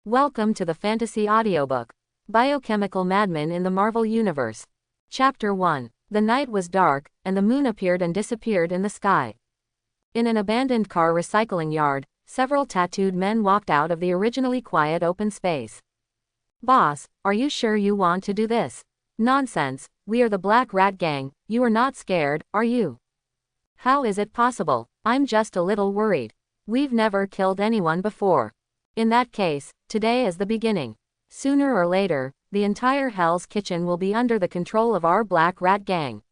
Welcome to the fantasy audiobook, Biochemical Madmen in the Marvel Universe. Chapter 1. The night was dark, and the moon appeared and disappeared in the sky. In an abandoned car recycling yard, several tattooed men walked out of the originally quiet open space. "Boss, are you sure you want to do this?" "Nonsense, we are the Black Rat Gang, you are not scared, are you?" "How is it possible? I'm just a little worried. We've never killed anyone before." "In that case, today is the beginning. Sooner or later, the entire Hell's Kitchen will be under the control of our Black Rat Gang."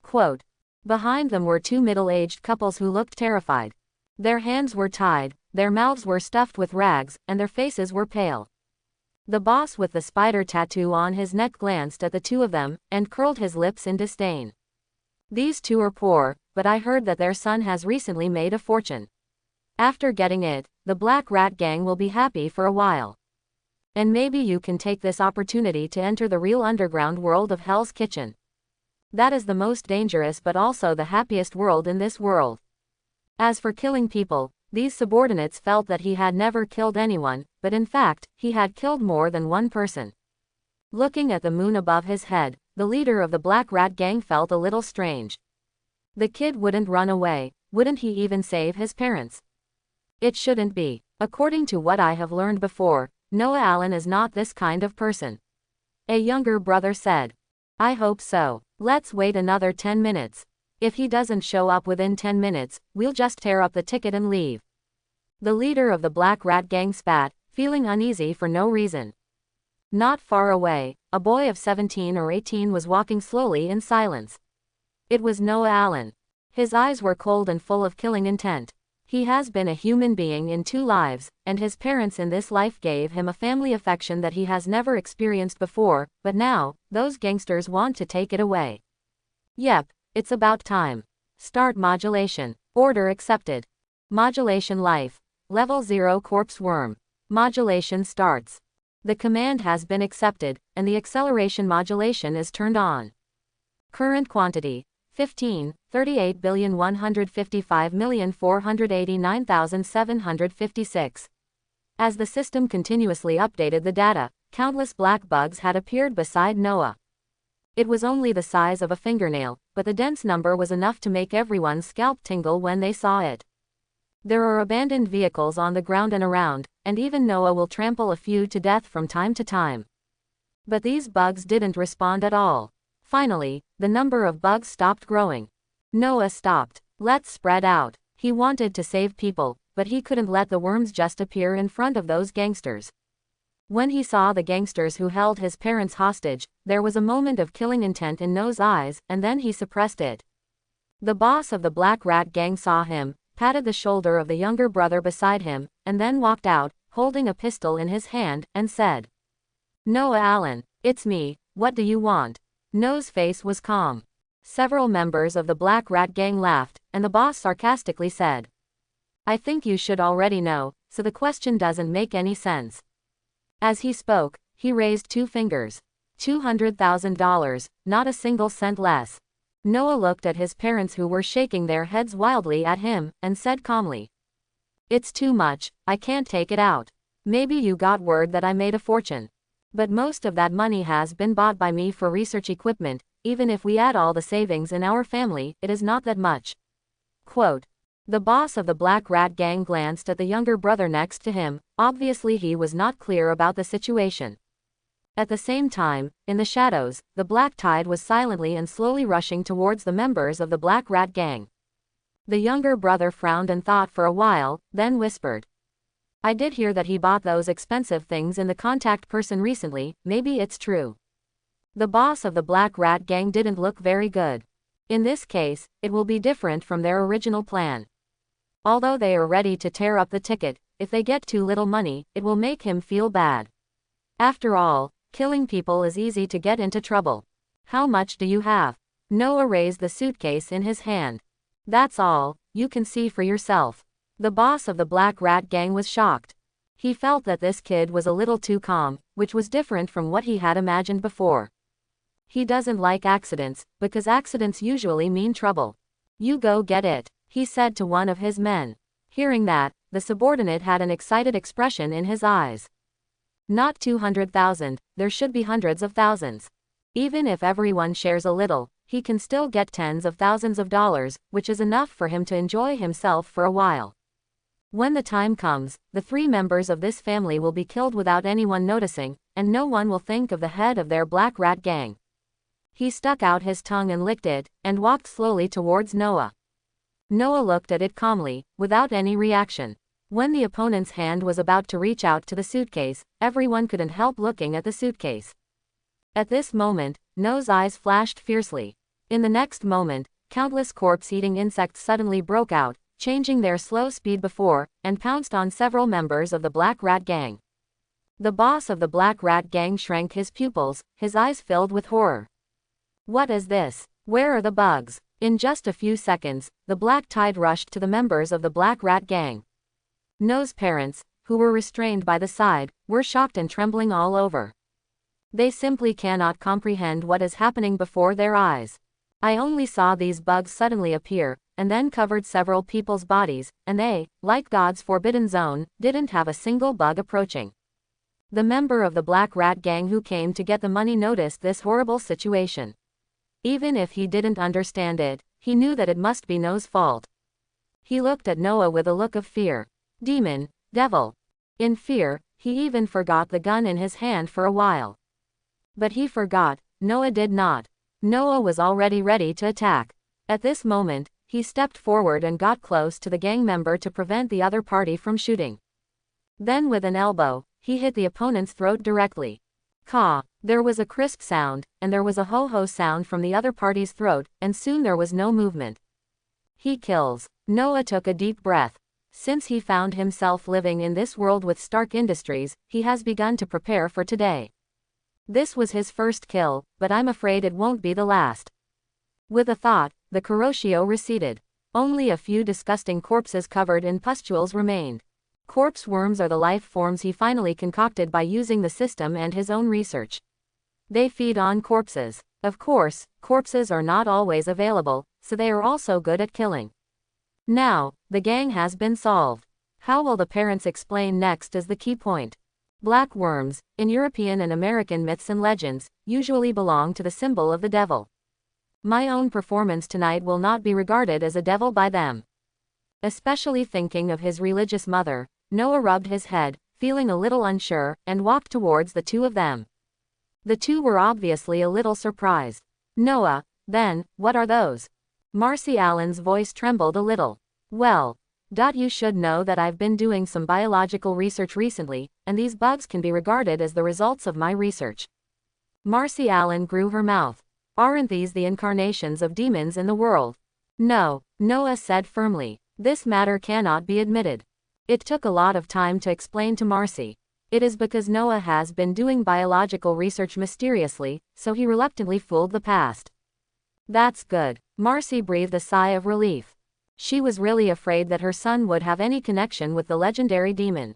Quote. Behind them were two middle-aged couples who looked terrified. Their hands were tied, their mouths were stuffed with rags, and their faces were pale. The boss with the spider tattoo on his neck glanced at the two of them, and curled his lips in disdain. "These two are poor, but I heard that their son has recently made a fortune. After getting it, the Black Rat Gang will be happy for a while. And maybe you can take this opportunity to enter the real underground world of Hell's Kitchen. That is the most dangerous but also the happiest world in this world." As for killing people, these subordinates felt that he had never killed anyone, but in fact, he had killed more than one person. Looking at the moon above his head, the leader of the Black Rat Gang felt a little strange. The kid wouldn't run away, wouldn't he even save his parents? It shouldn't be. According to what I have learned before, Noah Allen is not this kind of person. A younger brother said. "I hope so. Let's wait another 10 minutes. If he doesn't show up within 10 minutes, we'll just tear up the ticket and leave." The leader of the Black Rat Gang spat, feeling uneasy for no reason. Not far away, a boy of 17 or 18 was walking slowly in silence. It was Noah Allen. His eyes were cold and full of killing intent. He has been a human being in 2 lives, and his parents in this life gave him a family affection that he has never experienced before, but now, those gangsters want to take it away. Yep, it's about time. Start modulation. Order accepted. Modulation life. Level 0 corpse worm. Modulation starts. The command has been accepted, and the acceleration modulation is turned on. Current quantity. 38,155,489,756. As the system continuously updated the data, countless black bugs had appeared beside Noah. It was only the size of a fingernail, but the dense number was enough to make everyone's scalp tingle when they saw it. There are abandoned vehicles on the ground and around, and even Noah will trample a few to death from time to time. But these bugs didn't respond at all. Finally, the number of bugs stopped growing. Noah stopped. Let's spread out. He wanted to save people, but he couldn't let the worms just appear in front of those gangsters. When he saw the gangsters who held his parents hostage, there was a moment of killing intent in Noah's eyes, and then he suppressed it. The boss of the Black Rat Gang saw him, patted the shoulder of the younger brother beside him, and then walked out, holding a pistol in his hand, and said, "Noah Allen, it's me, what do you want?" Noah's face was calm. Several members of the Black Rat Gang laughed, and the boss sarcastically said, "I think you should already know, so the question doesn't make any sense." As he spoke, he raised 2 fingers. $200,000, not a single cent less. Noah looked at his parents who were shaking their heads wildly at him, and said calmly, "It's too much, I can't take it out. Maybe you got word that I made a fortune. But most of that money has been bought by me for research equipment. Even if we add all the savings in our family, it is not that much." Quote. The boss of the Black Rat Gang glanced at the younger brother next to him. Obviously he was not clear about the situation. At the same time, in the shadows, the Black Tide was silently and slowly rushing towards the members of the Black Rat Gang. The younger brother frowned and thought for a while, then whispered, "I did hear that he bought those expensive things in the contact person recently, maybe it's true." The boss of the Black Rat Gang didn't look very good. In this case, it will be different from their original plan. Although they are ready to tear up the ticket, if they get too little money, it will make him feel bad. After all, killing people is easy to get into trouble. "How much do you have?" Noah raised the suitcase in his hand. "That's all, you can see for yourself." The boss of the Black Rat Gang was shocked. He felt that this kid was a little too calm, which was different from what he had imagined before. He doesn't like accidents, because accidents usually mean trouble. "You go get it," he said to one of his men. Hearing that, the subordinate had an excited expression in his eyes. Not 200,000, there should be hundreds of thousands. Even if everyone shares a little, he can still get tens of thousands of dollars, which is enough for him to enjoy himself for a while. When the time comes, the 3 members of this family will be killed without anyone noticing, and no one will think of the head of their black rat gang. He stuck out his tongue and licked it, and walked slowly towards Noah. Noah looked at it calmly, without any reaction. When the opponent's hand was about to reach out to the suitcase, everyone couldn't help looking at the suitcase. At this moment, Noah's eyes flashed fiercely. In the next moment, countless corpse-eating insects suddenly broke out, changing their slow speed before, and pounced on several members of the Black Rat Gang. The boss of the Black Rat Gang shrank his pupils, his eyes filled with horror. What is this? Where are the bugs? In just a few seconds, the black tide rushed to the members of the Black Rat Gang. Noah's parents, who were restrained by the side, were shocked and trembling all over. They simply cannot comprehend what is happening before their eyes. I only saw these bugs suddenly appear, and then covered several people's bodies, and they, like God's forbidden zone, didn't have a single bug approaching. The member of the Black Rat Gang who came to get the money noticed this horrible situation. Even if he didn't understand it, he knew that it must be Noah's fault. He looked at Noah with a look of fear. Demon, devil. In fear, he even forgot the gun in his hand for a while. But he forgot, Noah did not. Noah was already ready to attack. At this moment, he stepped forward and got close to the gang member to prevent the other party from shooting. Then with an elbow, he hit the opponent's throat directly. Caw! There was a crisp sound, and there was a ho-ho sound from the other party's throat, and soon there was no movement. He kills. Noah took a deep breath. Since he found himself living in this world with Stark Industries, he has begun to prepare for today. This was his first kill, but I'm afraid it won't be the last. With a thought, the Kuroshio receded. Only a few disgusting corpses covered in pustules remained. Corpse worms are the life forms he finally concocted by using the system and his own research. They feed on corpses. Of course, corpses are not always available, so they are also good at killing. Now, the gang has been solved. How will the parents explain next is the key point. Black worms, in European and American myths and legends, usually belong to the symbol of the devil. My own performance tonight will not be regarded as a devil by them. Especially thinking of his religious mother, Noah rubbed his head, feeling a little unsure, and walked towards the 2 of them. The 2 were obviously a little surprised. Noah, then, what are those? Marcy Allen's voice trembled a little. Well, you should know that I've been doing some biological research recently, and these bugs can be regarded as the results of my research. Marcy Allen grew her mouth. Aren't these the incarnations of demons in the world? No, Noah said firmly. This matter cannot be admitted. It took a lot of time to explain to Marcy. It is because Noah has been doing biological research mysteriously, so he reluctantly fooled the past. That's good. Marcy breathed a sigh of relief. She was really afraid that her son would have any connection with the legendary demon.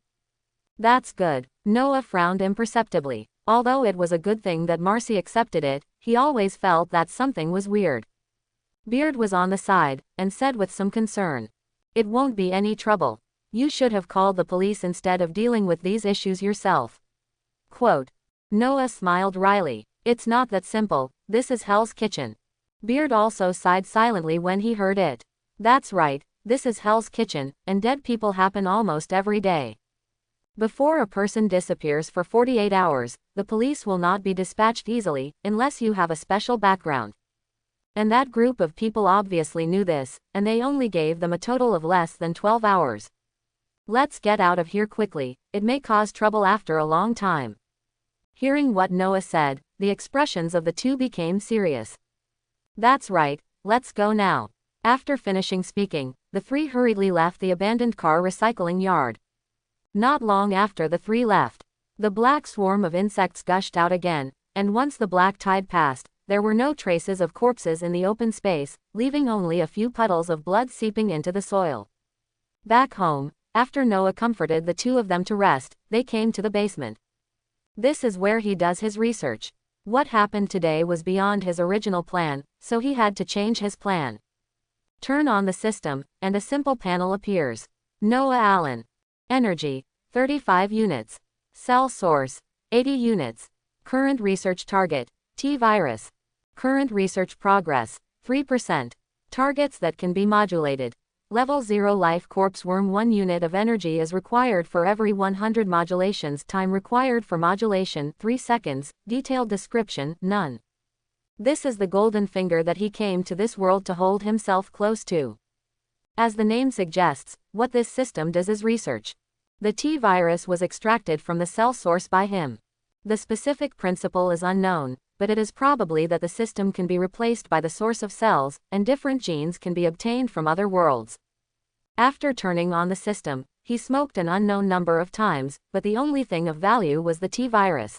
That's good. Noah frowned imperceptibly. Although it was a good thing that Marcy accepted it, he always felt that something was weird. Beard was on the side, and said with some concern. It won't be any trouble. You should have called the police instead of dealing with these issues yourself. Quote. Noah smiled wryly. It's not that simple, this is Hell's Kitchen. Beard also sighed silently when he heard it. That's right, this is Hell's Kitchen, and dead people happen almost every day. Before a person disappears for 48 hours, the police will not be dispatched easily, unless you have a special background. And that group of people obviously knew this, and they only gave them a total of less than 12 hours. Let's get out of here quickly, it may cause trouble after a long time. Hearing what Noah said, the expressions of the 2 became serious. That's right, let's go now. After finishing speaking, the 3 hurriedly left the abandoned car recycling yard. Not long after the 3 left, the black swarm of insects gushed out again, and once the black tide passed, there were no traces of corpses in the open space, leaving only a few puddles of blood seeping into the soil. Back home, after Noah comforted the 2 of them to rest, they came to the basement. This is where he does his research. What happened today was beyond his original plan, so he had to change his plan. Turn on the system, and a simple panel appears. Noah Allen. Energy, 35 units. Cell source, 80 units. Current research target, T-virus. Current research progress, 3%. Targets that can be modulated. Level 0 life corpse worm 1 unit of energy is required for every 100 modulations. Time required for modulation, 3 seconds. Detailed description, none. This is the golden finger that he came to this world to hold himself close to. As the name suggests, what this system does is research. The T-virus was extracted from the cell source by him. The specific principle is unknown, but it is probably that the system can be replaced by the source of cells, and different genes can be obtained from other worlds. After turning on the system, he smoked an unknown number of times, but the only thing of value was the T-virus.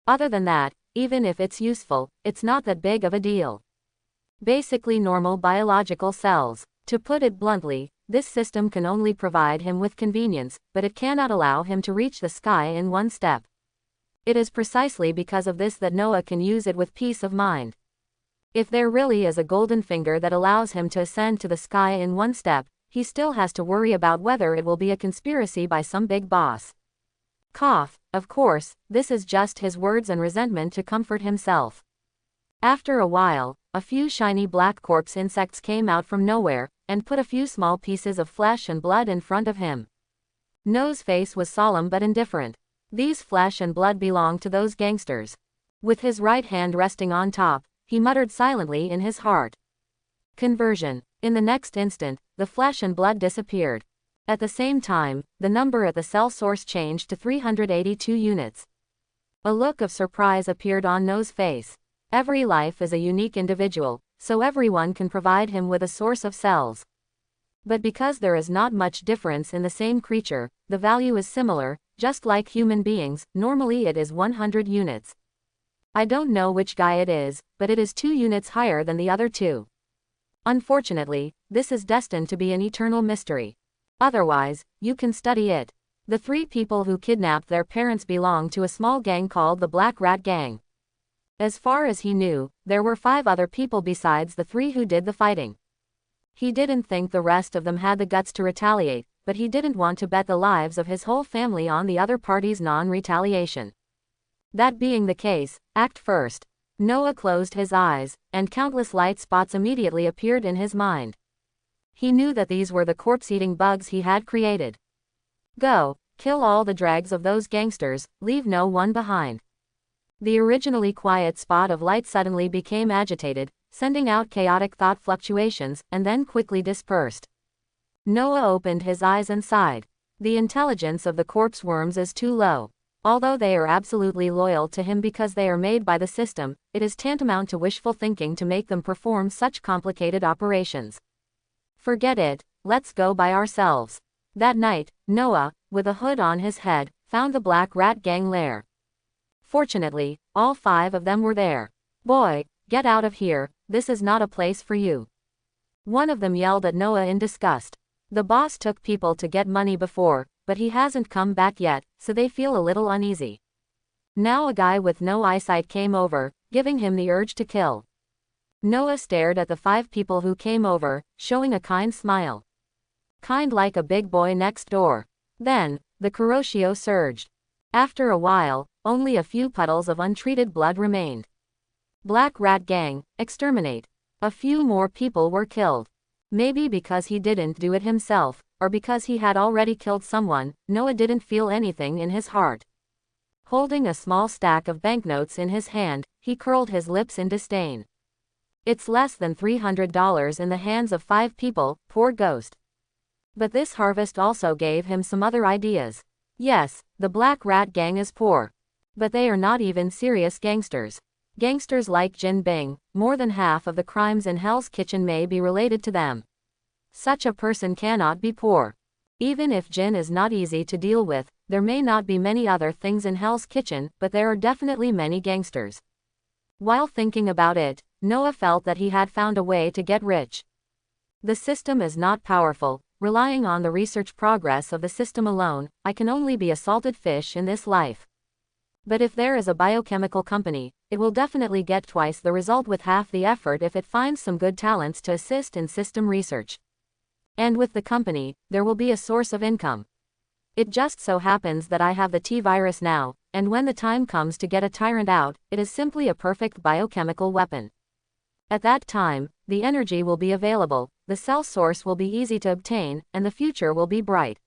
Other than that, even if it's useful, it's not that big of a deal. Basically normal biological cells. To put it bluntly, this system can only provide him with convenience, but it cannot allow him to reach the sky in one step. It is precisely because of this that Noah can use it with peace of mind. If there really is a golden finger that allows him to ascend to the sky in one step, he still has to worry about whether it will be a conspiracy by some big boss. Cough, of course, this is just his words and resentment to comfort himself. After a while, a few shiny black corpse insects came out from nowhere, and put a few small pieces of flesh and blood in front of him. Noah's face was solemn but indifferent. These flesh and blood belonged to those gangsters. With his right hand resting on top, he muttered silently in his heart. Conversion. In the next instant, the flesh and blood disappeared. At the same time, the number at the cell source changed to 382 units. A look of surprise appeared on Noah's face. Every life is a unique individual, so everyone can provide him with a source of cells. But because there is not much difference in the same creature, the value is similar, just like human beings. Normally it is 100 units. I don't know which guy it is, but it is 2 units higher than the other 2. Unfortunately, this is destined to be an eternal mystery. Otherwise, you can study it. The 3 people who kidnapped their parents belonged to a small gang called the Black Rat Gang. As far as he knew, there were 5 other people besides the 3 who did the fighting. He didn't think the rest of them had the guts to retaliate, but he didn't want to bet the lives of his whole family on the other party's non-retaliation. That being the case, act first. Noah closed his eyes, and countless light spots immediately appeared in his mind. He knew that these were the corpse-eating bugs he had created. Go, kill all the dregs of those gangsters, leave no one behind. The originally quiet spot of light suddenly became agitated, sending out chaotic thought fluctuations, and then quickly dispersed. Noah opened his eyes and sighed. The intelligence of the corpse worms is too low. Although they are absolutely loyal to him because they are made by the system, it is tantamount to wishful thinking to make them perform such complicated operations. Forget it, let's go by ourselves. That night, Noah, with a hood on his head, found the Black Rat Gang lair. Fortunately, all 5 of them were there. Boy, get out of here, this is not a place for you. One of them yelled at Noah in disgust. The boss took people to get money before, but he hasn't come back yet, so they feel a little uneasy. Now a guy with no eyesight came over, giving him the urge to kill. Noah stared at the 5 people who came over, showing a kind smile. Kind like a big boy next door. Then, the Kuroshio surged. After a while, only a few puddles of untreated blood remained. Black Rat Gang, exterminate. A few more people were killed. Maybe because he didn't do it himself, or because he had already killed someone, Noah didn't feel anything in his heart. Holding a small stack of banknotes in his hand, he curled his lips in disdain. It's less than $300 in the hands of 5 people, poor ghost. But this harvest also gave him some other ideas. Yes, the Black Rat Gang is poor. But they are not even serious gangsters. Gangsters like Jin Bing, more than half of the crimes in Hell's Kitchen may be related to them. Such a person cannot be poor. Even if Jin is not easy to deal with, there may not be many other things in Hell's Kitchen, but there are definitely many gangsters. While thinking about it, Noah felt that he had found a way to get rich. The system is not powerful. Relying on the research progress of the system alone, I can only be a salted fish in this life. But if there is a biochemical company, it will definitely get twice the result with half the effort if it finds some good talents to assist in system research. And with the company, there will be a source of income. It just so happens that I have the T-virus now, and when the time comes to get a tyrant out, it is simply a perfect biochemical weapon. At that time, the energy will be available, the cell source will be easy to obtain, and the future will be bright.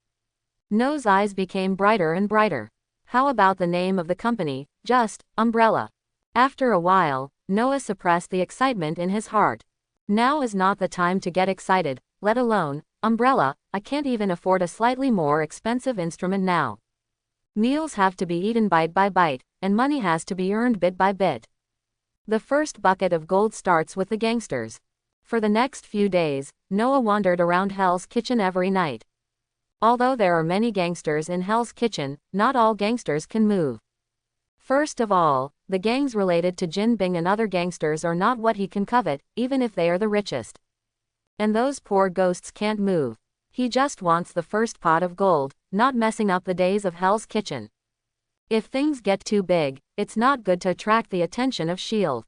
Noah's eyes became brighter and brighter. How about the name of the company? Just Umbrella. After a while, Noah suppressed the excitement in his heart. Now is not the time to get excited, let alone Umbrella. I can't even afford a slightly more expensive instrument now. Meals have to be eaten bite by bite, and money has to be earned bit by bit. The first bucket of gold starts with the gangsters. For the next few days, Noah wandered around Hell's Kitchen every night. Although there are many gangsters in Hell's Kitchen, not all gangsters can move. First of all, the gangs related to Jin Bing and other gangsters are not what he can covet, even if they are the richest. And those poor ghosts can't move. He just wants the first pot of gold, not messing up the days of Hell's Kitchen. If things get too big, it's not good to attract the attention of S.H.I.E.L.D.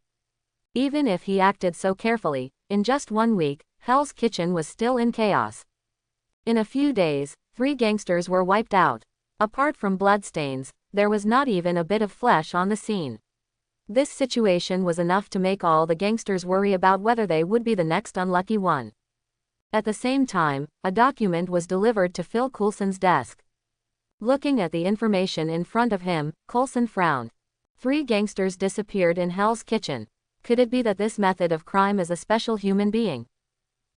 Even if he acted so carefully, in just 1 week, Hell's Kitchen was still in chaos. In a few days, 3 gangsters were wiped out. Apart from bloodstains, there was not even a bit of flesh on the scene. This situation was enough to make all the gangsters worry about whether they would be the next unlucky one. At the same time, a document was delivered to Phil Coulson's desk. Looking at the information in front of him, Coulson frowned. 3 gangsters disappeared in Hell's Kitchen. Could it be that this method of crime is a special human being?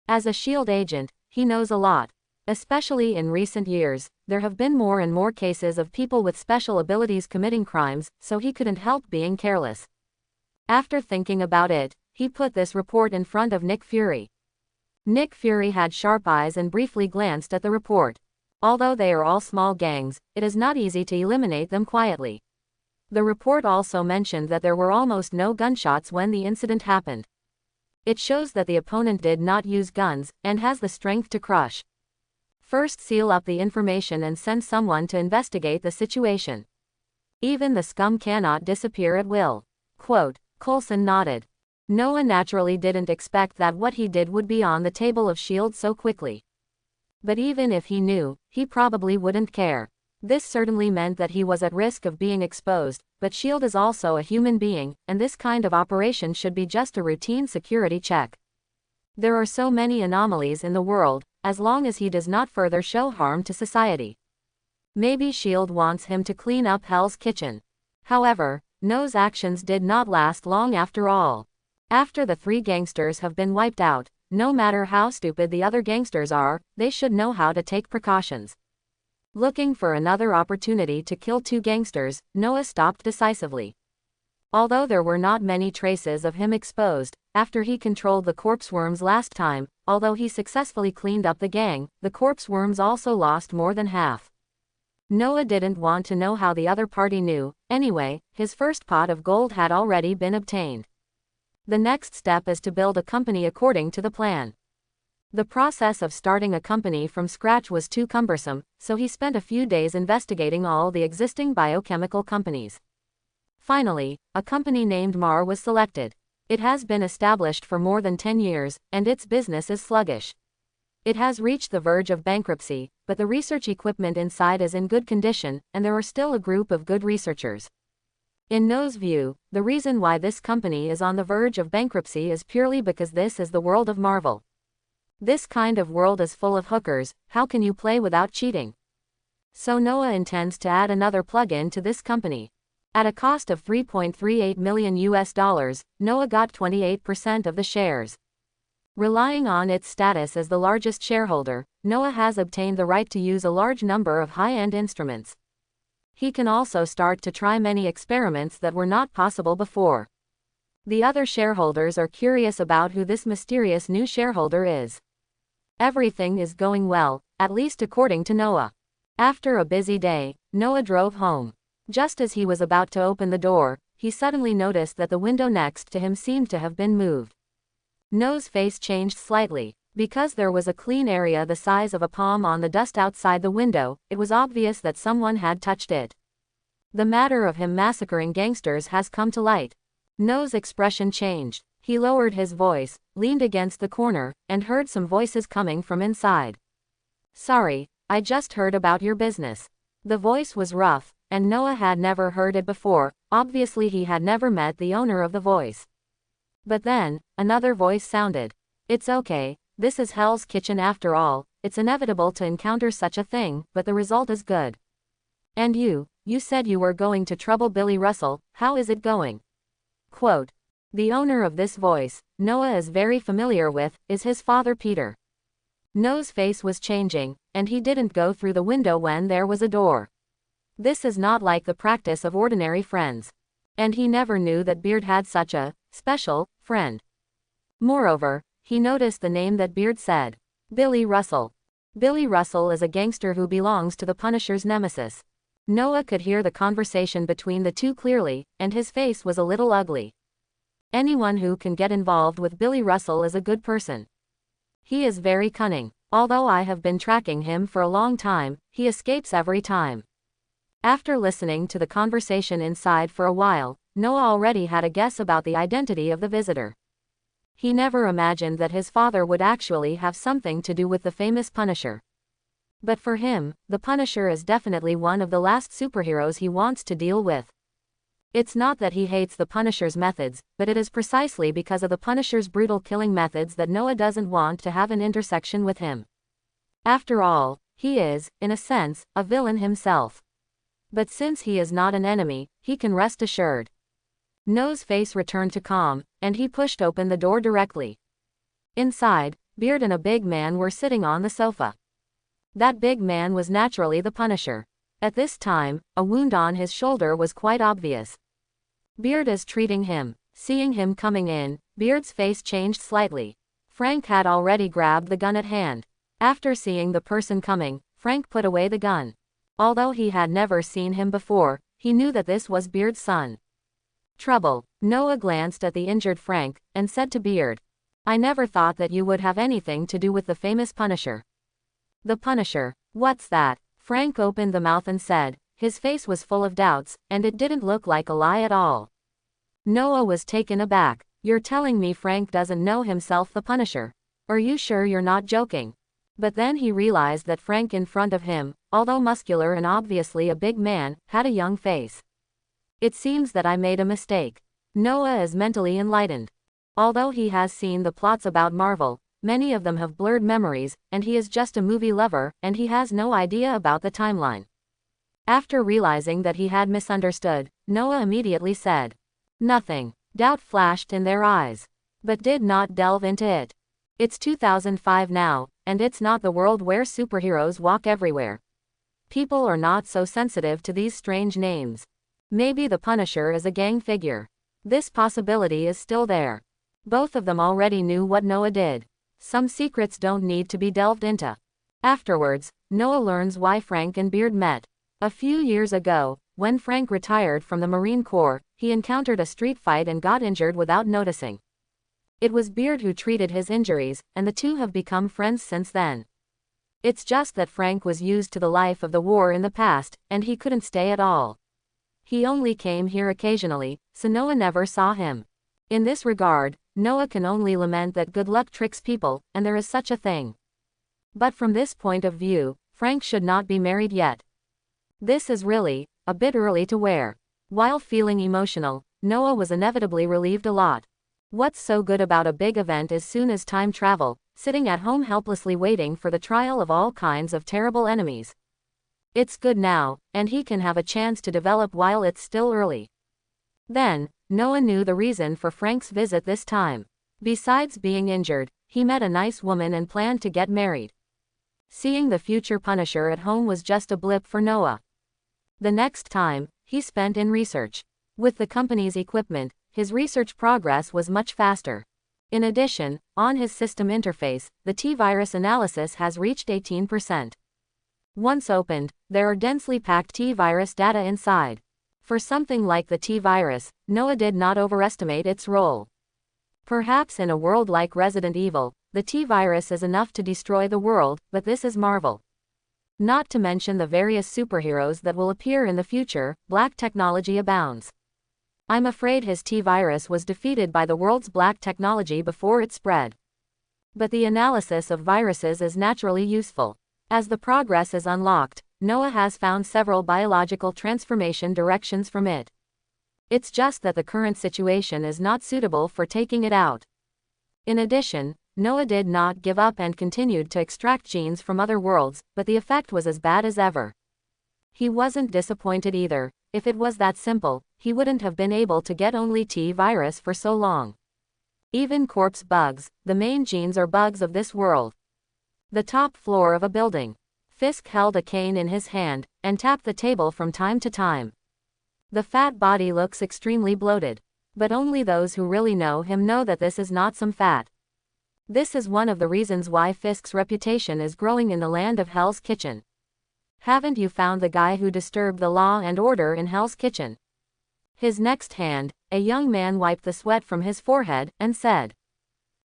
As a S.H.I.E.L.D. agent, he knows a lot. Especially in recent years, there have been more and more cases of people with special abilities committing crimes, so he couldn't help being careless. After thinking about it, he put this report in front of Nick Fury. Nick Fury had sharp eyes and briefly glanced at the report. Although they are all small gangs, it is not easy to eliminate them quietly. The report also mentioned that there were almost no gunshots when the incident happened. It shows that the opponent did not use guns, and has the strength to crush. First, seal up the information and send someone to investigate the situation. Even the scum cannot disappear at will. Quote, Coulson nodded. Noah naturally didn't expect that what he did would be on the table of S.H.I.E.L.D. so quickly. But even if he knew, he probably wouldn't care. This certainly meant that he was at risk of being exposed, but S.H.I.E.L.D. is also a human being, and this kind of operation should be just a routine security check. There are so many anomalies in the world, as long as he does not further show harm to society. Maybe S.H.I.E.L.D. wants him to clean up Hell's Kitchen. However, Noah's actions did not last long after all. After the 3 gangsters have been wiped out, no matter how stupid the other gangsters are, they should know how to take precautions. Looking for another opportunity to kill 2 gangsters, Noah stopped decisively. Although there were not many traces of him exposed, after he controlled the corpse worms last time, although he successfully cleaned up the gang, the corpse worms also lost more than half. Noah didn't want to know how the other party knew. Anyway, his first pot of gold had already been obtained. The next step is to build a company according to the plan. The process of starting a company from scratch was too cumbersome, so he spent a few days investigating all the existing biochemical companies. Finally, a company named MAR was selected. It has been established for more than 10 years, and its business is sluggish. It has reached the verge of bankruptcy, but the research equipment inside is in good condition, and there are still a group of good researchers. In Noah's view, the reason why this company is on the verge of bankruptcy is purely because this is the world of Marvel. This kind of world is full of hookers. How can you play without cheating? So Noah intends to add another plug-in to this company. At a cost of $3.38 million, Noah got 28% of the shares. Relying on its status as the largest shareholder, Noah has obtained the right to use a large number of high-end instruments. He can also start to try many experiments that were not possible before. The other shareholders are curious about who this mysterious new shareholder is. Everything is going well, at least according to Noah. After a busy day, Noah drove home. Just as he was about to open the door, he suddenly noticed that the window next to him seemed to have been moved. Noah's face changed slightly. Because there was a clean area the size of a palm on the dust outside the window, it was obvious that someone had touched it. The matter of him massacring gangsters has come to light. Noah's expression changed. He lowered his voice, leaned against the corner, and heard some voices coming from inside. Sorry, I just heard about your business. The voice was rough, and Noah had never heard it before. Obviously he had never met the owner of the voice. But then, another voice sounded. It's okay, this is Hell's Kitchen after all, it's inevitable to encounter such a thing, but the result is good. And you said you were going to trouble Billy Russell, how is it going? Quote. The owner of this voice, Noah is very familiar with, is his father Peter. Noah's face was changing, and he didn't go through the window when there was a door. This is not like the practice of ordinary friends. And he never knew that Beard had such a special friend. Moreover, he noticed the name that Beard said. Billy Russell. Billy Russell is a gangster who belongs to the Punisher's nemesis. Noah could hear the conversation between the two clearly, and his face was a little ugly. Anyone who can get involved with Billy Russell is a good person. He is very cunning. Although I have been tracking him for a long time, he escapes every time. After listening to the conversation inside for a while, Noah already had a guess about the identity of the visitor. He never imagined that his father would actually have something to do with the famous Punisher. But for him, the Punisher is definitely one of the last superheroes he wants to deal with. It's not that he hates the Punisher's methods, but it is precisely because of the Punisher's brutal killing methods that Noah doesn't want to have an intersection with him. After all, he is, in a sense, a villain himself. But since he is not an enemy, he can rest assured. Noah's face returned to calm, and he pushed open the door directly. Inside, Beard and a big man were sitting on the sofa. That big man was naturally the Punisher. At this time, a wound on his shoulder was quite obvious. Beard is treating him. Seeing him coming in, Beard's face changed slightly. Frank had already grabbed the gun at hand. After seeing the person coming, Frank put away the gun. Although he had never seen him before, he knew that this was Beard's son. Trouble. Noah glanced at the injured Frank, and said to Beard. I never thought that you would have anything to do with the famous Punisher. The Punisher? What's that? Frank opened the mouth and said. His face was full of doubts, and it didn't look like a lie at all. Noah was taken aback. You're telling me Frank doesn't know himself the Punisher? Are you sure you're not joking? But then he realized that Frank in front of him, although muscular and obviously a big man, had a young face. It seems that I made a mistake. Noah is mentally enlightened. Although he has seen the plots about Marvel, many of them have blurred memories, and he is just a movie lover, and he has no idea about the timeline. After realizing that he had misunderstood, Noah immediately said, nothing. Doubt flashed in their eyes. But did not delve into it. It's 2005 now, and it's not the world where superheroes walk everywhere. People are not so sensitive to these strange names. Maybe the Punisher is a gang figure. This possibility is still there. Both of them already knew what Noah did. Some secrets don't need to be delved into. Afterwards, Noah learns why Frank and Beard met. A few years ago, when Frank retired from the Marine Corps, he encountered a street fight and got injured without noticing. It was Beard who treated his injuries, and the two have become friends since then. It's just that Frank was used to the life of the war in the past, and he couldn't stay at all. He only came here occasionally, so Noah never saw him. In this regard, Noah can only lament that good luck tricks people, and there is such a thing. But from this point of view, Frank should not be married yet. This is really a bit early to wear. While feeling emotional, Noah was inevitably relieved a lot. What's so good about a big event as soon as time travel, sitting at home helplessly waiting for the trial of all kinds of terrible enemies? It's good now, and he can have a chance to develop while it's still early. Then, Noah knew the reason for Frank's visit this time. Besides being injured, he met a nice woman and planned to get married. Seeing the future Punisher at home was just a blip for Noah. The next time, he spent in research. With the company's equipment, his research progress was much faster. In addition, on his system interface, the T-virus analysis has reached 18%. Once opened, there are densely packed T-virus data inside. For something like the T-virus, Noah did not overestimate its role. Perhaps in a world like Resident Evil, the T-virus is enough to destroy the world, but this is Marvel. Not to mention the various superheroes that will appear in the future, black technology abounds. I'm afraid his T-virus was defeated by the world's black technology before it spread. But the analysis of viruses is naturally useful. As the progress is unlocked, Noah has found several biological transformation directions from it. It's just that the current situation is not suitable for taking it out. In addition, Noah did not give up and continued to extract genes from other worlds, but the effect was as bad as ever. He wasn't disappointed either. If it was that simple, he wouldn't have been able to get only T virus for so long. Even corpse bugs, the main genes are bugs of this world. The top floor of a building. Fisk held a cane in his hand, and tapped the table from time to time. The fat body looks extremely bloated. But only those who really know him know that this is not some fat. This is one of the reasons why Fisk's reputation is growing in the land of Hell's Kitchen. Haven't you found the guy who disturbed the law and order in Hell's Kitchen? His next hand, a young man wiped the sweat from his forehead, and said,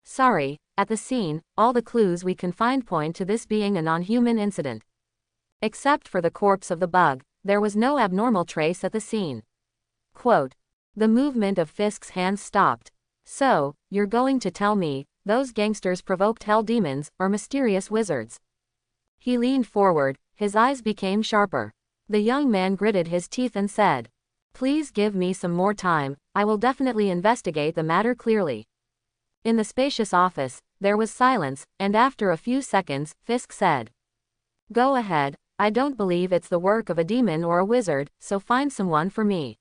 "Sorry, at the scene, all the clues we can find point to this being a non-human incident. Except for the corpse of the bug, there was no abnormal trace at the scene." Quote. The movement of Fisk's hands stopped. "So, you're going to tell me, those gangsters provoked hell demons, or mysterious wizards?" He leaned forward, his eyes became sharper. The young man gritted his teeth and said, "Please give me some more time, I will definitely investigate the matter clearly." In the spacious office, there was silence, and after a few seconds, Fisk said, "Go ahead, I don't believe it's the work of a demon or a wizard, so find someone for me.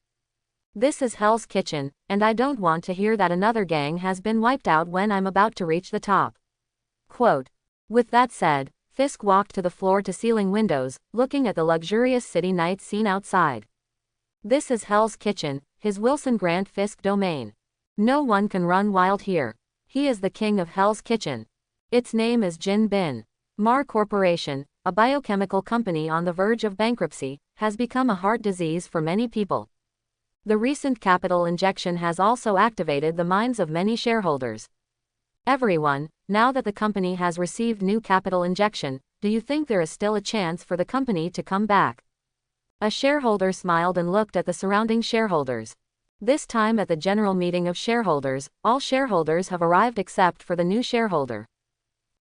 This is Hell's Kitchen, and I don't want to hear that another gang has been wiped out when I'm about to reach the top." Quote. With that said, Fisk walked to the floor-to-ceiling windows, looking at the luxurious city night scene outside. This is Hell's Kitchen, his Wilson Grant Fisk domain. No one can run wild here. He is the king of Hell's Kitchen. Its name is Jin Bin. Mar Corporation, a biochemical company on the verge of bankruptcy, has become a heart disease for many people. The recent capital injection has also activated the minds of many shareholders. Everyone, now that the company has received new capital injection, do you think there is still a chance for the company to come back? A shareholder smiled and looked at the surrounding shareholders. This time at the general meeting of shareholders, all shareholders have arrived except for the new shareholder.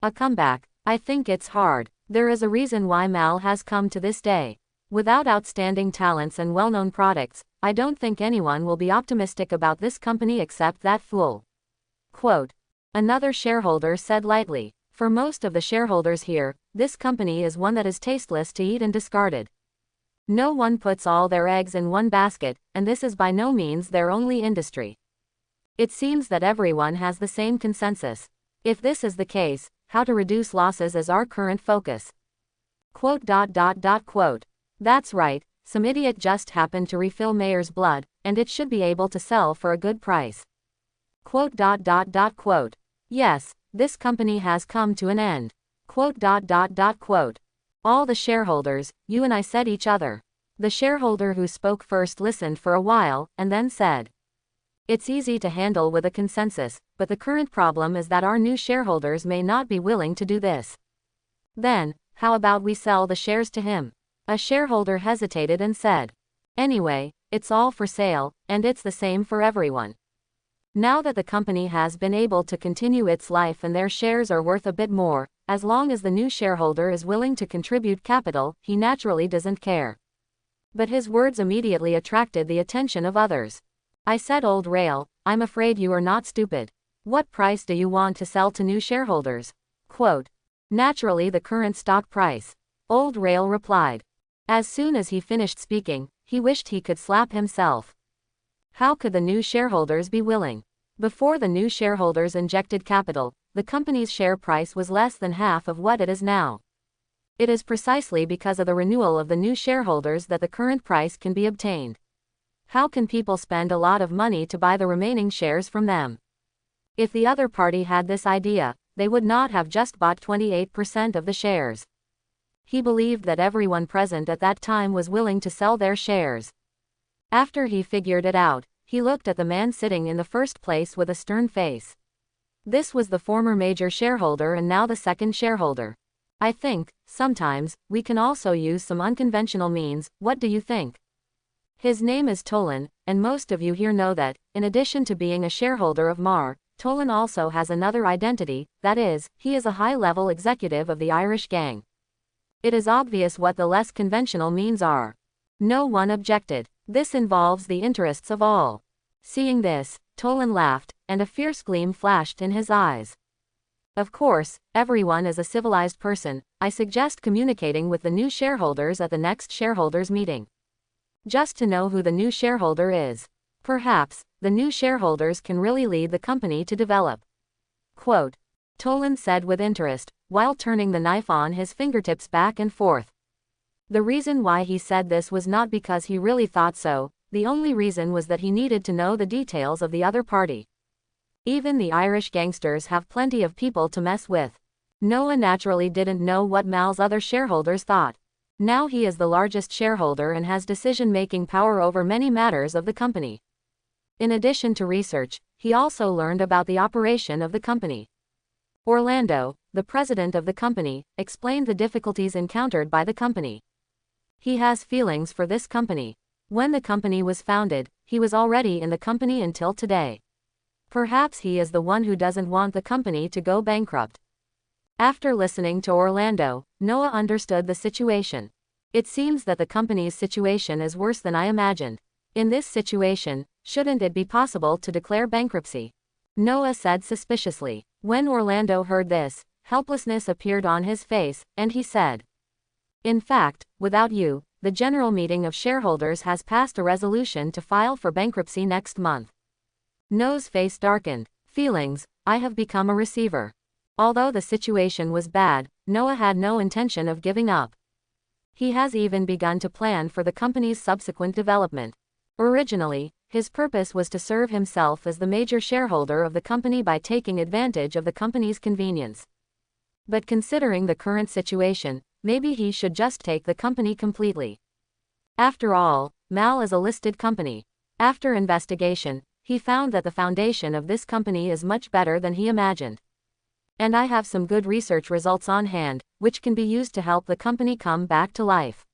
A comeback, I think it's hard. There is a reason why Mal has come to this day. Without outstanding talents and well-known products, I don't think anyone will be optimistic about this company except that fool. Quote. Another shareholder said lightly, "For most of the shareholders here, this company is one that is tasteless to eat and discarded. No one puts all their eggs in one basket, and this is by no means their only industry. It seems that everyone has the same consensus. If this is the case, how to reduce losses is our current focus." Quote. Quote. That's right, some idiot just happened to refill Mayer's blood, and it should be able to sell for a good price. Quote. Quote. Yes, this company has come to an end. Quote. Quote. All the shareholders, you and I said each other. The shareholder who spoke first listened for a while, and then said, "It's easy to handle with a consensus, but the current problem is that our new shareholders may not be willing to do this." Then, how about we sell the shares to him? A shareholder hesitated and said, "Anyway, it's all for sale, and it's the same for everyone." Now that the company has been able to continue its life and their shares are worth a bit more, as long as the new shareholder is willing to contribute capital, he naturally doesn't care. But his words immediately attracted the attention of others. "I said, Old Rail, I'm afraid you are not stupid. What price do you want to sell to new shareholders?" Quote. Naturally the current stock price. Old Rail replied. As soon as he finished speaking, he wished he could slap himself. How could the new shareholders be willing? Before the new shareholders injected capital, the company's share price was less than half of what it is now. It is precisely because of the renewal of the new shareholders that the current price can be obtained. How can people spend a lot of money to buy the remaining shares from them? If the other party had this idea, they would not have just bought 28% of the shares. He believed that everyone present at that time was willing to sell their shares. After he figured it out, he looked at the man sitting in the first place with a stern face. This was the former major shareholder and now the second shareholder. "I think, sometimes, we can also use some unconventional means, what do you think?" His name is Tolan, and most of you here know that, in addition to being a shareholder of Mar, Tolan also has another identity, that is, he is a high-level executive of the Irish gang. It is obvious what the less conventional means are. No one objected. This involves the interests of all. Seeing this, Tolan laughed, and a fierce gleam flashed in his eyes. Of course, everyone is a civilized person. I suggest communicating with the new shareholders at the next shareholders meeting. Just to know who the new shareholder is. Perhaps, the new shareholders can really lead the company to develop. Quote. Tolan said with interest, while turning the knife on his fingertips back and forth. The reason why he said this was not because he really thought so, the only reason was that he needed to know the details of the other party. Even the Irish gangsters have plenty of people to mess with. Noah naturally didn't know what Mal's other shareholders thought. Now he is the largest shareholder and has decision-making power over many matters of the company. In addition to research, he also learned about the operation of the company. Orlando, the president of the company, explained the difficulties encountered by the company. He has feelings for this company. When the company was founded, he was already in the company until today. Perhaps he is the one who doesn't want the company to go bankrupt. After listening to Orlando, Noah understood the situation. It seems that the company's situation is worse than I imagined. In this situation, shouldn't it be possible to declare bankruptcy? Noah said suspiciously. When Orlando heard this, helplessness appeared on his face, and he said, in fact, without you, the general meeting of shareholders has passed a resolution to file for bankruptcy next month. Noah's face darkened. Feelings, I have become a receiver. Although the situation was bad, Noah had no intention of giving up. He has even begun to plan for the company's subsequent development. Originally, his purpose was to serve himself as the major shareholder of the company by taking advantage of the company's convenience. But considering the current situation, maybe he should just take the company completely. After all, Mal is a listed company. After investigation, he found that the foundation of this company is much better than he imagined. And I have some good research results on hand, which can be used to help the company come back to life.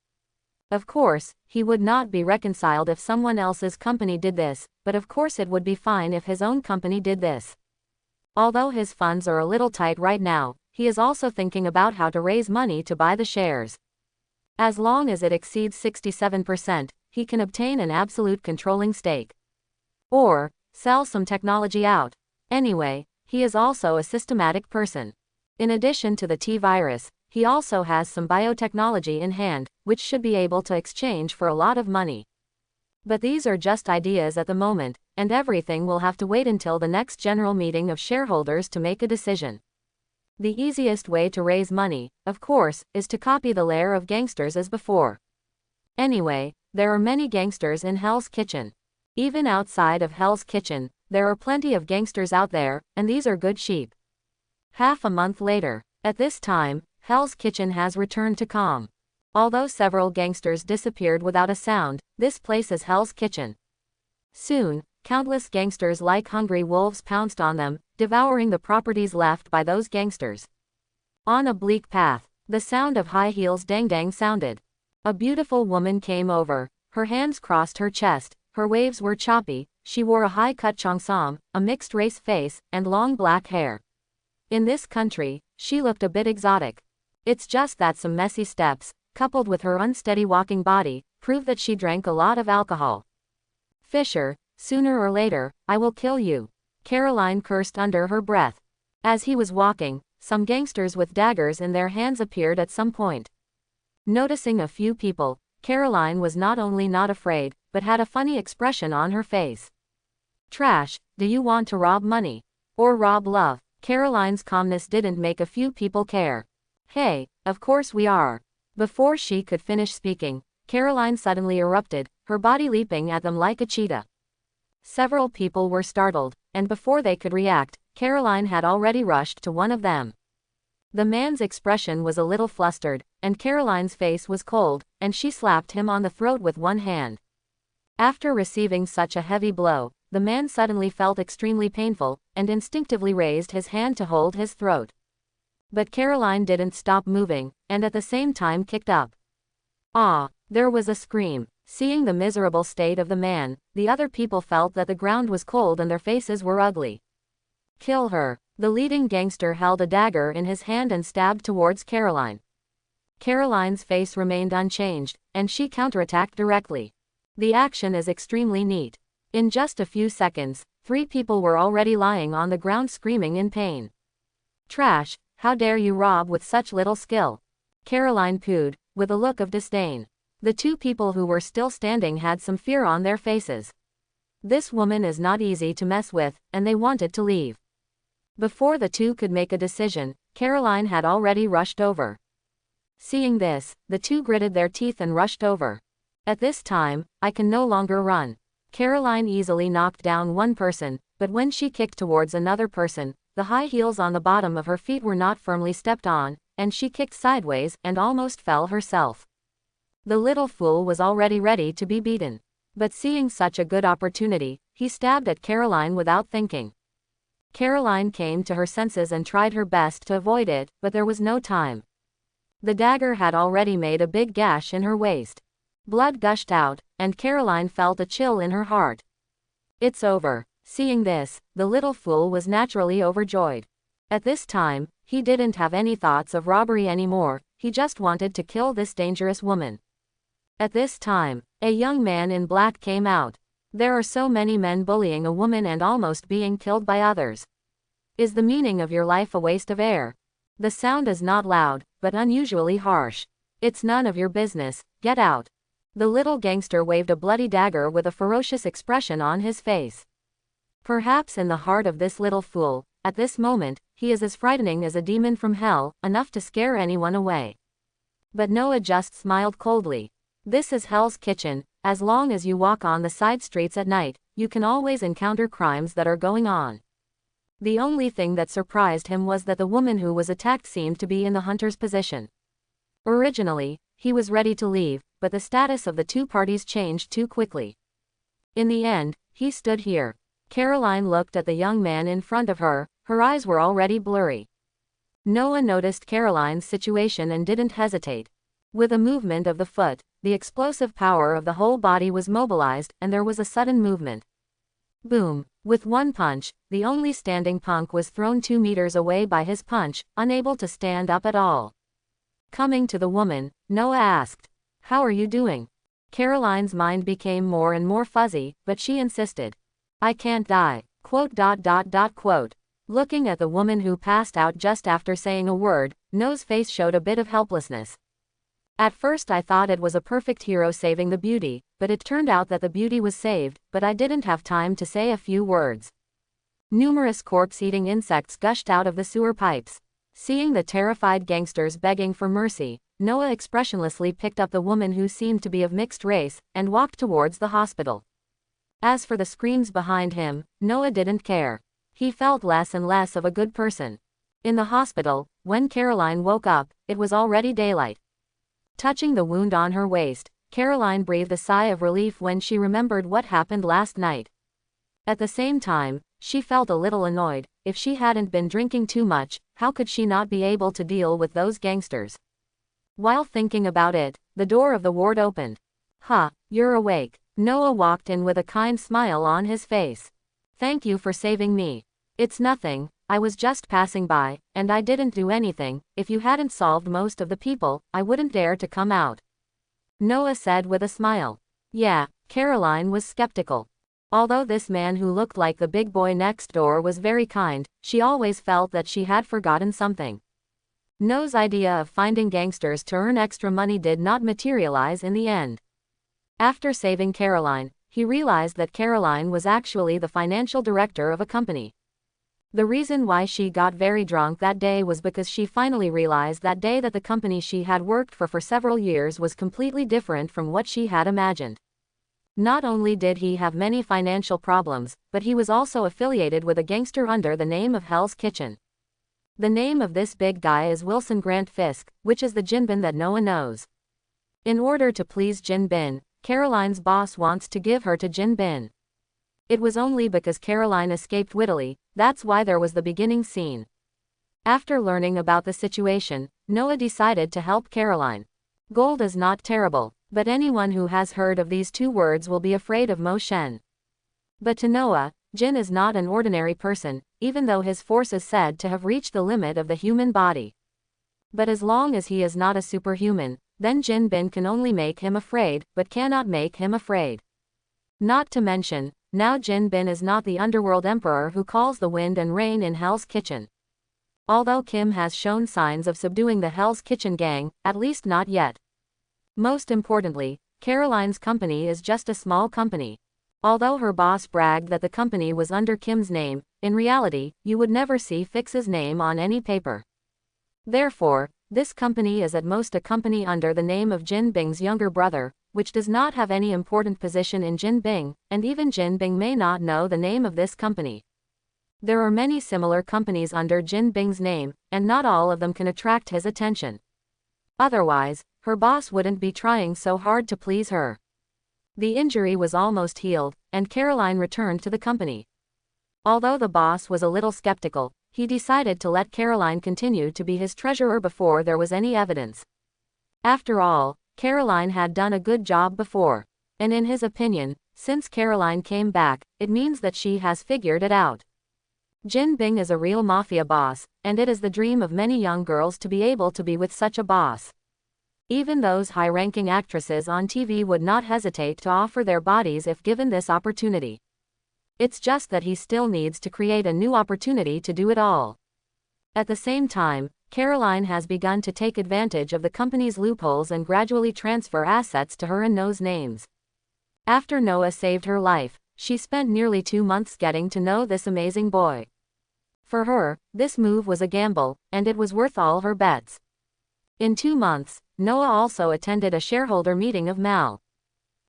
Of course, he would not be reconciled if someone else's company did this, but of course it would be fine if his own company did this. Although his funds are a little tight right now, he is also thinking about how to raise money to buy the shares. As long as it exceeds 67%, he can obtain an absolute controlling stake. Or, sell some technology out. Anyway, he is also a systematic person. In addition to the T-virus, he also has some biotechnology in hand, which should be able to exchange for a lot of money. But these are just ideas at the moment, and everything will have to wait until the next general meeting of shareholders to make a decision. The easiest way to raise money, of course, is to copy the lair of gangsters as before. Anyway, there are many gangsters in Hell's Kitchen. Even outside of Hell's Kitchen, there are plenty of gangsters out there, and these are good sheep. Half a month later, at this time, Hell's Kitchen has returned to calm. Although several gangsters disappeared without a sound, this place is Hell's Kitchen. Soon, countless gangsters like hungry wolves pounced on them, devouring the properties left by those gangsters. On a bleak path, the sound of high heels dang-dang sounded. A beautiful woman came over, her hands crossed her chest, her waves were choppy, she wore a high-cut cheongsam, a mixed-race face, and long black hair. In this country, she looked a bit exotic. It's just that some messy steps, coupled with her unsteady walking body, prove that she drank a lot of alcohol. Fisher, sooner or later, I will kill you. Caroline cursed under her breath. As he was walking, some gangsters with daggers in their hands appeared at some point. Noticing a few people, Caroline was not only not afraid, but had a funny expression on her face. Trash, do you want to rob money? Or rob love? Caroline's calmness didn't make a few people care. Hey, of course we are. Before she could finish speaking, Caroline suddenly erupted, her body leaping at them like a cheetah. Several people were startled, and before they could react, Caroline had already rushed to one of them. The man's expression was a little flustered, and Caroline's face was cold, and she slapped him on the throat with one hand. After receiving such a heavy blow, the man suddenly felt extremely painful, and instinctively raised his hand to hold his throat. But Caroline didn't stop moving, and at the same time kicked up. Ah! There was a scream. Seeing the miserable state of the man, the other people felt that the ground was cold and their faces were ugly. Kill her. The leading gangster held a dagger in his hand and stabbed towards Caroline. Caroline's face remained unchanged, and she counterattacked directly. The action is extremely neat. In just a few seconds, 3 people were already lying on the ground screaming in pain. Trash, how dare you rob with such little skill? Caroline cooed, with a look of disdain. The 2 people who were still standing had some fear on their faces. This woman is not easy to mess with, and they wanted to leave. Before the 2 could make a decision, Caroline had already rushed over. Seeing this, the 2 gritted their teeth and rushed over. At this time, I can no longer run. Caroline easily knocked down one person, but when she kicked towards another person, the high heels on the bottom of her feet were not firmly stepped on, and she kicked sideways and almost fell herself. The little fool was already ready to be beaten. But seeing such a good opportunity, he stabbed at Caroline without thinking. Caroline came to her senses and tried her best to avoid it, but there was no time. The dagger had already made a big gash in her waist. Blood gushed out, and Caroline felt a chill in her heart. It's over. Seeing this, the little fool was naturally overjoyed. At this time, he didn't have any thoughts of robbery anymore, he just wanted to kill this dangerous woman. At this time, a young man in black came out. There are so many men bullying a woman and almost being killed by others. Is the meaning of your life a waste of air? The sound is not loud, but unusually harsh. It's none of your business, get out. The little gangster waved a bloody dagger with a ferocious expression on his face. Perhaps in the heart of this little fool, at this moment, he is as frightening as a demon from hell, enough to scare anyone away. But Noah just smiled coldly. This is Hell's Kitchen. As long as you walk on the side streets at night, you can always encounter crimes that are going on. The only thing that surprised him was that the woman who was attacked seemed to be in the hunter's position. Originally, he was ready to leave, but the status of the 2 parties changed too quickly. In the end, he stood here. Caroline looked at the young man in front of her, her eyes were already blurry. Noah noticed Caroline's situation and didn't hesitate. With a movement of the foot, the explosive power of the whole body was mobilized, and there was a sudden movement. Boom! With one punch, the only standing punk was thrown 2 meters away by his punch, unable to stand up at all. Coming to the woman, Noah asked, "How are you doing?" Caroline's mind became more and more fuzzy, but she insisted. "I can't die." Looking at the woman who passed out just after saying a word, Noah's face showed a bit of helplessness. At first I thought it was a perfect hero saving the beauty, but it turned out that the beauty was saved, but I didn't have time to say a few words. Numerous corpse-eating insects gushed out of the sewer pipes. Seeing the terrified gangsters begging for mercy, Noah expressionlessly picked up the woman who seemed to be of mixed race, and walked towards the hospital. As for the screams behind him, Noah didn't care. He felt less and less of a good person. In the hospital, when Caroline woke up, it was already daylight. Touching the wound on her waist, Caroline breathed a sigh of relief when she remembered what happened last night. At the same time, she felt a little annoyed. If she hadn't been drinking too much, how could she not be able to deal with those gangsters? While thinking about it, the door of the ward opened. "Ha, you're awake." Noah walked in with a kind smile on his face. "Thank you for saving me." "It's nothing, I was just passing by, and I didn't do anything. If you hadn't solved most of the people, I wouldn't dare to come out," Noah said with a smile. Yeah, Caroline was skeptical. Although this man who looked like the big boy next door was very kind, she always felt that she had forgotten something. Noah's idea of finding gangsters to earn extra money did not materialize in the end. After saving Caroline, he realized that Caroline was actually the financial director of a company. The reason why she got very drunk that day was because she finally realized that day that the company she had worked for several years was completely different from what she had imagined. Not only did he have many financial problems, but he was also affiliated with a gangster under the name of Hell's Kitchen. The name of this big guy is Wilson Grant Fisk, which is the Jinbin that Noah knows. In order to please Jinbin, Caroline's boss wants to give her to Jinbin. It was only because Caroline escaped wittily, that's why there was the beginning scene. After learning about the situation, Noah decided to help Caroline. Gold is not terrible, but anyone who has heard of these 2 words will be afraid of Mo Shen. But to Noah, Jin is not an ordinary person, even though his force is said to have reached the limit of the human body. But as long as he is not a superhuman, then Jin Bin can only make him afraid, but cannot make him afraid. Not to mention, now Jin Bin is not the underworld emperor who calls the wind and rain in Hell's Kitchen. Although Kim has shown signs of subduing the Hell's Kitchen gang, at least not yet. Most importantly, Caroline's company is just a small company. Although her boss bragged that the company was under Kim's name, in reality, you would never see Fix's name on any paper. Therefore, this company is at most a company under the name of Jin Bing's younger brother, which does not have any important position in Jin Bing, and even Jin Bing may not know the name of this company. There are many similar companies under Jin Bing's name, and not all of them can attract his attention. Otherwise, her boss wouldn't be trying so hard to please her. The injury was almost healed, and Caroline returned to the company. Although the boss was a little skeptical, he decided to let Caroline continue to be his treasurer before there was any evidence. After all, Caroline had done a good job before, and in his opinion, since Caroline came back, it means that she has figured it out. Jin Bing is a real mafia boss, and it is the dream of many young girls to be able to be with such a boss. Even those high-ranking actresses on TV would not hesitate to offer their bodies if given this opportunity. It's just that he still needs to create a new opportunity to do it all. At the same time, Caroline has begun to take advantage of the company's loopholes and gradually transfer assets to her and Noah's names. After Noah saved her life, she spent nearly 2 months getting to know this amazing boy. For her, this move was a gamble, and it was worth all her bets. In 2 months, Noah also attended a shareholder meeting of Mal.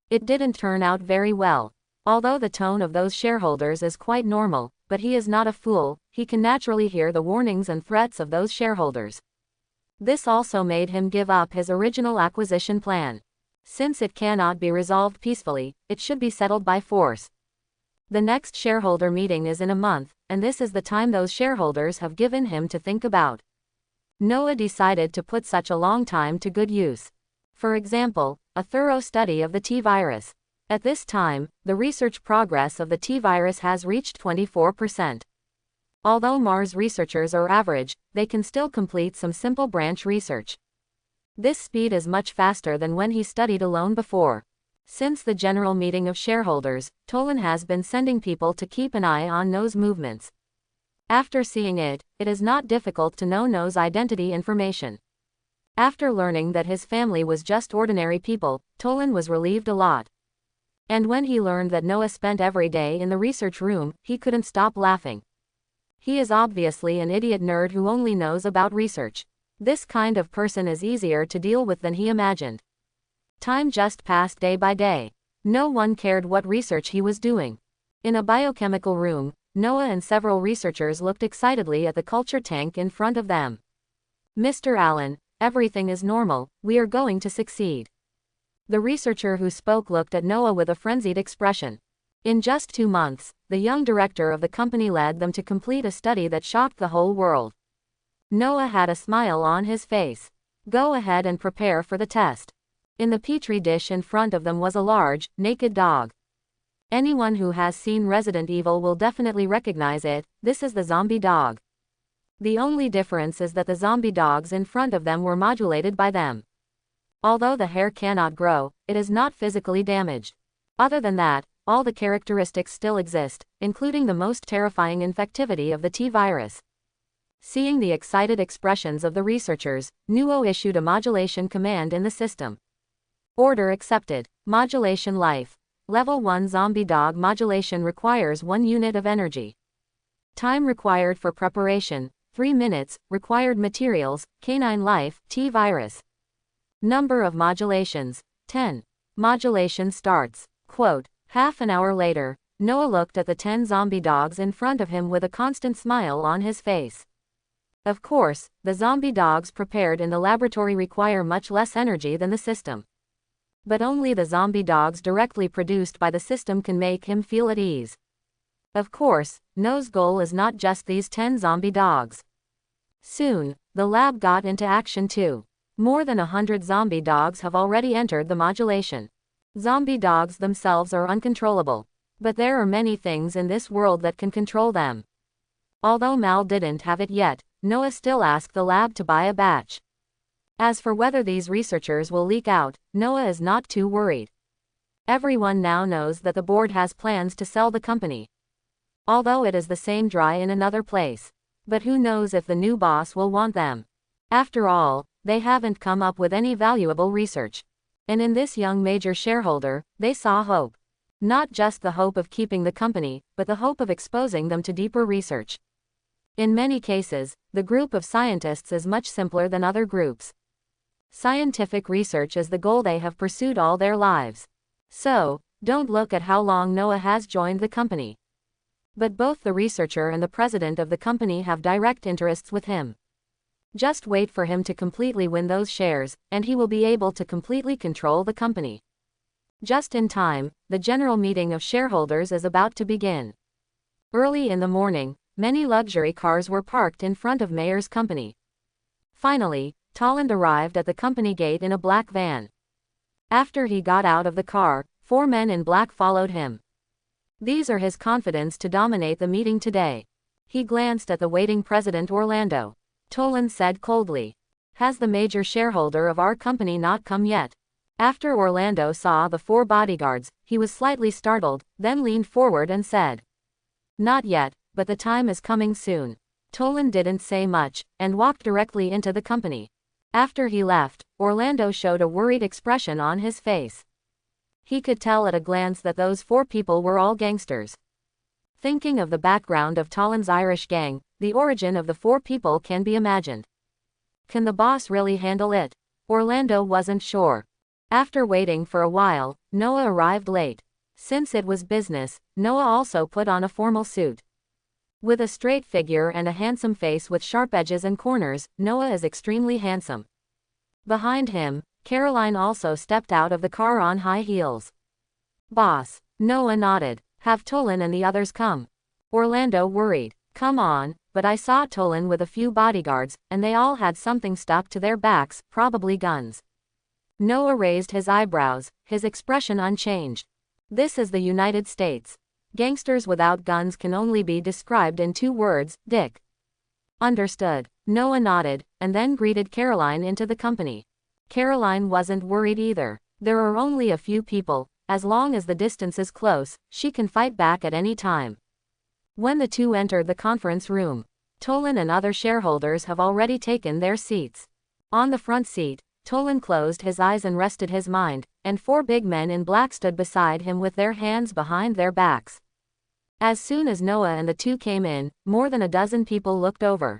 It didn't turn out very well. Although the tone of those shareholders is quite normal, but he is not a fool, he can naturally hear the warnings and threats of those shareholders. This also made him give up his original acquisition plan. Since it cannot be resolved peacefully, it should be settled by force. The next shareholder meeting is in a month, and this is the time those shareholders have given him to think about. Noah decided to put such a long time to good use. For example, a thorough study of the T-virus. At this time, the research progress of the T-virus has reached 24%. Although Mars researchers are average, they can still complete some simple branch research. This speed is much faster than when he studied alone before. Since the general meeting of shareholders, Tolan has been sending people to keep an eye on Noah's movements. After seeing it, it is not difficult to know Noah's identity information. After learning that his family was just ordinary people, Tolan was relieved a lot. And when he learned that Noah spent every day in the research room, he couldn't stop laughing. He is obviously an idiot nerd who only knows about research. This kind of person is easier to deal with than he imagined. Time just passed day by day. No one cared what research he was doing. In a biochemical room, Noah and several researchers looked excitedly at the culture tank in front of them. "Mr. Allen, everything is normal, we are going to succeed." The researcher who spoke looked at Noah with a frenzied expression. In just 2 months, the young director of the company led them to complete a study that shocked the whole world. Noah had a smile on his face. "Go ahead and prepare for the test." In the petri dish in front of them was a large, naked dog. Anyone who has seen Resident Evil will definitely recognize it. This is the zombie dog. The only difference is that the zombie dogs in front of them were modulated by them. Although the hair cannot grow, it is not physically damaged. Other than that, all the characteristics still exist, including the most terrifying infectivity of the T-virus. Seeing the excited expressions of the researchers, Nuo issued a modulation command in the system. Order accepted. Modulation life. Level 1 zombie dog modulation requires 1 unit of energy. Time required for preparation, 3 minutes, required materials, canine life, T-virus. Number of modulations, 10. Modulation starts. Quote, half an hour later, Noah looked at the 10 zombie dogs in front of him with a constant smile on his face. Of course, the zombie dogs prepared in the laboratory require much less energy than the system. But only the zombie dogs directly produced by the system can make him feel at ease. Of course, Noah's goal is not just these 10 zombie dogs. Soon, the lab got into action too. More than 100 zombie dogs have already entered the modulation. Zombie dogs themselves are uncontrollable. But there are many things in this world that can control them. Although Mal didn't have it yet, Noah still asked the lab to buy a batch. As for whether these researchers will leak out, Noah is not too worried. Everyone now knows that the board has plans to sell the company. Although it is the same dry in another place. But who knows if the new boss will want them. After all, they haven't come up with any valuable research. And in this young major shareholder, they saw hope. Not just the hope of keeping the company, but the hope of exposing them to deeper research. In many cases, the group of scientists is much simpler than other groups. Scientific research is the goal they have pursued all their lives. So, don't look at how long Noah has joined the company. But both the researcher and the president of the company have direct interests with him. Just wait for him to completely win those shares, and he will be able to completely control the company. Just in time, the general meeting of shareholders is about to begin. Early in the morning, many luxury cars were parked in front of Mayer's company. Finally, Tolland arrived at the company gate in a black van. After he got out of the car, 4 men in black followed him. These are his confidants to dominate the meeting today. He glanced at the waiting President Orlando. Tolland said coldly. Has the major shareholder of our company not come yet? After Orlando saw the 4 bodyguards, he was slightly startled, then leaned forward and said. Not yet, but the time is coming soon. Tolland didn't say much, and walked directly into the company. After he left, Orlando showed a worried expression on his face. He could tell at a glance that those 4 people were all gangsters. Thinking of the background of Tolland's Irish gang, the origin of the 4 people can be imagined. Can the boss really handle it? Orlando wasn't sure. After waiting for a while, Noah arrived late. Since it was business, Noah also put on a formal suit. With a straight figure and a handsome face with sharp edges and corners, Noah is extremely handsome. Behind him, Caroline also stepped out of the car on high heels. Boss. Noah nodded. Have Tolland and the others come? Orlando worried. Come on, but I saw Tolland with a few bodyguards, and they all had something stuck to their backs, probably guns. Noah raised his eyebrows, his expression unchanged. This is the United States. Gangsters without guns can only be described in 2 words, Dick. Understood. Noah nodded, and then greeted Caroline into the company. Caroline wasn't worried either. There are only a few people. As long as the distance is close, she can fight back at any time. When the 2 entered the conference room, Tolland and other shareholders have already taken their seats. On the front seat, Tolland closed his eyes and rested his mind, and 4 big men in black stood beside him with their hands behind their backs. As soon as Noah and the 2 came in, more than a dozen people looked over.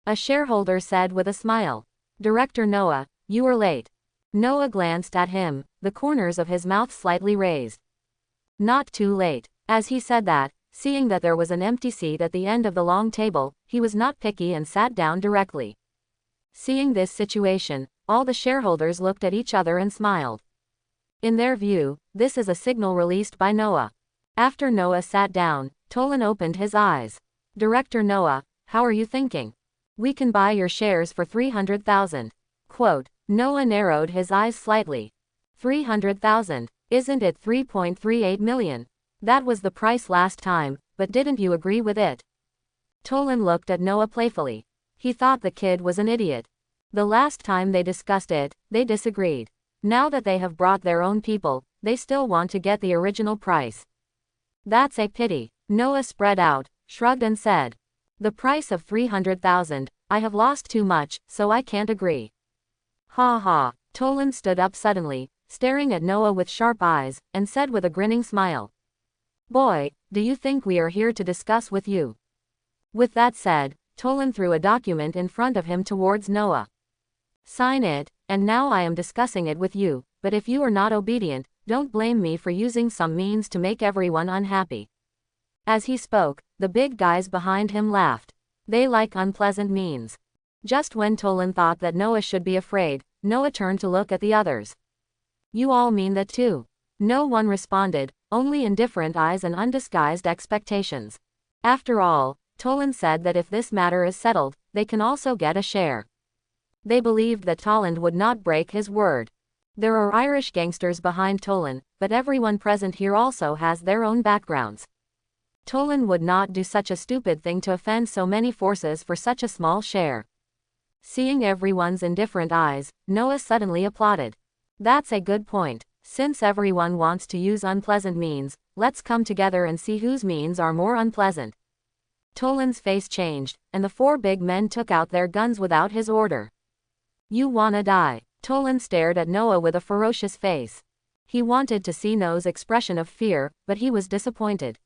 A shareholder said with a smile, Director Noah, you are late. Noah glanced at him, the corners of his mouth slightly raised. Not too late. As he said that, seeing that there was an empty seat at the end of the long table, he was not picky and sat down directly. Seeing this situation, all the shareholders looked at each other and smiled. In their view, this is a signal released by Noah. After Noah sat down, Tolland opened his eyes. Director Noah, how are you thinking? We can buy your shares for 300,000. Quote. Noah narrowed his eyes slightly. 300,000. Isn't it 3.38 million? That was the price last time, but didn't you agree with it? Tolland looked at Noah playfully. He thought the kid was an idiot. The last time they discussed it, they disagreed. Now that they have brought their own people, they still want to get the original price. That's a pity. Noah spread out, shrugged and said. The price of 300,000, I have lost too much, so I can't agree. Ha ha. Tolland stood up suddenly, staring at Noah with sharp eyes, and said with a grinning smile. Boy, do you think we are here to discuss with you? With that said, Tolland threw a document in front of him towards Noah. Sign it, and now I am discussing it with you, but if you are not obedient, don't blame me for using some means to make everyone unhappy. As he spoke, the big guys behind him laughed. They like unpleasant means. Just when Tolland thought that Noah should be afraid, Noah turned to look at the others. You all mean that too? No one responded, only indifferent eyes and undisguised expectations. After all, Tolland said that if this matter is settled, they can also get a share. They believed that Tolland would not break his word. There are Irish gangsters behind Tolland, but everyone present here also has their own backgrounds. Tolland would not do such a stupid thing to offend so many forces for such a small share. Seeing everyone's indifferent eyes, Noah suddenly applauded. That's a good point. Since everyone wants to use unpleasant means, let's come together and see whose means are more unpleasant. Toland's face changed, and the four big men took out their guns without his order. You wanna die? Toland stared at Noah with a ferocious face. He wanted to see Noah's expression of fear, but he was disappointed.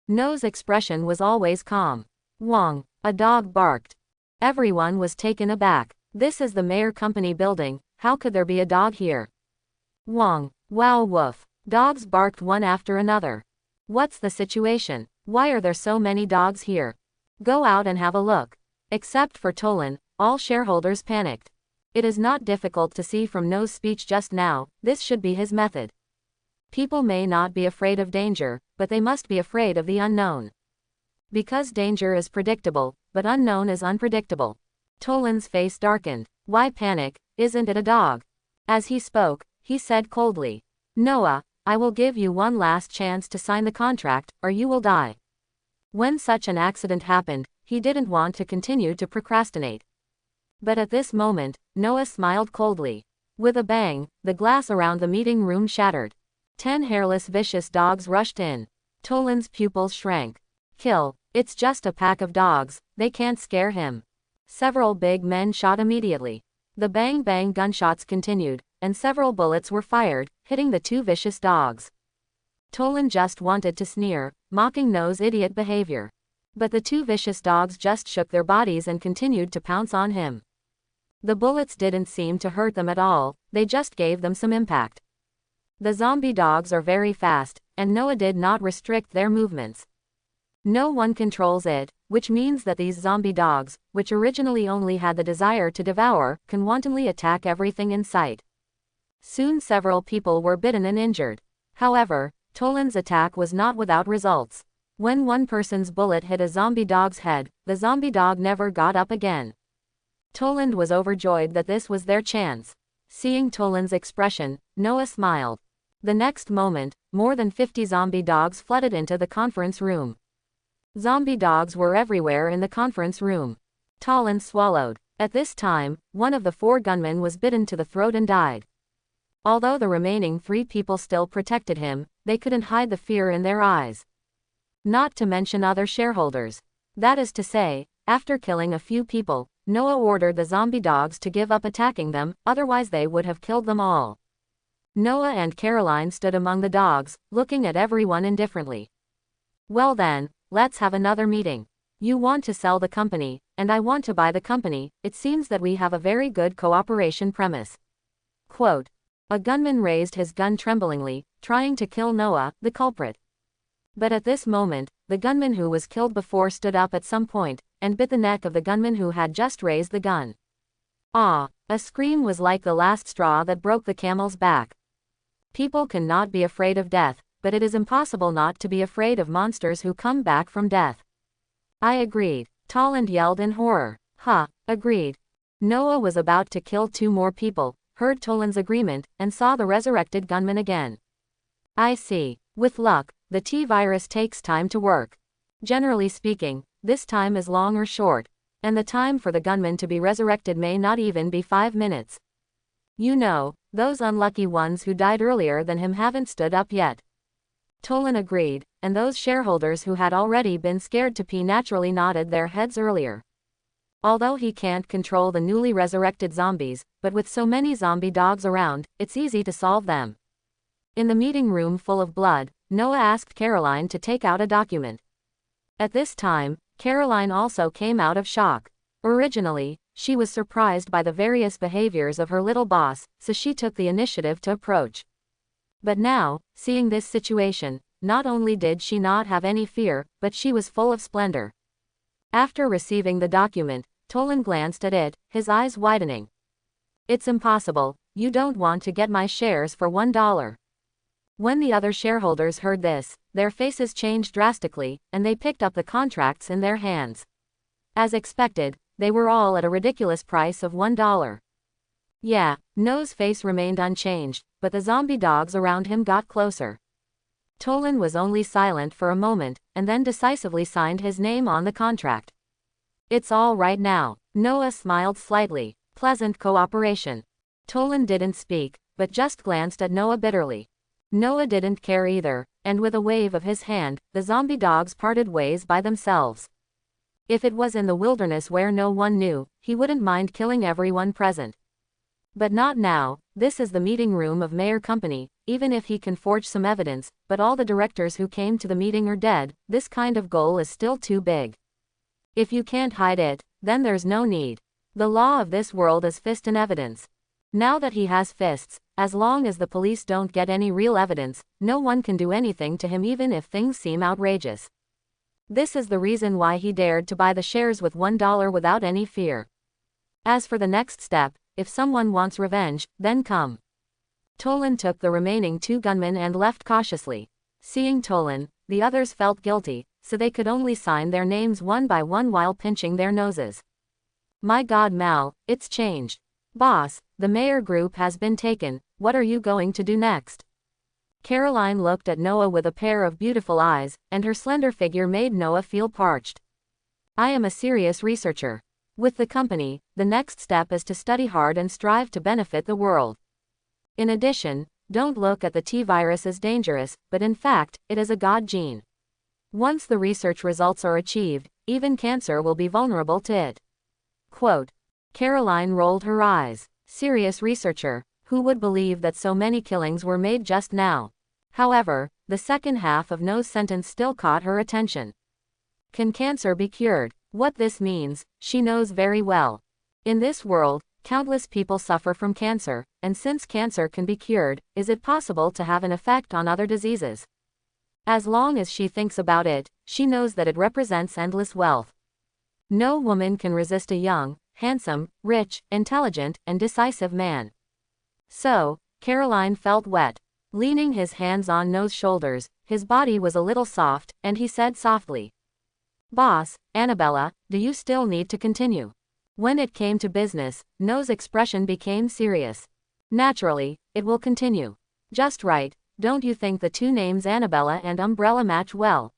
Noah's expression was always calm. Wong, a dog barked. Everyone was taken aback. This is the Mayor Company building, how could there be a dog here? Wong, wow woof. Dogs barked one after another. What's the situation? Why are there so many dogs here? Go out and have a look. Except for Toland, all shareholders panicked. It is not difficult to see from Noah's speech just now, this should be his method. People may not be afraid of danger, but they must be afraid of the unknown. Because danger is predictable, but unknown is unpredictable. Toland's face darkened. Why panic? Isn't it a dog? As he spoke, he said coldly, Noah, I will give you one last chance to sign the contract, or you will die. When such an accident happened, he didn't want to continue to procrastinate. But at this moment, Noah smiled coldly. With a bang, the glass around the meeting room shattered. 10 hairless vicious dogs rushed in. Toland's pupils shrank. Kill, it's just a pack of dogs, they can't scare him. Several big men shot immediately. The bang-bang gunshots continued, and several bullets were fired, hitting the 2 vicious dogs. Toland just wanted to sneer, mocking Noah's idiot behavior. But the 2 vicious dogs just shook their bodies and continued to pounce on him. The bullets didn't seem to hurt them at all, they just gave them some impact. The zombie dogs are very fast, and Noah did not restrict their movements. No one controls it, which means that these zombie dogs, which originally only had the desire to devour, can wantonly attack everything in sight. Soon several people were bitten and injured. However, Toland's attack was not without results. When one person's bullet hit a zombie dog's head, the zombie dog never got up again. Toland was overjoyed that this was their chance. Seeing Toland's expression, Noah smiled. The next moment, more than 50 zombie dogs flooded into the conference room. Zombie dogs were everywhere in the conference room. Toland swallowed. At this time, one of the 4 gunmen was bitten to the throat and died. Although the remaining 3 people still protected him, they couldn't hide the fear in their eyes. Not to mention other shareholders. That is to say, after killing a few people, Noah ordered the zombie dogs to give up attacking them, otherwise they would have killed them all. Noah and Caroline stood among the dogs, looking at everyone indifferently. Well then, let's have another meeting. You want to sell the company, and I want to buy the company, it seems that we have a very good cooperation premise. Quote. A gunman raised his gun tremblingly, trying to kill Noah, the culprit. But at this moment, the gunman who was killed before stood up at some point, and bit the neck of the gunman who had just raised the gun. Ah! A scream was like the last straw that broke the camel's back. People cannot be afraid of death, but it is impossible not to be afraid of monsters who come back from death. I agreed. Toland yelled in horror. Agreed. Noah was about to kill 2 more people, heard Toland's agreement, and saw the resurrected gunman again. I see. With luck, the T-virus takes time to work. Generally speaking, this time is long or short, and the time for the gunman to be resurrected may not even be 5 minutes. You know, those unlucky ones who died earlier than him haven't stood up yet. Toland agreed, and those shareholders who had already been scared to pee naturally nodded their heads earlier. Although he can't control the newly resurrected zombies, but with so many zombie dogs around, it's easy to solve them. In the meeting room full of blood, Noah asked Caroline to take out a document. At this time, Caroline also came out of shock. Originally, she was surprised by the various behaviors of her little boss, so she took the initiative to approach. But now, seeing this situation, not only did she not have any fear, but she was full of splendor. After receiving the document, Toland glanced at it, his eyes widening. It's impossible, you don't want to get my shares for $1. When the other shareholders heard this, their faces changed drastically, and they picked up the contracts in their hands. As expected, they were all at a ridiculous price of $1. Yeah, Noah's face remained unchanged, but the zombie dogs around him got closer. Toland was only silent for a moment, and then decisively signed his name on the contract. It's all right now. Noah smiled slightly. Pleasant cooperation. Tolan didn't speak, but just glanced at Noah bitterly. Noah didn't care either, and with a wave of his hand, the zombie dogs parted ways by themselves. If it was in the wilderness where no one knew, he wouldn't mind killing everyone present. But not now. This is the meeting room of Mayor Company, even if he can forge some evidence, but all the directors who came to the meeting are dead. This kind of goal is still too big. If you can't hide it, then there's no need. The law of this world is fist and evidence. Now that he has fists, as long as the police don't get any real evidence, no one can do anything to him even if things seem outrageous. This is the reason why he dared to buy the shares with $1 without any fear. As for the next step, if someone wants revenge, then come. Tolan took the remaining 2 gunmen and left cautiously. Seeing Tolan, the others felt guilty, so they could only sign their names one by one while pinching their noses. My God, Mal, it's changed. Boss, the Mayor group has been taken. What are you going to do next? Caroline looked at Noah with a pair of beautiful eyes, and her slender figure made Noah feel parched. I am a serious researcher. With the company, the next step is to study hard and strive to benefit the world. In addition, don't look at the T-virus as dangerous, but in fact, it is a god gene. Once the research results are achieved, even cancer will be vulnerable to it. Quote. Caroline rolled her eyes. Serious researcher, who would believe that so many killings were made just now? However, the second half of No's sentence still caught her attention. Can cancer be cured? What this means, she knows very well. In this world, countless people suffer from cancer, and since cancer can be cured, is it possible to have an effect on other diseases? As long as she thinks about it, she knows that it represents endless wealth. No woman can resist a young, handsome, rich, intelligent, and decisive man. So, Caroline felt wet. Leaning his hands on No's shoulders, his body was a little soft, and he said softly, Boss, Annabella, do you still need to continue? When it came to business, No's expression became serious. Naturally, it will continue. Just right, don't you think the 2 names Annabella and Umbrella match well?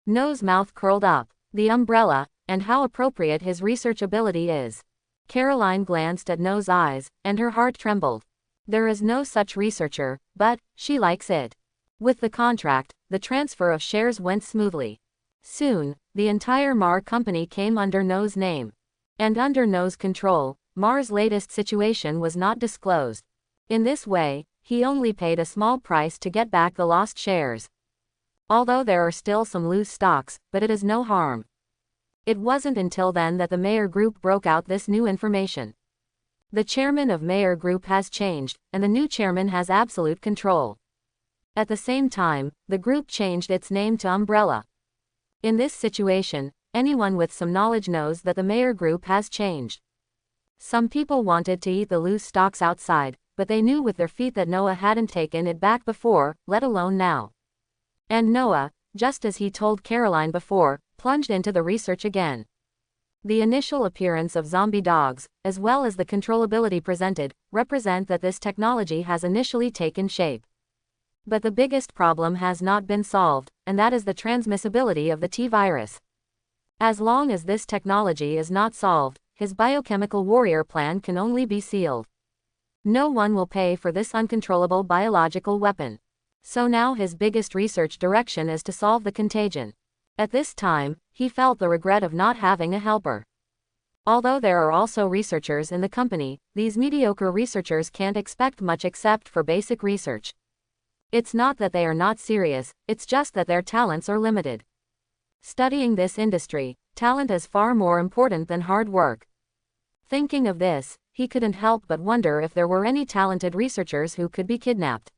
No's mouth curled up. The umbrella, and how appropriate his research ability is. Caroline glanced at No's eyes, and her heart trembled. There is no such researcher, but she likes it. With the contract, the transfer of shares went smoothly. Soon, the entire Mar company came under No's name. And under No's control, Mar's latest situation was not disclosed. In this way, he only paid a small price to get back the lost shares. Although there are still some loose stocks, but it is no harm. It wasn't until then that the Mayor Group broke out this new information. The chairman of Mayor Group has changed, and the new chairman has absolute control. At the same time, the group changed its name to Umbrella. In this situation, anyone with some knowledge knows that the Mayor Group has changed. Some people wanted to eat the loose stocks outside, but they knew with their feet that Noah hadn't taken it back before, let alone now. And Noah, just as he told Caroline before, plunged into the research again. The initial appearance of zombie dogs, as well as the controllability presented, represent that this technology has initially taken shape. But the biggest problem has not been solved, and that is the transmissibility of the T-virus. As long as this technology is not solved, his biochemical warrior plan can only be sealed. No one will pay for this uncontrollable biological weapon. So now his biggest research direction is to solve the contagion. At this time, he felt the regret of not having a helper. Although there are also researchers in the company, these mediocre researchers can't expect much except for basic research. It's not that they are not serious, it's just that their talents are limited. Studying this industry, talent is far more important than hard work. Thinking of this, he couldn't help but wonder if there were any talented researchers who could be kidnapped.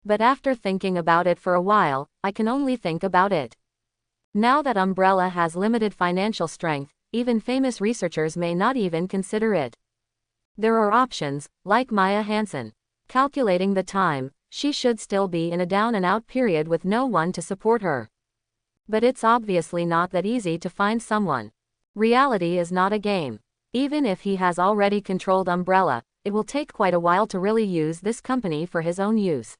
But after thinking about it for a while, I can only think about it. Now that Umbrella has limited financial strength, even famous researchers may not even consider it. There are options, like Maya Hansen. Calculating the time, she should still be in a down-and-out period with no one to support her. But it's obviously not that easy to find someone. Reality is not a game. Even if he has already controlled Umbrella, it will take quite a while to really use this company for his own use.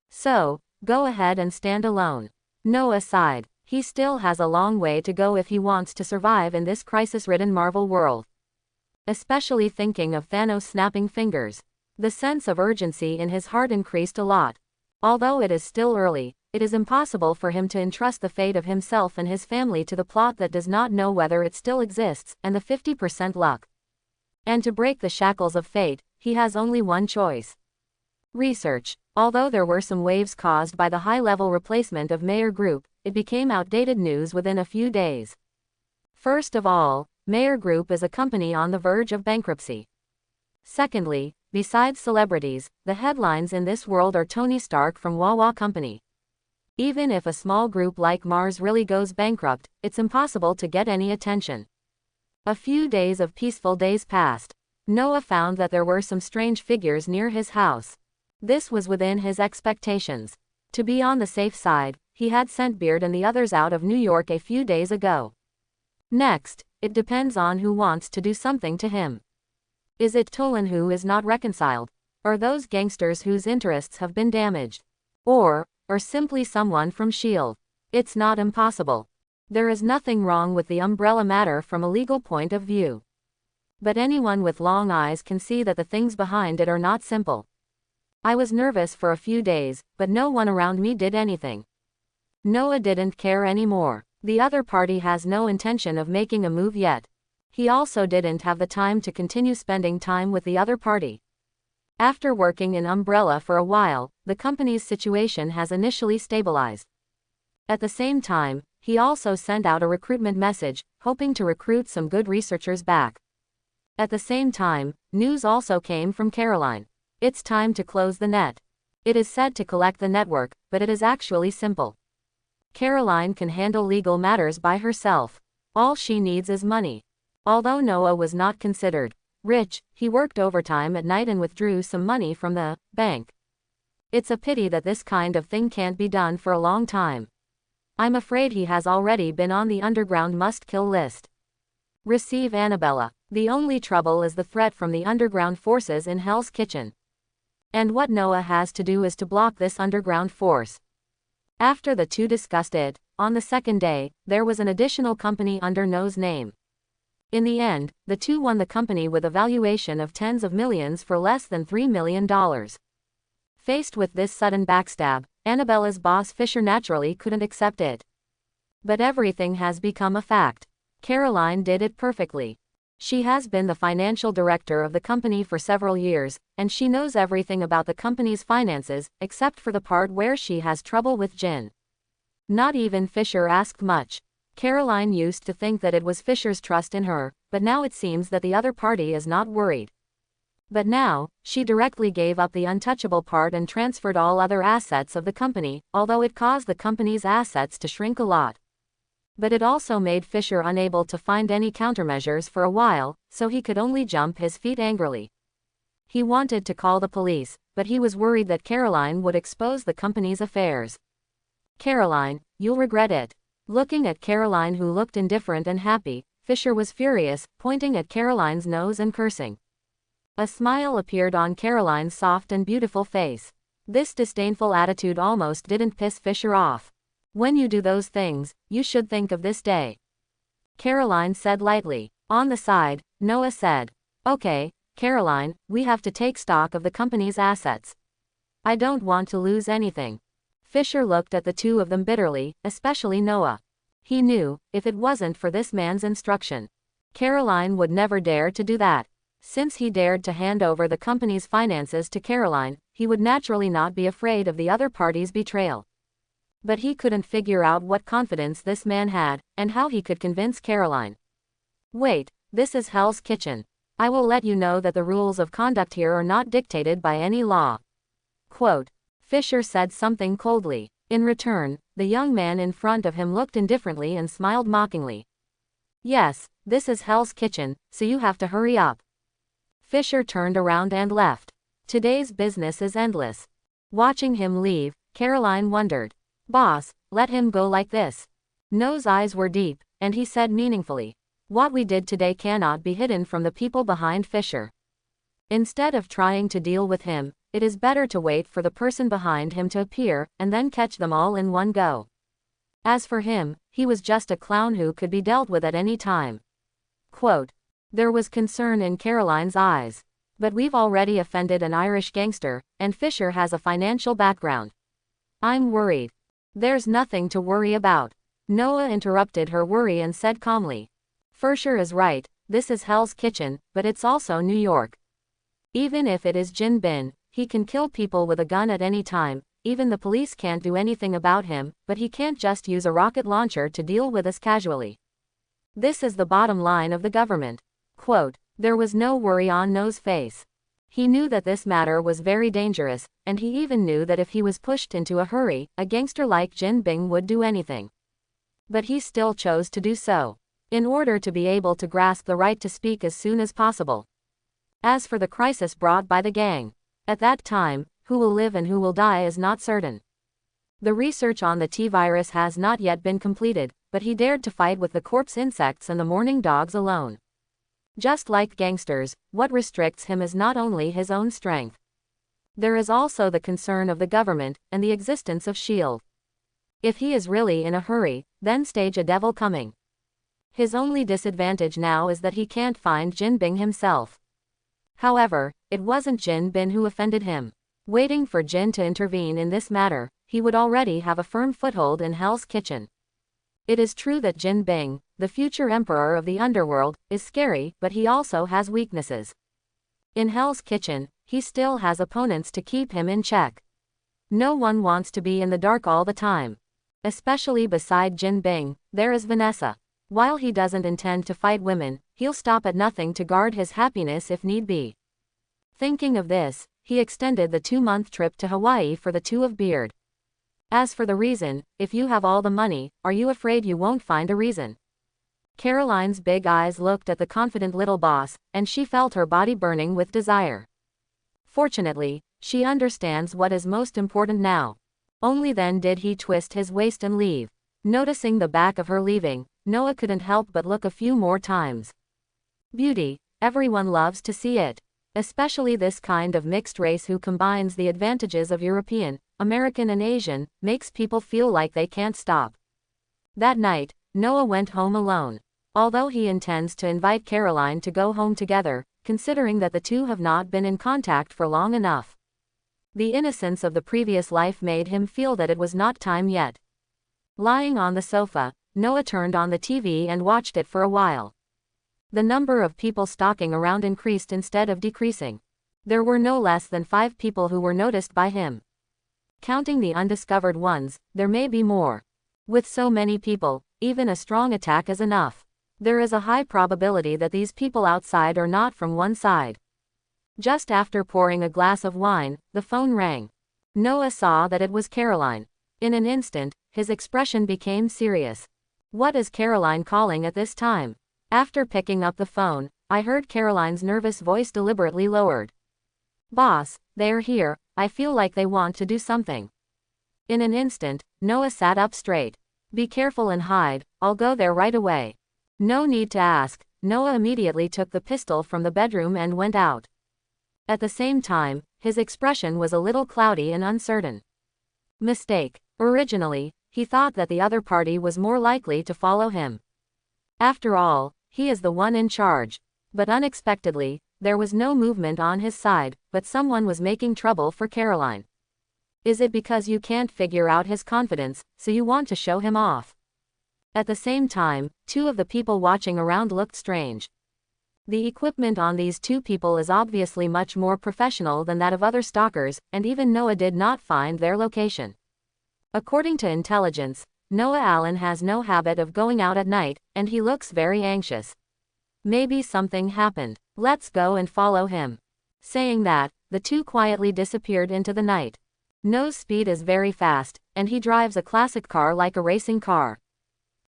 So, go ahead and stand alone. Noah sighed. He still has a long way to go if he wants to survive in this crisis-ridden Marvel world. especially thinking of Thanos snapping fingers. The sense of urgency in his heart increased a lot. Although it is still early, it is impossible for him to entrust the fate of himself and his family to the plot that does not know whether it still exists, and the 50% luck. And to break the shackles of fate, he has only one choice. Research. Although there were some waves caused by the high-level replacement of Mayer Group, it became outdated news within a few days. First of all, Mayer Group is a company on the verge of bankruptcy. Secondly, besides celebrities, the headlines in this world are Tony Stark from Wawa Company. Even if a small group like Mars really goes bankrupt, it's impossible to get any attention. A few days of peaceful days passed. Noah found that there were some strange figures near his house. This was within his expectations. To be on the safe side, he had sent Beard and the others out of New York a few days ago. Next, it depends on who wants to do something to him. Is it Tolan who is not reconciled? Or those gangsters whose interests have been damaged? Or simply someone from S.H.I.E.L.D.? It's not impossible. There is nothing wrong with the umbrella matter from a legal point of view. But anyone with long eyes can see that the things behind it are not simple. I was nervous for a few days, but no one around me did anything. Noah didn't care anymore. The other party has no intention of making a move yet. He also didn't have the time to continue spending time with the other party. After working in Umbrella for a while, the company's situation has initially stabilized. At the same time, he also sent out a recruitment message, hoping to recruit some good researchers back. At the same time, news also came from Caroline. It's time to close the net. It is said to collect the network, but it is actually simple. Caroline can handle legal matters by herself. All she needs is money. Although Noah was not considered rich, he worked overtime at night and withdrew some money from the bank. It's a pity that this kind of thing can't be done for a long time. I'm afraid he has already been on the underground must-kill list. Receive Annabella. The only trouble is the threat from the underground forces in Hell's Kitchen. And what Noah has to do is to block this underground force. After the two discussed it, on the second day, there was an additional company under Noah's name. In the end, the two won the company with a valuation of tens of millions for less than $3 million. Faced with this sudden backstab, Annabella's boss Fisher naturally couldn't accept it. But everything has become a fact. Caroline did it perfectly. She has been the financial director of the company for several years, and she knows everything about the company's finances, except for the part where she has trouble with Jin. Not even Fisher asked much. Caroline used to think that it was Fisher's trust in her, but now it seems that the other party is not worried. But now, she directly gave up the untouchable part and transferred all other assets of the company, although it caused the company's assets to shrink a lot. But it also made Fisher unable to find any countermeasures for a while, so he could only jump his feet angrily. He wanted to call the police, but he was worried that Caroline would expose the company's affairs. Caroline, you'll regret it. Looking at Caroline, who looked indifferent and happy, Fisher was furious, pointing at Caroline's nose and cursing. A smile appeared on Caroline's soft and beautiful face. This disdainful attitude almost didn't piss Fisher off. When you do those things, you should think of this day, Caroline said lightly. On the side, Noah said, "Okay, Caroline, we have to take stock of the company's assets. I don't want to lose anything." Fisher looked at the two of them bitterly, especially Noah. He knew, if it wasn't for this man's instruction, Caroline would never dare to do that. Since he dared to hand over the company's finances to Caroline, he would naturally not be afraid of the other party's betrayal. But he couldn't figure out what confidence this man had, and how he could convince Caroline. Wait, this is Hell's Kitchen. I will let you know that the rules of conduct here are not dictated by any law. Quote. Fisher said something coldly. In return, the young man in front of him looked indifferently and smiled mockingly. Yes, this is Hell's Kitchen, so you have to hurry up. Fisher turned around and left. Today's business is endless. Watching him leave, Caroline wondered. Boss, let him go like this. Noah's eyes were deep, and he said meaningfully, what we did today cannot be hidden from the people behind Fisher. Instead of trying to deal with him, it is better to wait for the person behind him to appear, and then catch them all in one go. As for him, he was just a clown who could be dealt with at any time. Quote. There was concern in Caroline's eyes. But we've already offended an Irish gangster, and Fisher has a financial background. I'm worried. There's nothing to worry about. Noah interrupted her worry and said calmly. Fisher is right, this is Hell's Kitchen, but it's also New York. Even if it is Jin Bin, he can kill people with a gun at any time, even the police can't do anything about him, but he can't just use a rocket launcher to deal with us casually. This is the bottom line of the government. Quote, there was no worry on Noah's face. He knew that this matter was very dangerous, and he even knew that if he was pushed into a hurry, a gangster like Jin Bing would do anything. But he still chose to do so, in order to be able to grasp the right to speak as soon as possible. As for the crisis brought by the gang, at that time, who will live and who will die is not certain. The research on the T-virus has not yet been completed, but he dared to fight with the corpse insects and the mourning dogs alone. Just like gangsters, what restricts him is not only his own strength. There is also the concern of the government, and the existence of S.H.I.E.L.D. If he is really in a hurry, then stage a devil coming. His only disadvantage now is that he can't find Jin Bing himself. However, it wasn't Jin Bin who offended him. Waiting for Jin to intervene in this matter, he would already have a firm foothold in Hell's Kitchen. It is true that Jin Bing, the future emperor of the underworld, is scary, but he also has weaknesses. In Hell's Kitchen, he still has opponents to keep him in check. No one wants to be in the dark all the time. Especially beside Jin Bing, there is Vanessa. While he doesn't intend to fight women, he'll stop at nothing to guard his happiness if need be. Thinking of this, he extended the 2-month trip to Hawaii for the two of Beard. As for the reason, if you have all the money, are you afraid you won't find a reason? Caroline's big eyes looked at the confident little boss, and she felt her body burning with desire. Fortunately, she understands what is most important now. Only then did he twist his waist and leave. Noticing the back of her leaving, Noah couldn't help but look a few more times. Beauty, everyone loves to see it. Especially this kind of mixed race who combines the advantages of European, American and Asian, makes people feel like they can't stop. That night, Noah went home alone. Although he intends to invite Caroline to go home together, considering that the two have not been in contact for long enough. The innocence of the previous life made him feel that it was not time yet. Lying on the sofa, Noah turned on the TV and watched it for a while. The number of people stalking around increased instead of decreasing. There were no less than 5 people who were noticed by him. Counting the undiscovered ones, there may be more. With so many people, even a strong attack is enough. There is a high probability that these people outside are not from one side. Just after pouring a glass of wine, the phone rang. Noah saw that it was Caroline. In an instant, his expression became serious. What is Caroline calling at this time? After picking up the phone, I heard Caroline's nervous voice deliberately lowered. Boss, they're here, I feel like they want to do something. In an instant, Noah sat up straight. Be careful and hide, I'll go there right away. No need to ask, Noah immediately took the pistol from the bedroom and went out. At the same time, his expression was a little cloudy and uncertain. Mistake. Originally, he thought that the other party was more likely to follow him. After all, he is the one in charge. But unexpectedly, there was no movement on his side, but someone was making trouble for Caroline. Is it because you can't figure out his confidence, so you want to show him off? At the same time, 2 of the people watching around looked strange. The equipment on these 2 people is obviously much more professional than that of other stalkers, and even Noah did not find their location. According to intelligence, Noah Allen has no habit of going out at night, and he looks very anxious. Maybe something happened. Let's go and follow him. Saying that, the 2 quietly disappeared into the night. Noah's speed is very fast, and he drives a classic car like a racing car.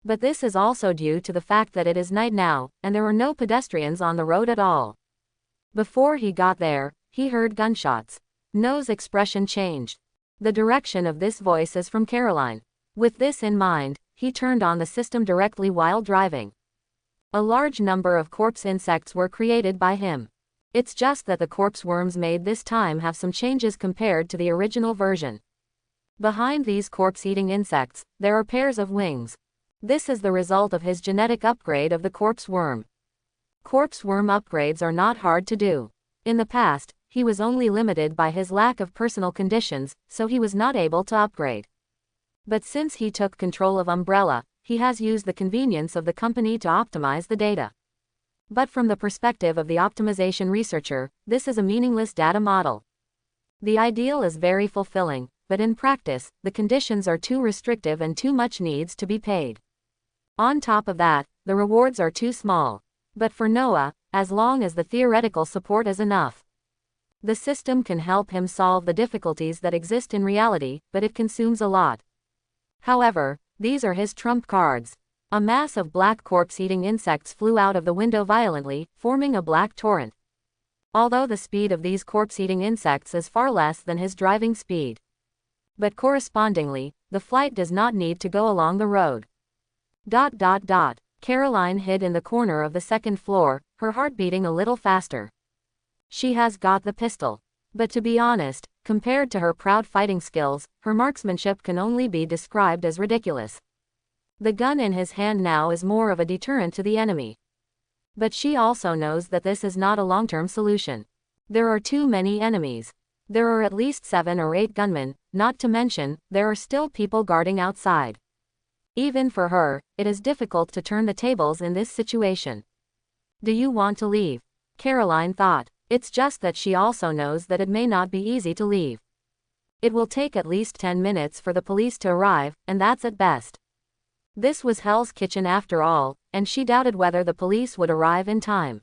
But this is also due to the fact that it is night now, and there are no pedestrians on the road at all. Before he got there, he heard gunshots. Noah's expression changed. The direction of this voice is from Caroline. With this in mind, he turned on the system directly while driving. A large number of corpse insects were created by him. It's just that the corpse worms made this time have some changes compared to the original version. Behind these corpse-eating insects, there are pairs of wings. This is the result of his genetic upgrade of the corpse worm. Corpse worm upgrades are not hard to do. In the past, he was only limited by his lack of personal conditions, so he was not able to upgrade. But since he took control of Umbrella, he has used the convenience of the company to optimize the data. But from the perspective of the optimization researcher, this is a meaningless data model. The ideal is very fulfilling, but in practice, the conditions are too restrictive and too much needs to be paid. On top of that, the rewards are too small. But for Noah, as long as the theoretical support is enough, the system can help him solve the difficulties that exist in reality, but it consumes a lot. However, these are his trump cards. A mass of black corpse-eating insects flew out of the window violently, forming a black torrent. Although the speed of these corpse-eating insects is far less than his driving speed. But correspondingly, the flight does not need to go along the road. Caroline hid in the corner of the second floor, her heart beating a little faster. She has got the pistol. But to be honest, compared to her proud fighting skills, her marksmanship can only be described as ridiculous. The gun in his hand now is more of a deterrent to the enemy. But she also knows that this is not a long-term solution. There are too many enemies. There are at least 7 or 8 gunmen, not to mention, there are still people guarding outside. Even for her, it is difficult to turn the tables in this situation. Do you want to leave? Caroline thought. It's just that she also knows that it may not be easy to leave. It will take at least 10 minutes for the police to arrive, and that's at best. This was Hell's Kitchen after all, and she doubted whether the police would arrive in time.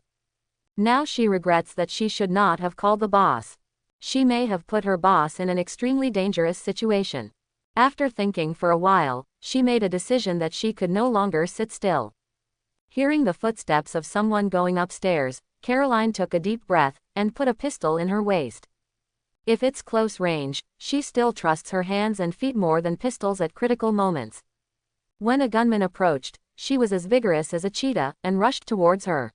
Now she regrets that she should not have called the boss. She may have put her boss in an extremely dangerous situation. After thinking for a while, she made a decision that she could no longer sit still. Hearing the footsteps of someone going upstairs, Caroline took a deep breath, and put a pistol in her waist. If it's close range, she still trusts her hands and feet more than pistols at critical moments. When a gunman approached, she was as vigorous as a cheetah, and rushed towards her.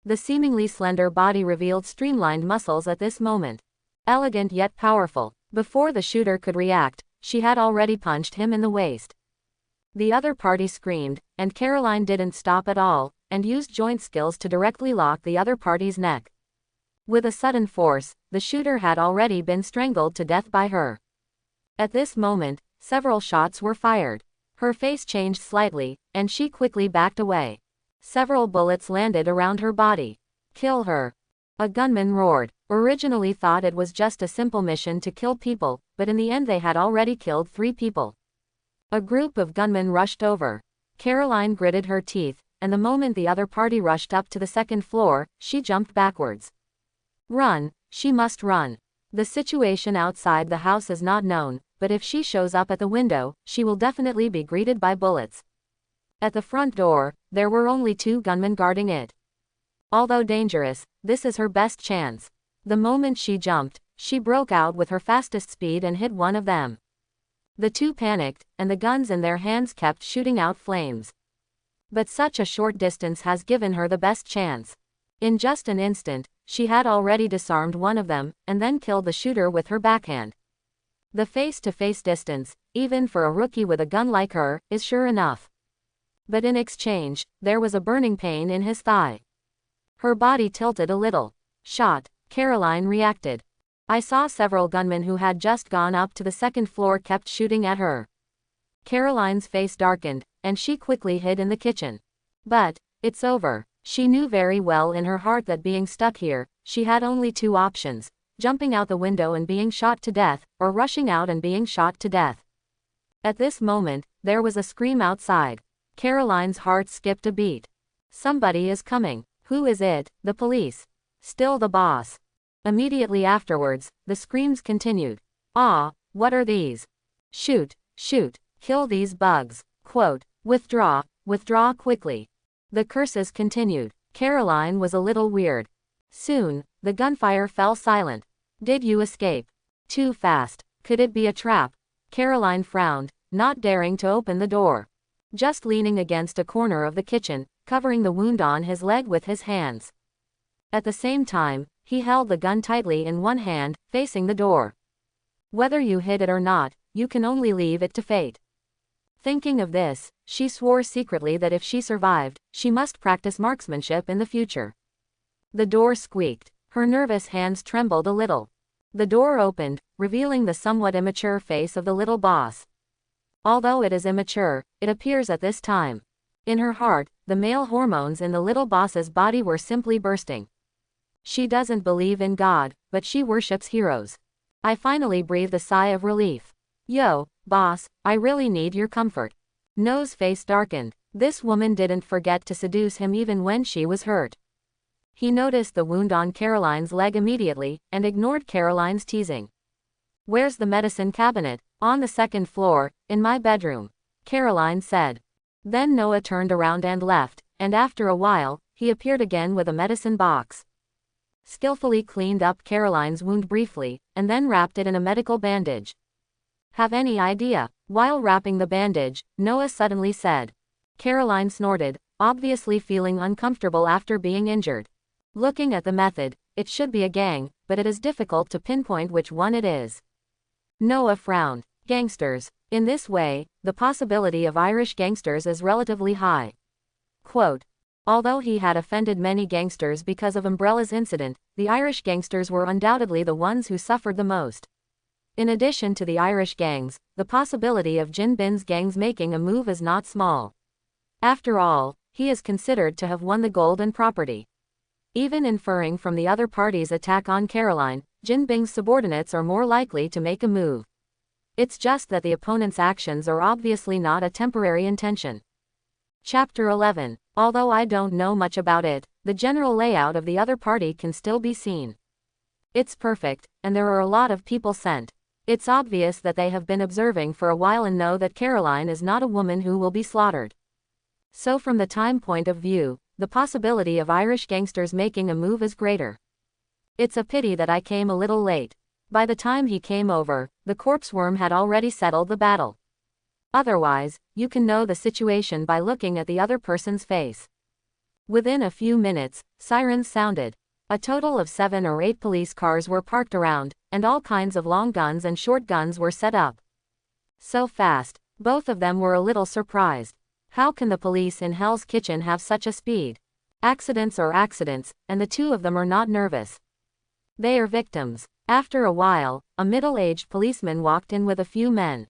The seemingly slender body revealed streamlined muscles at this moment. Elegant yet powerful. Before the shooter could react, she had already punched him in the waist. The other party screamed, and Caroline didn't stop at all, and used joint skills to directly lock the other party's neck. With a sudden force, the shooter had already been strangled to death by her. At this moment, several shots were fired. Her face changed slightly, and she quickly backed away. Several bullets landed around her body. Kill her. A gunman roared. Originally thought it was just a simple mission to kill people, but in the end they had already killed 3 people. A group of gunmen rushed over. Caroline gritted her teeth, and the moment the other party rushed up to the second floor, she jumped backwards. Run, she must run. The situation outside the house is not known, but if she shows up at the window, she will definitely be greeted by bullets. At the front door, there were only 2 gunmen guarding it. Although dangerous, this is her best chance. The moment she jumped, she broke out with her fastest speed and hit one of them. The 2 panicked, and the guns in their hands kept shooting out flames. But such a short distance has given her the best chance. In just an instant, she had already disarmed one of them, and then killed the shooter with her backhand. The face-to-face distance, even for a rookie with a gun like her, is sure enough. But in exchange, there was a burning pain in his thigh. Her body tilted a little. Shot. Caroline reacted. I saw several gunmen who had just gone up to the second floor kept shooting at her. Caroline's face darkened, and she quickly hid in the kitchen. But, it's over. She knew very well in her heart that being stuck here, she had only 2 options: jumping out the window and being shot to death, or rushing out and being shot to death. At this moment, there was a scream outside. Caroline's heart skipped a beat. Somebody is coming. Who is it? The police. Still the boss. Immediately afterwards, the screams continued. Ah, what are these? Shoot, shoot, kill these bugs. Quote, withdraw quickly. The curses continued. Caroline was a little weird. Soon, the gunfire fell silent. Did you escape? Too fast. Could it be a trap? Caroline frowned, not daring to open the door. Just leaning against a corner of the kitchen, covering the wound on his leg with his hands. At the same time, he held the gun tightly in one hand, facing the door. Whether you hit it or not, you can only leave it to fate. Thinking of this, she swore secretly that if she survived, she must practice marksmanship in the future. The door squeaked. Her nervous hands trembled a little. The door opened, revealing the somewhat immature face of the little boss. Although it is immature, it appears at this time. In her heart, the male hormones in the little boss's body were simply bursting. She doesn't believe in God, but she worships heroes. I finally breathed a sigh of relief. Yo, boss, I really need your comfort. Noah's face darkened. This woman didn't forget to seduce him even when she was hurt. He noticed the wound on Caroline's leg immediately, and ignored Caroline's teasing. Where's the medicine cabinet? On the second floor, in my bedroom, Caroline said. Then Noah turned around and left, and after a while, he appeared again with a medicine box. Skillfully cleaned up Caroline's wound briefly, and then wrapped it in a medical bandage. Have any idea? While wrapping the bandage, Noah suddenly said. Caroline snorted, obviously feeling uncomfortable after being injured. Looking at the method, it should be a gang, but it is difficult to pinpoint which one it is. Noah frowned. Gangsters. In this way, the possibility of Irish gangsters is relatively high. Quote. Although he had offended many gangsters because of Umbrella's incident, the Irish gangsters were undoubtedly the ones who suffered the most. In addition to the Irish gangs, the possibility of Jin Bin's gangs making a move is not small. After all, he is considered to have won the gold and property. Even inferring from the other party's attack on Caroline, Jin Bing's subordinates are more likely to make a move. It's just that the opponent's actions are obviously not a temporary intention. Chapter 11. Although I don't know much about it, the general layout of the other party can still be seen. It's perfect, and there are a lot of people sent. It's obvious that they have been observing for a while and know that Caroline is not a woman who will be slaughtered. So from the time point of view, the possibility of Irish gangsters making a move is greater. It's a pity that I came a little late. By the time he came over, the corpse worm had already settled the battle. Otherwise, you can know the situation by looking at the other person's face. Within a few minutes, sirens sounded. A total of 7 or 8 police cars were parked around, and all kinds of long guns and short guns were set up. So fast, both of them were a little surprised. How can the police in Hell's Kitchen have such a speed? Accidents are accidents, and the two of them are not nervous. They are victims. After a while, a middle-aged policeman walked in with a few men.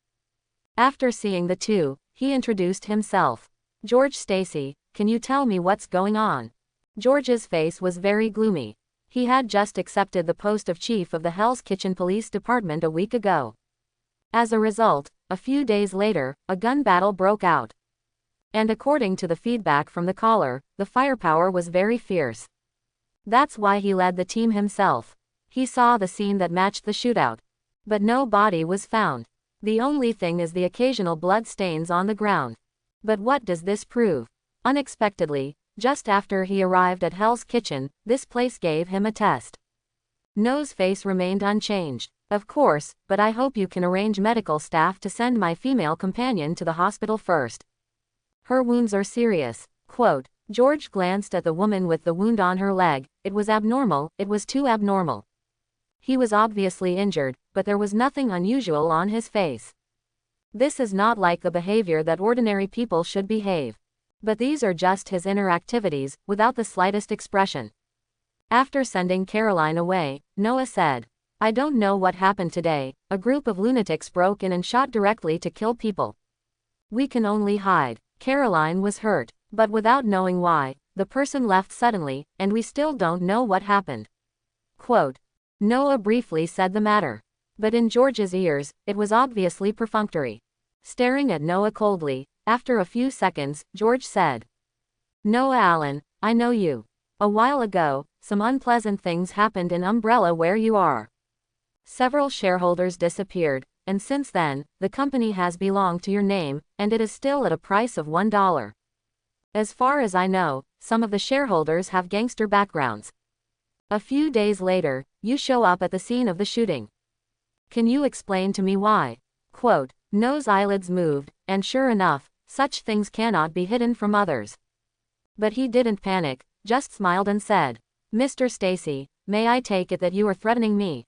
After seeing the two, he introduced himself. George Stacy, can you tell me what's going on? George's face was very gloomy. He had just accepted the post of chief of the Hell's Kitchen Police Department a week ago. As a result, a few days later, a gun battle broke out. And according to the feedback from the caller, the firepower was very fierce. That's why he led the team himself. He saw the scene that matched the shootout. But no body was found. The only thing is the occasional blood stains on the ground. But what does this prove? Unexpectedly, just after he arrived at Hell's Kitchen, this place gave him a test. No's face remained unchanged. Of course, but I hope you can arrange medical staff to send my female companion to the hospital first. Her wounds are serious. Quote. George glanced at the woman with the wound on her leg. It was abnormal, it was too abnormal. He was obviously injured, but there was nothing unusual on his face. This is not like the behavior that ordinary people should behave. But these are just his inner activities, without the slightest expression. After sending Caroline away, Noah said, I don't know what happened today. A group of lunatics broke in and shot directly to kill people. We can only hide. Caroline was hurt, but without knowing why, the person left suddenly, and we still don't know what happened. Quote. Noah briefly said the matter. But in George's ears, it was obviously perfunctory. Staring at Noah coldly, after a few seconds, George said, Noah Allen, I know you. A while ago, some unpleasant things happened in Umbrella where you are. Several shareholders disappeared, and since then, the company has belonged to your name, and it is still at a price of $1. As far as I know, some of the shareholders have gangster backgrounds. A few days later, you show up at the scene of the shooting. Can you explain to me why? Quote. No's eyelids moved, and sure enough, such things cannot be hidden from others. But he didn't panic, just smiled and said, Mr. Stacy, may I take it that you are threatening me?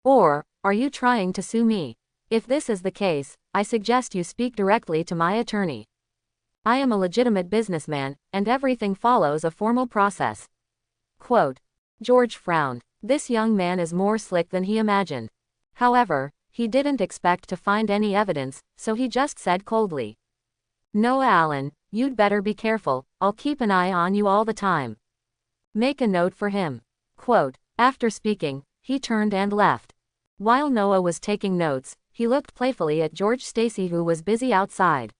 Or, are you trying to sue me? If this is the case, I suggest you speak directly to my attorney. I am a legitimate businessman, and everything follows a formal process." Quote. George frowned. This young man is more slick than he imagined. However, he didn't expect to find any evidence, so he just said coldly, "Noah Allen, you'd better be careful, I'll keep an eye on you all the time. Make a note for him." Quote. After speaking, he turned and left. While Noah was taking notes, he looked playfully at George Stacy, who was busy outside.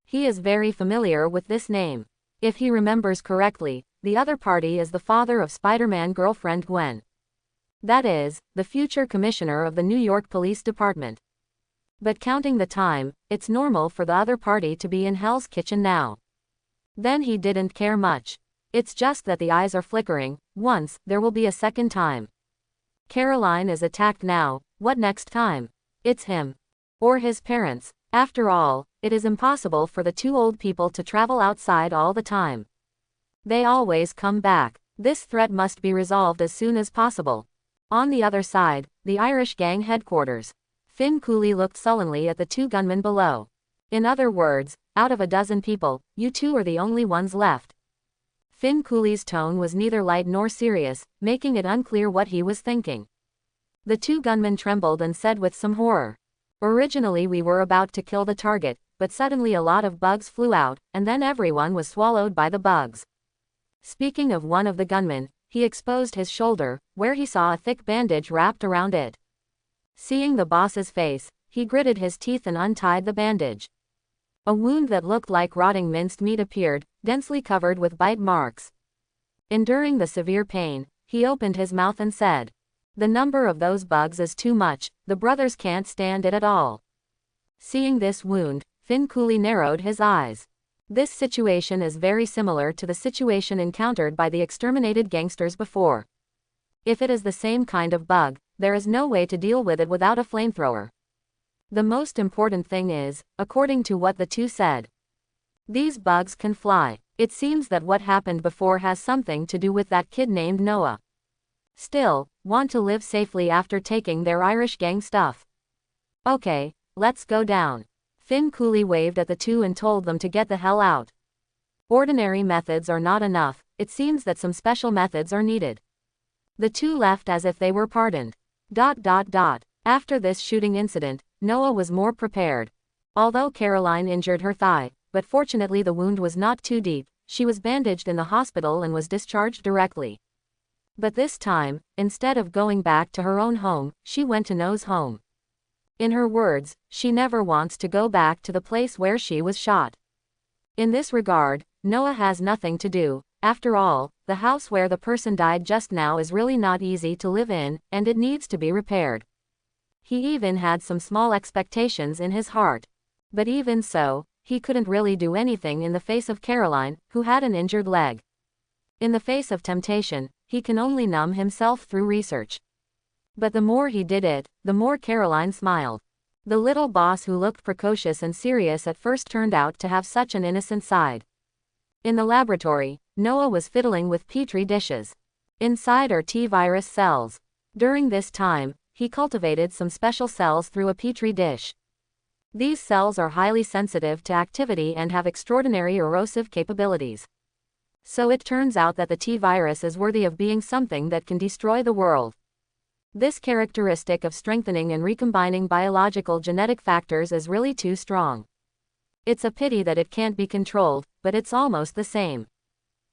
He is very familiar with this name. If he remembers correctly, the other party is the father of Spider-Man girlfriend Gwen. That is, the future commissioner of the New York Police Department. But counting the time, it's normal for the other party to be in Hell's Kitchen now. Then he didn't care much. It's just that the eyes are flickering. Once, there will be a second time. Caroline is attacked now, what next time? It's him. Or his parents. After all, it is impossible for the two old people to travel outside all the time. They always come back. This threat must be resolved as soon as possible. On the other side, the Irish gang headquarters. Finn Cooley looked sullenly at the two gunmen below. In other words, out of a dozen people, you two are the only ones left. Finn Cooley's tone was neither light nor serious, making it unclear what he was thinking. The two gunmen trembled and said with some horror, "Originally we were about to kill the target, but suddenly a lot of bugs flew out, and then everyone was swallowed by the bugs." Speaking of one of the gunmen, he exposed his shoulder, where he saw a thick bandage wrapped around it. Seeing the boss's face, he gritted his teeth and untied the bandage. A wound that looked like rotting minced meat appeared, densely covered with bite marks. Enduring the severe pain, he opened his mouth and said, "The number of those bugs is too much, the brothers can't stand it at all." Seeing this wound, Finn Cooley narrowed his eyes. This situation is very similar to the situation encountered by the exterminated gangsters before. If it is the same kind of bug, there is no way to deal with it without a flamethrower. The most important thing is, according to what the two said, these bugs can fly. It seems that what happened before has something to do with that kid named Noah. Still, want to live safely after taking their Irish gang stuff. Okay, let's go down. Finn Cooley waved at the two and told them to get the hell out. Ordinary methods are not enough, it seems that some special methods are needed. The two left as if they were pardoned. After this shooting incident, Noah was more prepared. Although Caroline injured her thigh, but fortunately the wound was not too deep, she was bandaged in the hospital and was discharged directly. But this time, instead of going back to her own home, she went to Noah's home. In her words, she never wants to go back to the place where she was shot. In this regard, Noah has nothing to do. After all, the house where the person died just now is really not easy to live in, and it needs to be repaired. He even had some small expectations in his heart. But even so, he couldn't really do anything in the face of Caroline, who had an injured leg. In the face of temptation, he can only numb himself through research. But the more he did it, the more Caroline smiled. The little boss who looked precocious and serious at first turned out to have such an innocent side. In the laboratory, Noah was fiddling with petri dishes. Inside are T-virus cells. During this time, he cultivated some special cells through a petri dish. These cells are highly sensitive to activity and have extraordinary erosive capabilities. So it turns out that the T-virus is worthy of being something that can destroy the world. This characteristic of strengthening and recombining biological genetic factors is really too strong. It's a pity that it can't be controlled, but it's almost the same.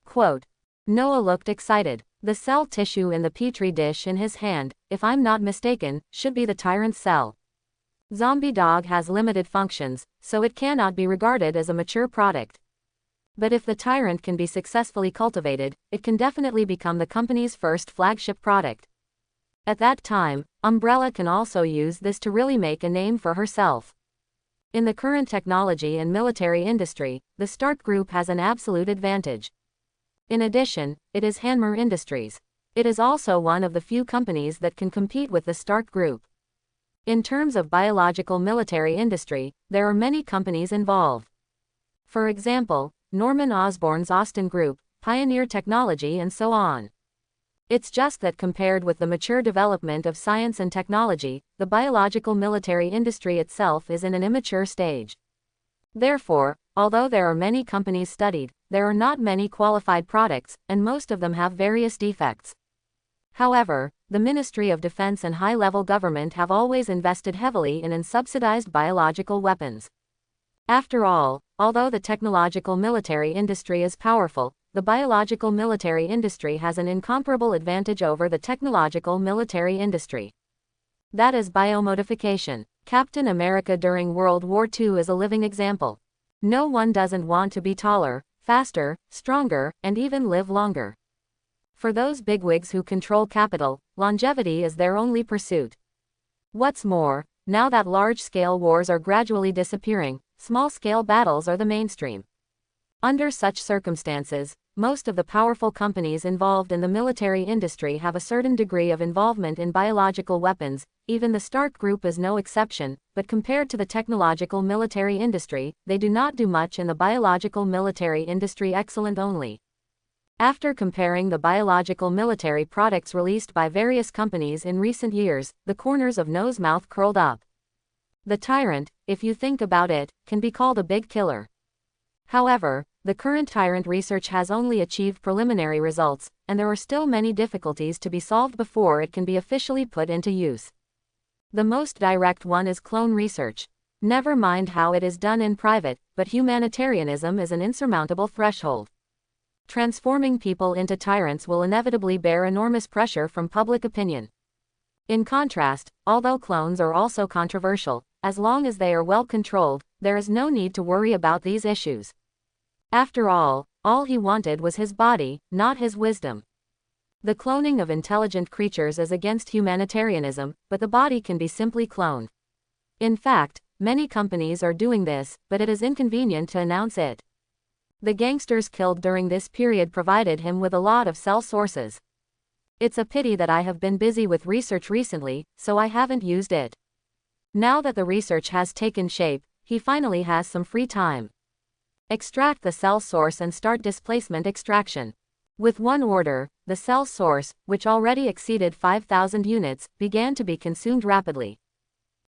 Quote. Noah looked excited. The cell tissue in the petri dish in his hand, if I'm not mistaken, should be the tyrant cell. Zombie dog has limited functions, so it cannot be regarded as a mature product. But if the tyrant can be successfully cultivated, it can definitely become the company's first flagship product. At that time, Umbrella can also use this to really make a name for herself. In the current technology and military industry, the Stark Group has an absolute advantage. In addition, it is Hanmer Industries. It is also one of the few companies that can compete with the Stark Group. In terms of biological military industry, there are many companies involved. For example, Norman Osborn's Austin Group, Pioneer Technology and so on. It's just that compared with the mature development of science and technology, the biological military industry itself is in an immature stage. Therefore, although there are many companies studied, there are not many qualified products, and most of them have various defects. However, the Ministry of Defense and high-level government have always invested heavily in unsubsidized biological weapons. After all, although the technological military industry is powerful, the biological military industry has an incomparable advantage over the technological military industry. That is biomodification. Captain America during World War II is a living example. No one doesn't want to be taller, faster, stronger, and even live longer. For those bigwigs who control capital, longevity is their only pursuit. What's more, now that large-scale wars are gradually disappearing, small-scale battles are the mainstream. Under such circumstances, most of the powerful companies involved in the military industry have a certain degree of involvement in biological weapons. Even the Stark Group is no exception, but compared to the technological military industry, they do not do much in the biological military industry. Excellent only. After comparing the biological military products released by various companies in recent years, the corners of No's mouth curled up. The Tyrant, if you think about it, can be called a big killer. However, the current Tyrant research has only achieved preliminary results, and there are still many difficulties to be solved before it can be officially put into use. The most direct one is clone research. Never mind how it is done in private, but humanitarianism is an insurmountable threshold. Transforming people into tyrants will inevitably bear enormous pressure from public opinion. In contrast, although clones are also controversial, as long as they are well controlled, there is no need to worry about these issues. After all he wanted was his body, not his wisdom. The cloning of intelligent creatures is against humanitarianism, but the body can be simply cloned. In fact, many companies are doing this, but it is inconvenient to announce it. The gangsters killed during this period provided him with a lot of cell sources. It's a pity that I have been busy with research recently, so I haven't used it. Now that the research has taken shape, he finally has some free time. Extract the cell source and start displacement extraction. With one order, the cell source, which already exceeded 5,000 units, began to be consumed rapidly.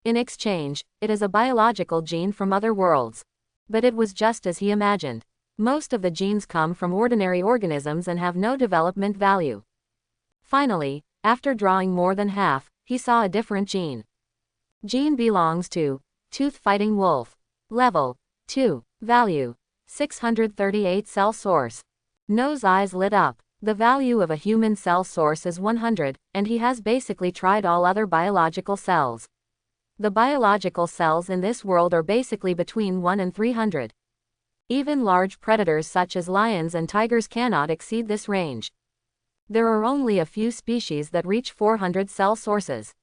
In exchange, it is a biological gene from other worlds. But it was just as he imagined. Most of the genes come from ordinary organisms and have no development value. Finally, after drawing more than half, he saw a different gene. Gene belongs to tooth-fighting wolf. Level 2. Value 638 cell source. No's eyes lit up. The value of a human cell source is 100, and he has basically tried all other biological cells. The biological cells in this world are basically between 1 and 300. Even large predators such as lions and tigers cannot exceed this range. There are only a few species that reach 400 cell sources.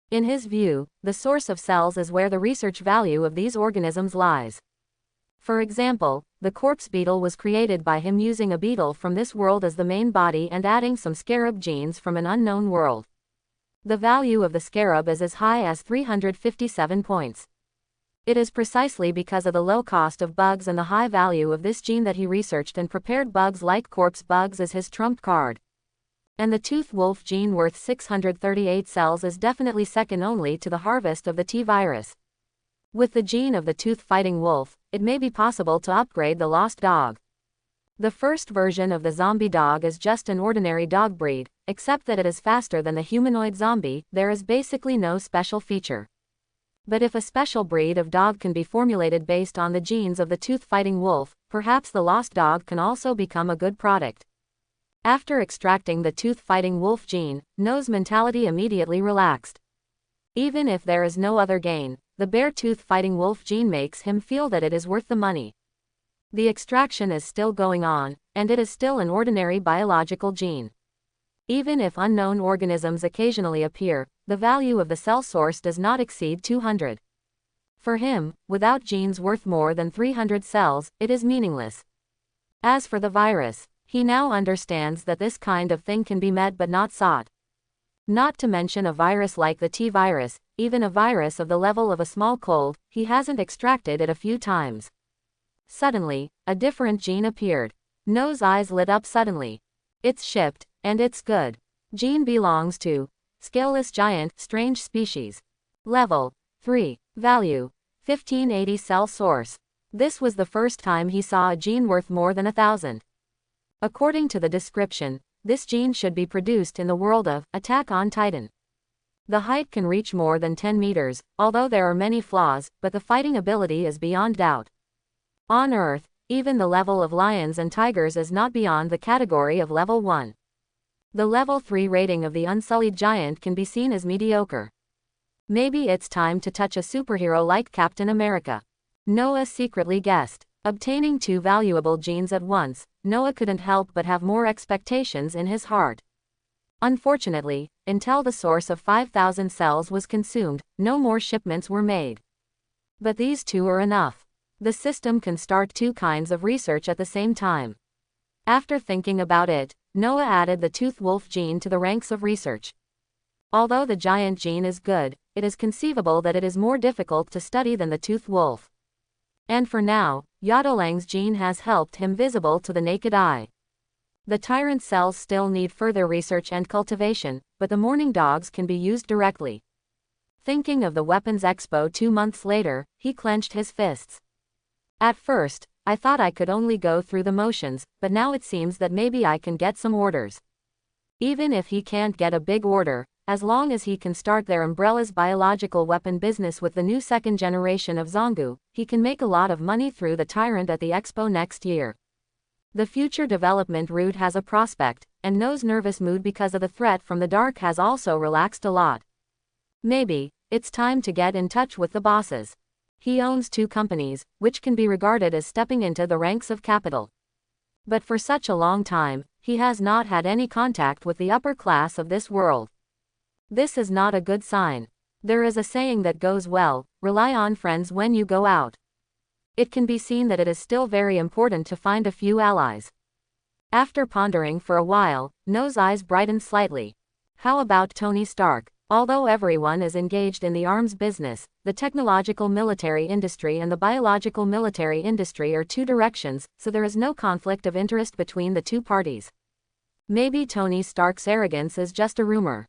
In his view, the source of cells is where the research value of these organisms lies. For example, the corpse beetle was created by him using a beetle from this world as the main body and adding some scarab genes from an unknown world. The value of the scarab is as high as 357 points. It is precisely because of the low cost of bugs and the high value of this gene that he researched and prepared bugs like corpse bugs as his trump card. And the tooth wolf gene worth 638 cells is definitely second only to the harvest of the T-virus. With the gene of the tooth-fighting wolf, it may be possible to upgrade the lost dog. The first version of the zombie dog is just an ordinary dog breed, except that it is faster than the humanoid zombie. There is basically no special feature. But if a special breed of dog can be formulated based on the genes of the tooth-fighting wolf, perhaps the lost dog can also become a good product. After extracting the tooth-fighting wolf gene, No's mentality immediately relaxed. Even if there is no other gain, the bear tooth-fighting wolf gene makes him feel that it is worth the money. The extraction is still going on, and it is still an ordinary biological gene. Even if unknown organisms occasionally appear, the value of the cell source does not exceed 200. For him, without genes worth more than 300 cells, it is meaningless. As for the virus, he now understands that this kind of thing can be met but not sought. Not to mention a virus like the T-virus, even a virus of the level of a small cold, he hasn't extracted it a few times. Suddenly, a different gene appeared. No's eyes lit up suddenly. It's shipped, and it's good. Gene belongs to scaleless giant, strange species. Level 3. Value 1580. Cell source. This was the first time he saw a gene worth more than 1,000. According to the description, this gene should be produced in the world of Attack on Titan. The height can reach more than 10 meters, although there are many flaws, but the fighting ability is beyond doubt. On Earth, even the level of lions and tigers is not beyond the category of level 1. The level 3 rating of the unsullied giant can be seen as mediocre. Maybe it's time to touch a superhero like Captain America. Noah secretly guessed. Obtaining 2 valuable genes at once, Noah couldn't help but have more expectations in his heart. Unfortunately, until the source of 5,000 cells was consumed, no more shipments were made. But these 2 are enough. The system can start 2 kinds of research at the same time. After thinking about it, Noah added the tooth wolf gene to the ranks of research. Although the giant gene is good, it is conceivable that it is more difficult to study than the tooth wolf. And for now, Yodolang's gene has helped him visible to the naked eye. The tyrant cells still need further research and cultivation, but the morning dogs can be used directly. Thinking of the Weapons Expo 2 months later, he clenched his fists. At first, I thought I could only go through the motions, but now it seems that maybe I can get some orders. Even if he can't get a big order, as long as he can start their Umbrella's biological weapon business with the new 2nd generation of Zongu, he can make a lot of money through the Tyrant at the Expo next year. The future development route has a prospect, and No's nervous mood because of the threat from the dark has also relaxed a lot. Maybe it's time to get in touch with the bosses. He owns 2 companies, which can be regarded as stepping into the ranks of capital. But for such a long time, he has not had any contact with the upper class of this world. This is not a good sign. There is a saying that goes well, rely on friends when you go out. It can be seen that it is still very important to find a few allies. After pondering for a while, No's eyes brightened slightly. How about Tony Stark? Although everyone is engaged in the arms business, the technological military industry and the biological military industry are 2 directions, so there is no conflict of interest between the 2 parties. Maybe Tony Stark's arrogance is just a rumor.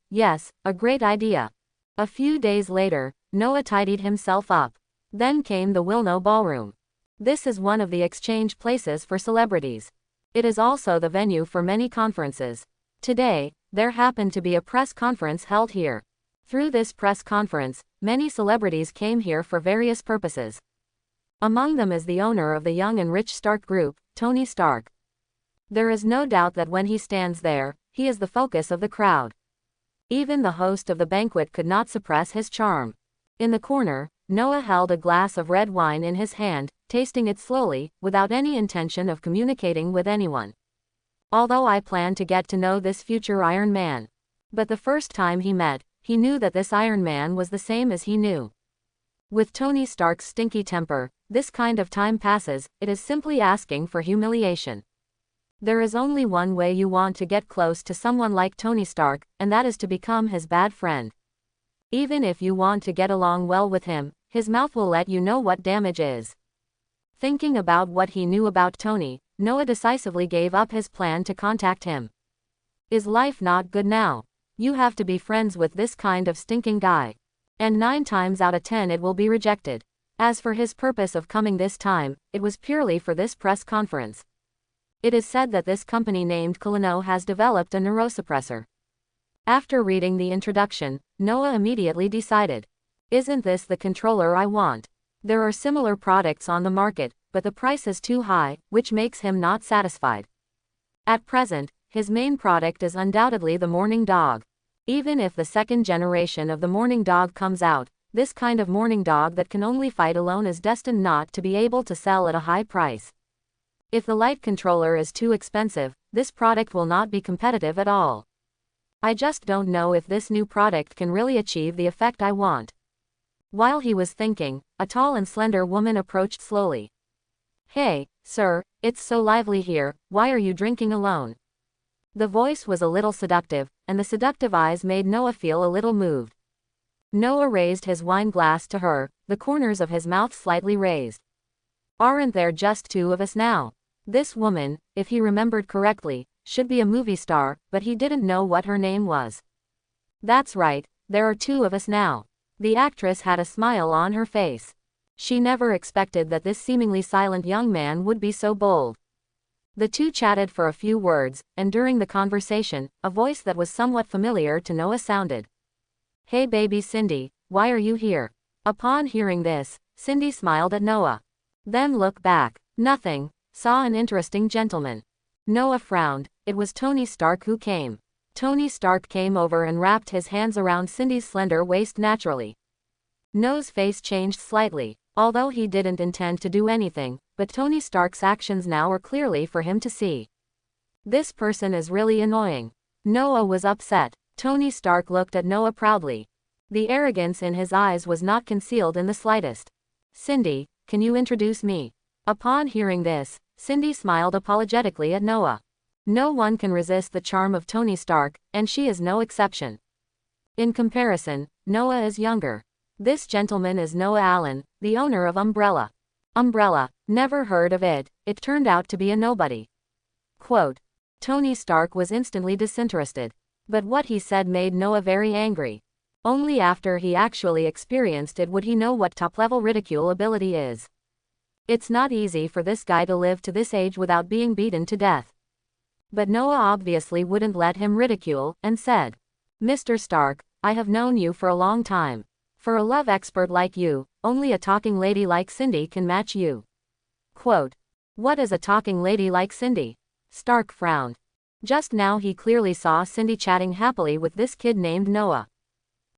Yes, a great idea. A few days later, Noah tidied himself up. Then came the Wilno Ballroom. This is one of the exchange places for celebrities. It is also the venue for many conferences. Today, there happened to be a press conference held here. Through this press conference, many celebrities came here for various purposes. Among them is the owner of the young and rich Stark Group, Tony Stark. There is no doubt that when he stands there, he is the focus of the crowd. Even the host of the banquet could not suppress his charm. In the corner, Noah held a glass of red wine in his hand, tasting it slowly, without any intention of communicating with anyone. Although I plan to get to know this future Iron Man. But the first time he met, he knew that this Iron Man was the same as he knew. With Tony Stark's stinky temper, this kind of time passes, it is simply asking for humiliation. There is only one way you want to get close to someone like Tony Stark, and that is to become his bad friend. Even if you want to get along well with him, his mouth will let you know what damage is. Thinking about what he knew about Tony, Noah decisively gave up his plan to contact him. Is life not good now? You have to be friends with this kind of stinking guy. And 9 times out of 10 it will be rejected. As for his purpose of coming this time, it was purely for this press conference. It is said that this company named Kulino has developed a neurosuppressor. After reading the introduction, Noah immediately decided. Isn't this the controller I want? There are similar products on the market, but the price is too high, which makes him not satisfied. At present, his main product is undoubtedly the morning dog. Even if the 2nd generation of the morning dog comes out, this kind of morning dog that can only fight alone is destined not to be able to sell at a high price. If the light controller is too expensive, this product will not be competitive at all. I just don't know if this new product can really achieve the effect I want. While he was thinking, a tall and slender woman approached slowly. Hey, sir, it's so lively here, why are you drinking alone? The voice was a little seductive, and the seductive eyes made Noah feel a little moved. Noah raised his wine glass to her, the corners of his mouth slightly raised. Aren't there just 2 of us now? This woman, if he remembered correctly, should be a movie star, but he didn't know what her name was. That's right, there are two of us now. The actress had a smile on her face. She never expected that this seemingly silent young man would be so bold. The two chatted for a few words, and during the conversation, a voice that was somewhat familiar to Noah sounded. "Hey baby Cindy, why are you here?" Upon hearing this, Cindy smiled at Noah. Then looked back. Nothing. Saw an interesting gentleman. Noah frowned. It was Tony Stark who came. Tony Stark came over and wrapped his hands around Cindy's slender waist naturally. Noah's face changed slightly, although he didn't intend to do anything, but Tony Stark's actions now were clearly for him to see. This person is really annoying. Noah was upset. Tony Stark looked at Noah proudly. The arrogance in his eyes was not concealed in the slightest. "Cindy, can you introduce me?" Upon hearing this, Cindy smiled apologetically at Noah. No one can resist the charm of Tony Stark, and she is no exception. In comparison, Noah is younger. This gentleman is Noah Allen, the owner of Umbrella. Umbrella, never heard of it, it turned out to be a nobody. Quote. Tony Stark was instantly disinterested. But what he said made Noah very angry. Only after he actually experienced it would he know what top-level ridiculability is. It's not easy for this guy to live to this age without being beaten to death. But Noah obviously wouldn't let him ridicule, and said, "Mr. Stark, I have known you for a long time. For a love expert like you, only a talking lady like Cindy can match you." Quote. What is a talking lady like Cindy? Stark frowned. Just now he clearly saw Cindy chatting happily with this kid named Noah.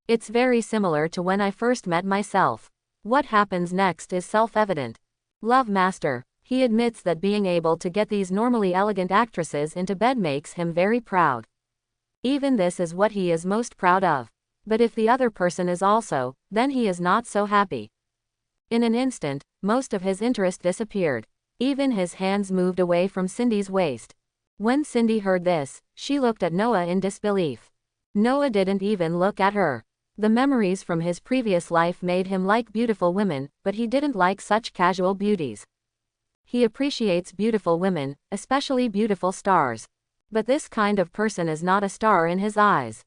It's very similar to when I first met myself. What happens next is self-evident. Love master. He admits that being able to get these normally elegant actresses into bed makes him very proud. Even this is what he is most proud of. But if the other person is also, then he is not so happy. In an instant, most of his interest disappeared. Even his hands moved away from Cindy's waist. When Cindy heard this, she looked at Noah in disbelief. Noah didn't even look at her. The memories from his previous life made him like beautiful women, but he didn't like such casual beauties. He appreciates beautiful women, especially beautiful stars. But this kind of person is not a star in his eyes.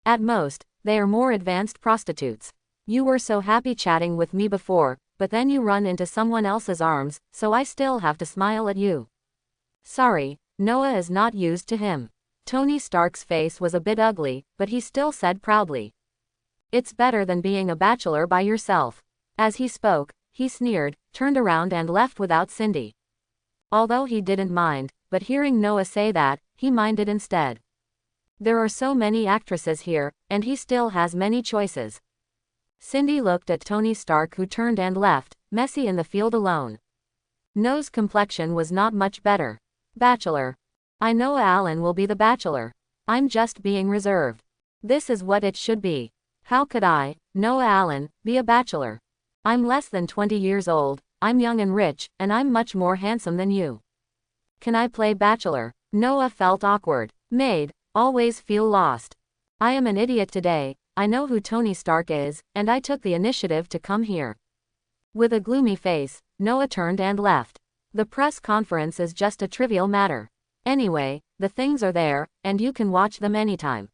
At most, they are more advanced prostitutes. You were so happy chatting with me before, but then you run into someone else's arms, so I still have to smile at you. Sorry, Noah is not used to him. Tony Stark's face was a bit ugly, but he still said proudly. It's better than being a bachelor by yourself. As he spoke, he sneered, turned around and left without Cindy. Although he didn't mind, but hearing Noah say that, he minded instead. There are so many actresses here, and he still has many choices. Cindy looked at Tony Stark, who turned and left, messy in the field alone. Noah's complexion was not much better. Bachelor. I know Alan will be the bachelor. I'm just being reserved. This is what it should be. How could I, Noah Allen, be a bachelor? I'm less than 20 years old, I'm young and rich, and I'm much more handsome than you. Can I play bachelor? Noah felt awkward. Maid, always feel lost. I am an idiot today, I know who Tony Stark is, and I took the initiative to come here. With a gloomy face, Noah turned and left. The press conference is just a trivial matter. Anyway, the things are there, and you can watch them anytime.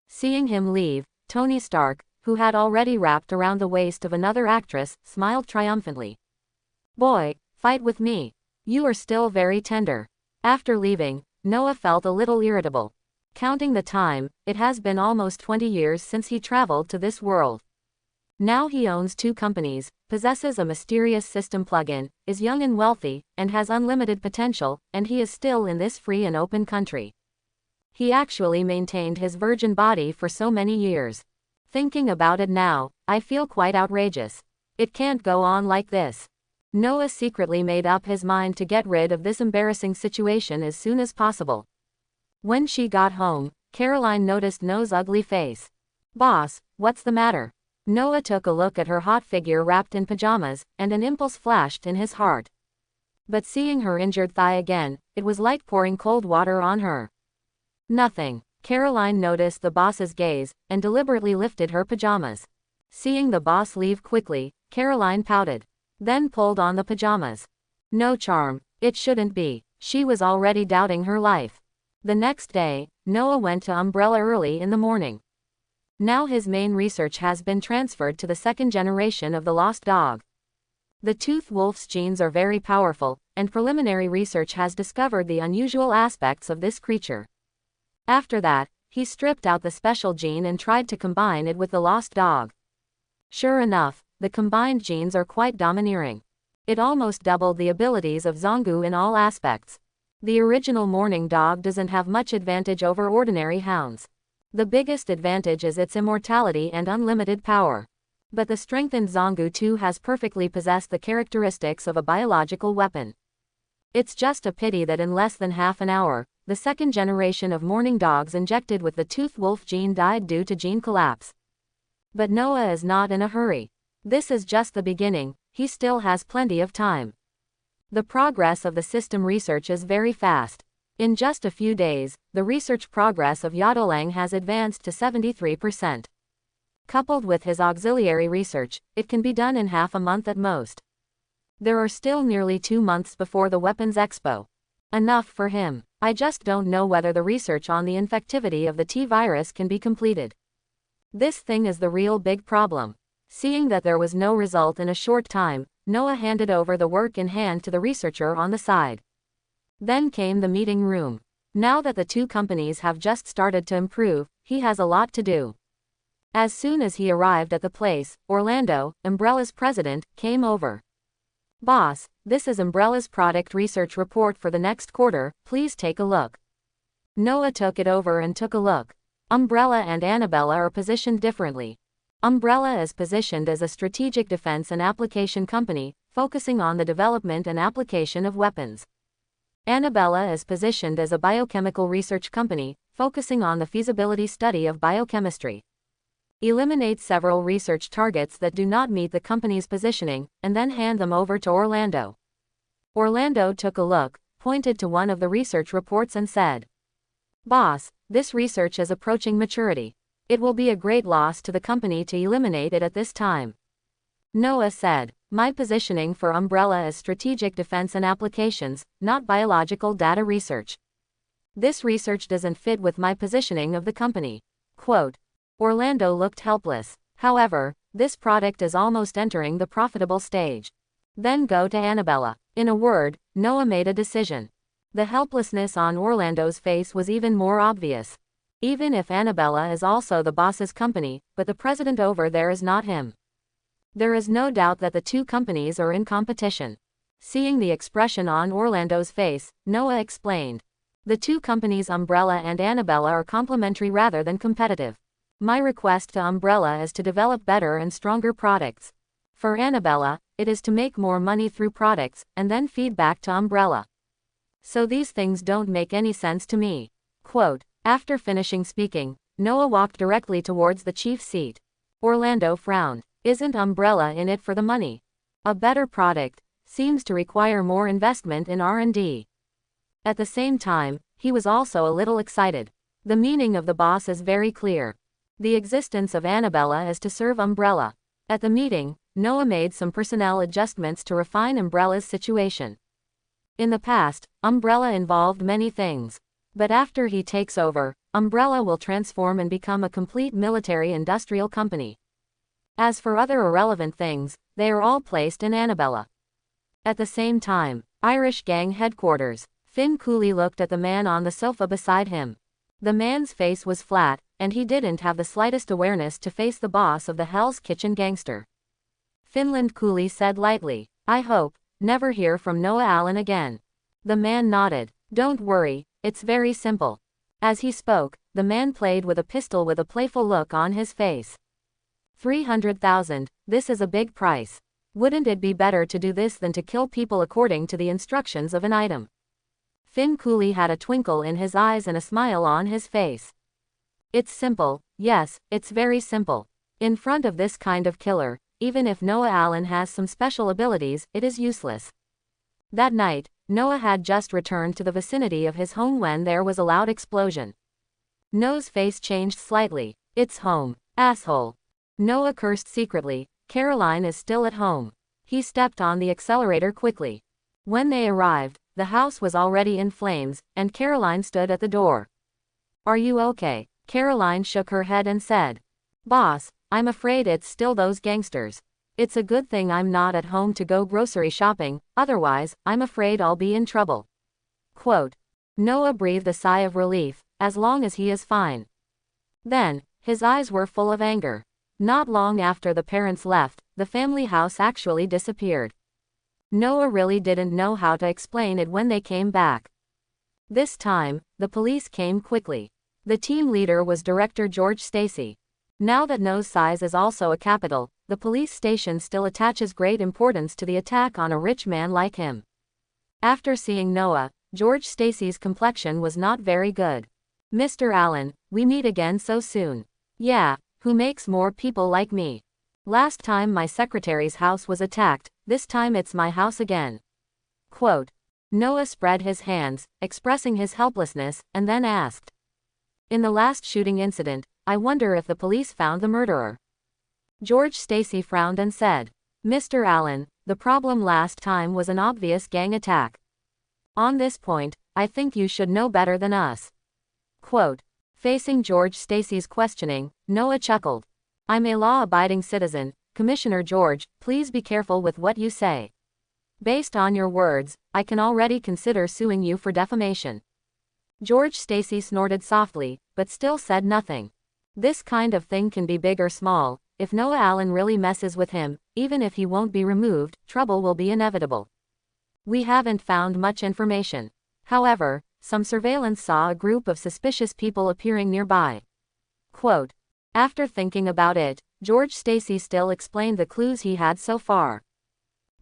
Seeing him leave, Tony Stark, who had already wrapped around the waist of another actress, smiled triumphantly. Boy, fight with me. You are still very tender. After leaving, Noah felt a little irritable. Counting the time, it has been almost 20 years since he traveled to this world. Now he owns 2 companies, possesses a mysterious system plugin, is young and wealthy, and has unlimited potential, and he is still in this free and open country. He actually maintained his virgin body for so many years. Thinking about it now, I feel quite outrageous. It can't go on like this. Noah secretly made up his mind to get rid of this embarrassing situation as soon as possible. When she got home, Caroline noticed Noah's ugly face. Boss, what's the matter? Noah took a look at her hot figure wrapped in pajamas, and an impulse flashed in his heart. But seeing her injured thigh again, it was like pouring cold water on her. Nothing. Caroline noticed the boss's gaze, and deliberately lifted her pajamas. Seeing the boss leave quickly, Caroline pouted. Then pulled on the pajamas. No charm. It shouldn't be. She was already doubting her life. The next day, Noah went to Umbrella early in the morning. Now his main research has been transferred to the second generation of the lost dog. The toothed wolf's genes are very powerful, and preliminary research has discovered the unusual aspects of this creature. After that, he stripped out the special gene and tried to combine it with the lost dog. Sure enough, the combined genes are quite domineering. It almost doubled the abilities of Zongu in all aspects. The original morning dog doesn't have much advantage over ordinary hounds. The biggest advantage is its immortality and unlimited power. But the strengthened Zongu too has perfectly possessed the characteristics of a biological weapon. It's just a pity that in less than half an hour, the second generation of morning dogs injected with the toothed wolf gene died due to gene collapse. But Noah is not in a hurry. This is just the beginning, he still has plenty of time. The progress of the system research is very fast. In just a few days, the research progress of Yadolang has advanced to 73%. Coupled with his auxiliary research, it can be done in half a month at most. There are still nearly 2 months before the Weapons Expo. Enough for him. I just don't know whether the research on the infectivity of the T-virus can be completed. This thing is the real big problem. Seeing that there was no result in a short time, Noah handed over the work in hand to the researcher on the side. Then came the meeting room. Now that the two companies have just started to improve, he has a lot to do. As soon as he arrived at the place, Orlando, Umbrella's president, came over. "Boss, this is Umbrella's product research report for the next quarter, please take a look." Noah took it over and took a look. Umbrella and Annabella are positioned differently. Umbrella is positioned as a strategic defense and application company, focusing on the development and application of weapons. Annabella is positioned as a biochemical research company, focusing on the feasibility study of biochemistry. Eliminate several research targets that do not meet the company's positioning, and then hand them over to Orlando. Orlando took a look, pointed to one of the research reports and said, "Boss, this research is approaching maturity. It will be a great loss to the company to eliminate it at this time." Noah said, "My positioning for Umbrella is strategic defense and applications, not biological data research. This research doesn't fit with my positioning of the company." Quote. Orlando looked helpless. However, this product is almost entering the profitable stage. Then go to Annabella. In a word, Noah made a decision. The helplessness on Orlando's face was even more obvious. Even if Annabella is also the boss's company, but the president over there is not him. There is no doubt that the two companies are in competition. Seeing the expression on Orlando's face, Noah explained. The two companies Umbrella and Annabella are complementary rather than competitive. My request to Umbrella is to develop better and stronger products. For Annabella, it is to make more money through products, and then feed back to Umbrella. So these things don't make any sense to me. Quote. After finishing speaking, Noah walked directly towards the chief's seat. Orlando frowned. Isn't Umbrella in it for the money? A better product seems to require more investment in R&D. At the same time, he was also a little excited. The meaning of the boss is very clear. The existence of Annabella is to serve Umbrella. At the meeting, Noah made some personnel adjustments to refine Umbrella's situation. In the past, Umbrella involved many things. But after he takes over, Umbrella will transform and become a complete military-industrial company. As for other irrelevant things, they are all placed in Annabella. At the same time, Irish Gang headquarters, Finn Cooley looked at the man on the sofa beside him. The man's face was flat, and he didn't have the slightest awareness to face the boss of the Hell's Kitchen gangster. Finland Cooley said lightly, "I hope, never hear from Noah Allen again." The man nodded. "Don't worry, it's very simple." As he spoke, the man played with a pistol with a playful look on his face. 300,000, this is a big price. Wouldn't it be better to do this than to kill people according to the instructions of an item? Finn Cooley had a twinkle in his eyes and a smile on his face. It's simple, yes, it's very simple. In front of this kind of killer, even if Noah Allen has some special abilities, it is useless. That night, Noah had just returned to the vicinity of his home when there was a loud explosion. Noah's face changed slightly. It's home, asshole. Noah cursed secretly. Caroline is still at home. He stepped on the accelerator quickly. When they arrived, the house was already in flames, and Caroline stood at the door. "Are you okay?" Caroline shook her head and said, "Boss, I'm afraid it's still those gangsters. It's a good thing I'm not at home to go grocery shopping, otherwise, I'm afraid I'll be in trouble." Quote. Noah breathed a sigh of relief, as long as he is fine. Then, his eyes were full of anger. Not long after the parents left, the family house actually disappeared. Noah really didn't know how to explain it when they came back. This time, the police came quickly. The team leader was Director George Stacy. Now that Noah's size is also a capital, the police station still attaches great importance to the attack on a rich man like him. After seeing Noah, George Stacy's complexion was not very good. "Mr. Allen, we meet again so soon." "Yeah, who makes more people like me? Last time my secretary's house was attacked, this time it's my house again." Quote. Noah spread his hands, expressing his helplessness, and then asked, "In the last shooting incident, I wonder if the police found the murderer?" George Stacy frowned and said, "Mr. Allen, the problem last time was an obvious gang attack. On this point, I think you should know better than us." Quote. Facing George Stacy's questioning, Noah chuckled. "I'm a law-abiding citizen, Commissioner George, please be careful with what you say. Based on your words, I can already consider suing you for defamation." George Stacy snorted softly, but still said nothing. This kind of thing can be big or small. If Noah Allen really messes with him, even if he won't be removed, trouble will be inevitable. "We haven't found much information. However, some surveillance saw a group of suspicious people appearing nearby." Quote. After thinking about it, George Stacy still explained the clues he had so far.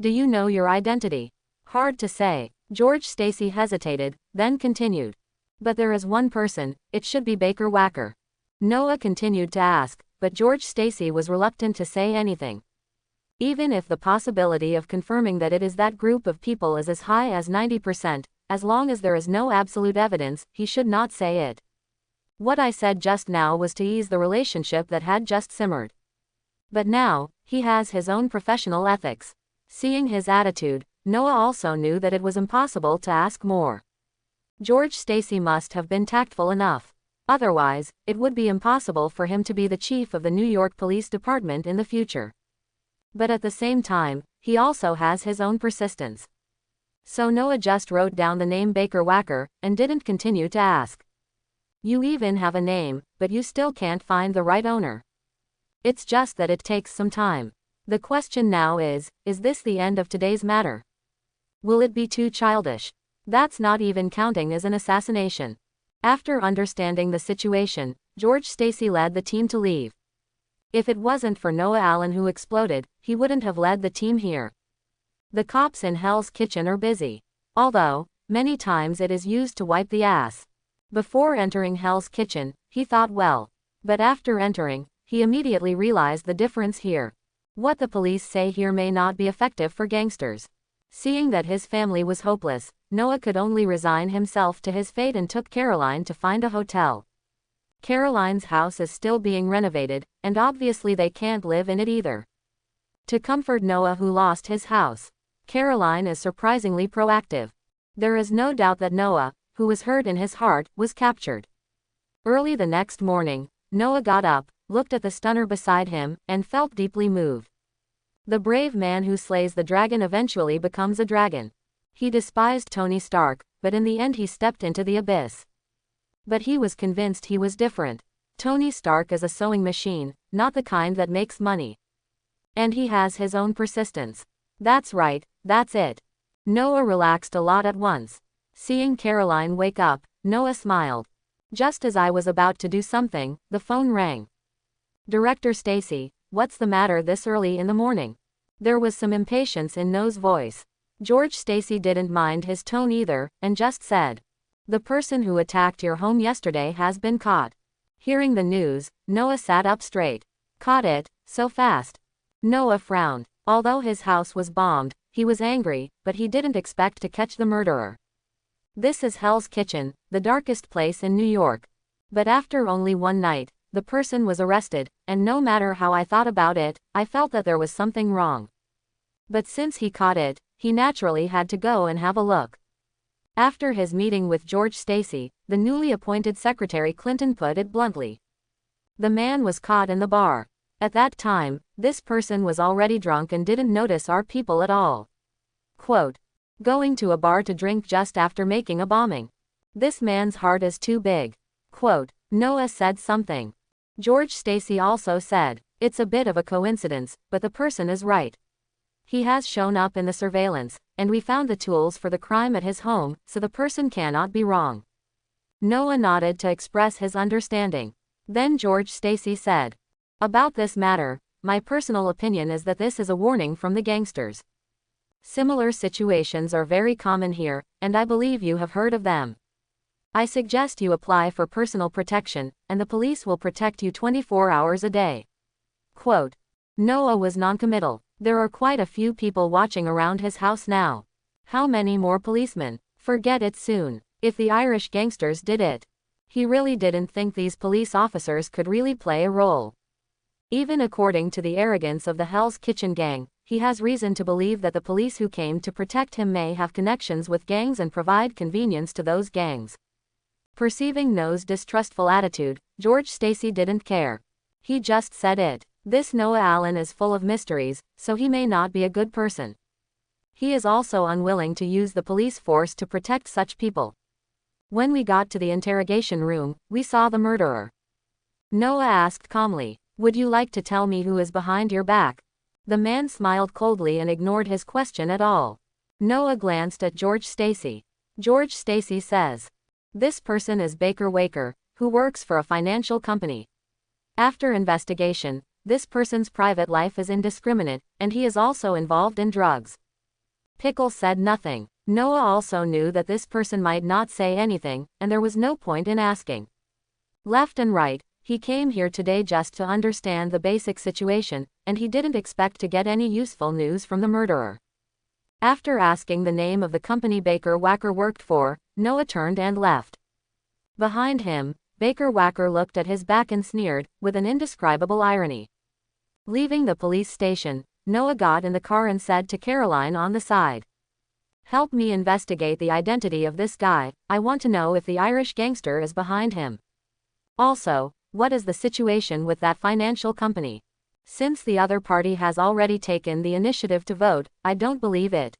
"Do you know your identity?" "Hard to say." George Stacy hesitated, then continued. "But there is one person, it should be Baker Wacker." Noah continued to ask, but George Stacy was reluctant to say anything. Even if the possibility of confirming that it is that group of people is as high as 90%, as long as there is no absolute evidence, he should not say it. What I said just now was to ease the relationship that had just simmered. But now, he has his own professional ethics. Seeing his attitude, Noah also knew that it was impossible to ask more. George Stacy must have been tactful enough. Otherwise, it would be impossible for him to be the chief of the New York Police Department in the future. But at the same time, he also has his own persistence. So Noah just wrote down the name Baker Wacker, and didn't continue to ask. "You even have a name, but you still can't find the right owner. It's just that it takes some time. The question now is this the end of today's matter? Will it be too childish? That's not even counting as an assassination." After understanding the situation, George Stacy led the team to leave. If it wasn't for Noah Allen who exploded, he wouldn't have led the team here. The cops in Hell's Kitchen are busy. Although, many times it is used to wipe the ass. Before entering Hell's Kitchen, he thought well. But after entering, he immediately realized the difference here. What the police say here may not be effective for gangsters. Seeing that his family was hopeless, Noah could only resign himself to his fate and took Caroline to find a hotel. Caroline's house is still being renovated, and obviously they can't live in it either. To comfort Noah who lost his house, Caroline is surprisingly proactive. There is no doubt that Noah, who was hurt in his heart, was captured. Early the next morning, Noah got up, looked at the stunner beside him, and felt deeply moved. The brave man who slays the dragon eventually becomes a dragon. He despised Tony Stark, but in the end he stepped into the abyss. But he was convinced he was different. Tony Stark is a sewing machine, not the kind that makes money. And he has his own persistence. That's right, that's it. Noah relaxed a lot at once. Seeing Caroline wake up, Noah smiled. Just as I was about to do something, the phone rang. "Director Stacy, what's the matter this early in the morning?" There was some impatience in Noah's voice. George Stacy didn't mind his tone either, and just said, "The person who attacked your home yesterday has been caught." Hearing the news, Noah sat up straight. "Caught it, so fast?" Noah frowned. Although his house was bombed, he was angry, but he didn't expect to catch the murderer. This is Hell's Kitchen, the darkest place in New York. But after only one night, the person was arrested, and no matter how I thought about it, I felt that there was something wrong. But since he caught it, he naturally had to go and have a look. After his meeting with George Stacy, the newly appointed Secretary Clinton put it bluntly. The man was caught in the bar. At that time, this person was already drunk and didn't notice our people at all. Quote, going to a bar to drink just after making a bombing. This man's heart is too big. Quote, Noah said something. George Stacy also said, it's a bit of a coincidence, but the person is right. He has shown up in the surveillance, and we found the tools for the crime at his home, so the person cannot be wrong. Noah nodded to express his understanding. Then George Stacy said, about this matter, my personal opinion is that this is a warning from the gangsters. Similar situations are very common here, and I believe you have heard of them. I suggest you apply for personal protection, and the police will protect you 24 hours a day. Quote, Noah was noncommittal. There are quite a few people watching around his house now. How many more policemen? Forget it soon. If the Irish gangsters did it. He really didn't think these police officers could really play a role. Even according to the arrogance of the Hell's Kitchen gang, he has reason to believe that the police who came to protect him may have connections with gangs and provide convenience to those gangs. Perceiving Noah's distrustful attitude, George Stacy didn't care. He just said it. This Noah Allen is full of mysteries, so he may not be a good person. He is also unwilling to use the police force to protect such people. When we got to the interrogation room, we saw the murderer. Noah asked calmly, would you like to tell me who is behind your back? The man smiled coldly and ignored his question at all. Noah glanced at George Stacy. George Stacy says, this person is Baker Waker, who works for a financial company. After investigation, this person's private life is indiscriminate, and he is also involved in drugs. Pickle said nothing. Noah also knew that this person might not say anything, and there was no point in asking. Left and right, he came here today just to understand the basic situation, and he didn't expect to get any useful news from the murderer. After asking the name of the company Baker Wacker worked for, Noah turned and left. Behind him, Baker Wacker looked at his back and sneered, with an indescribable irony. Leaving the police station, Noah got in the car and said to Caroline on the side, help me investigate the identity of this guy, I want to know if the Irish gangster is behind him. Also, what is the situation with that financial company? Since the other party has already taken the initiative to vote, I don't believe it.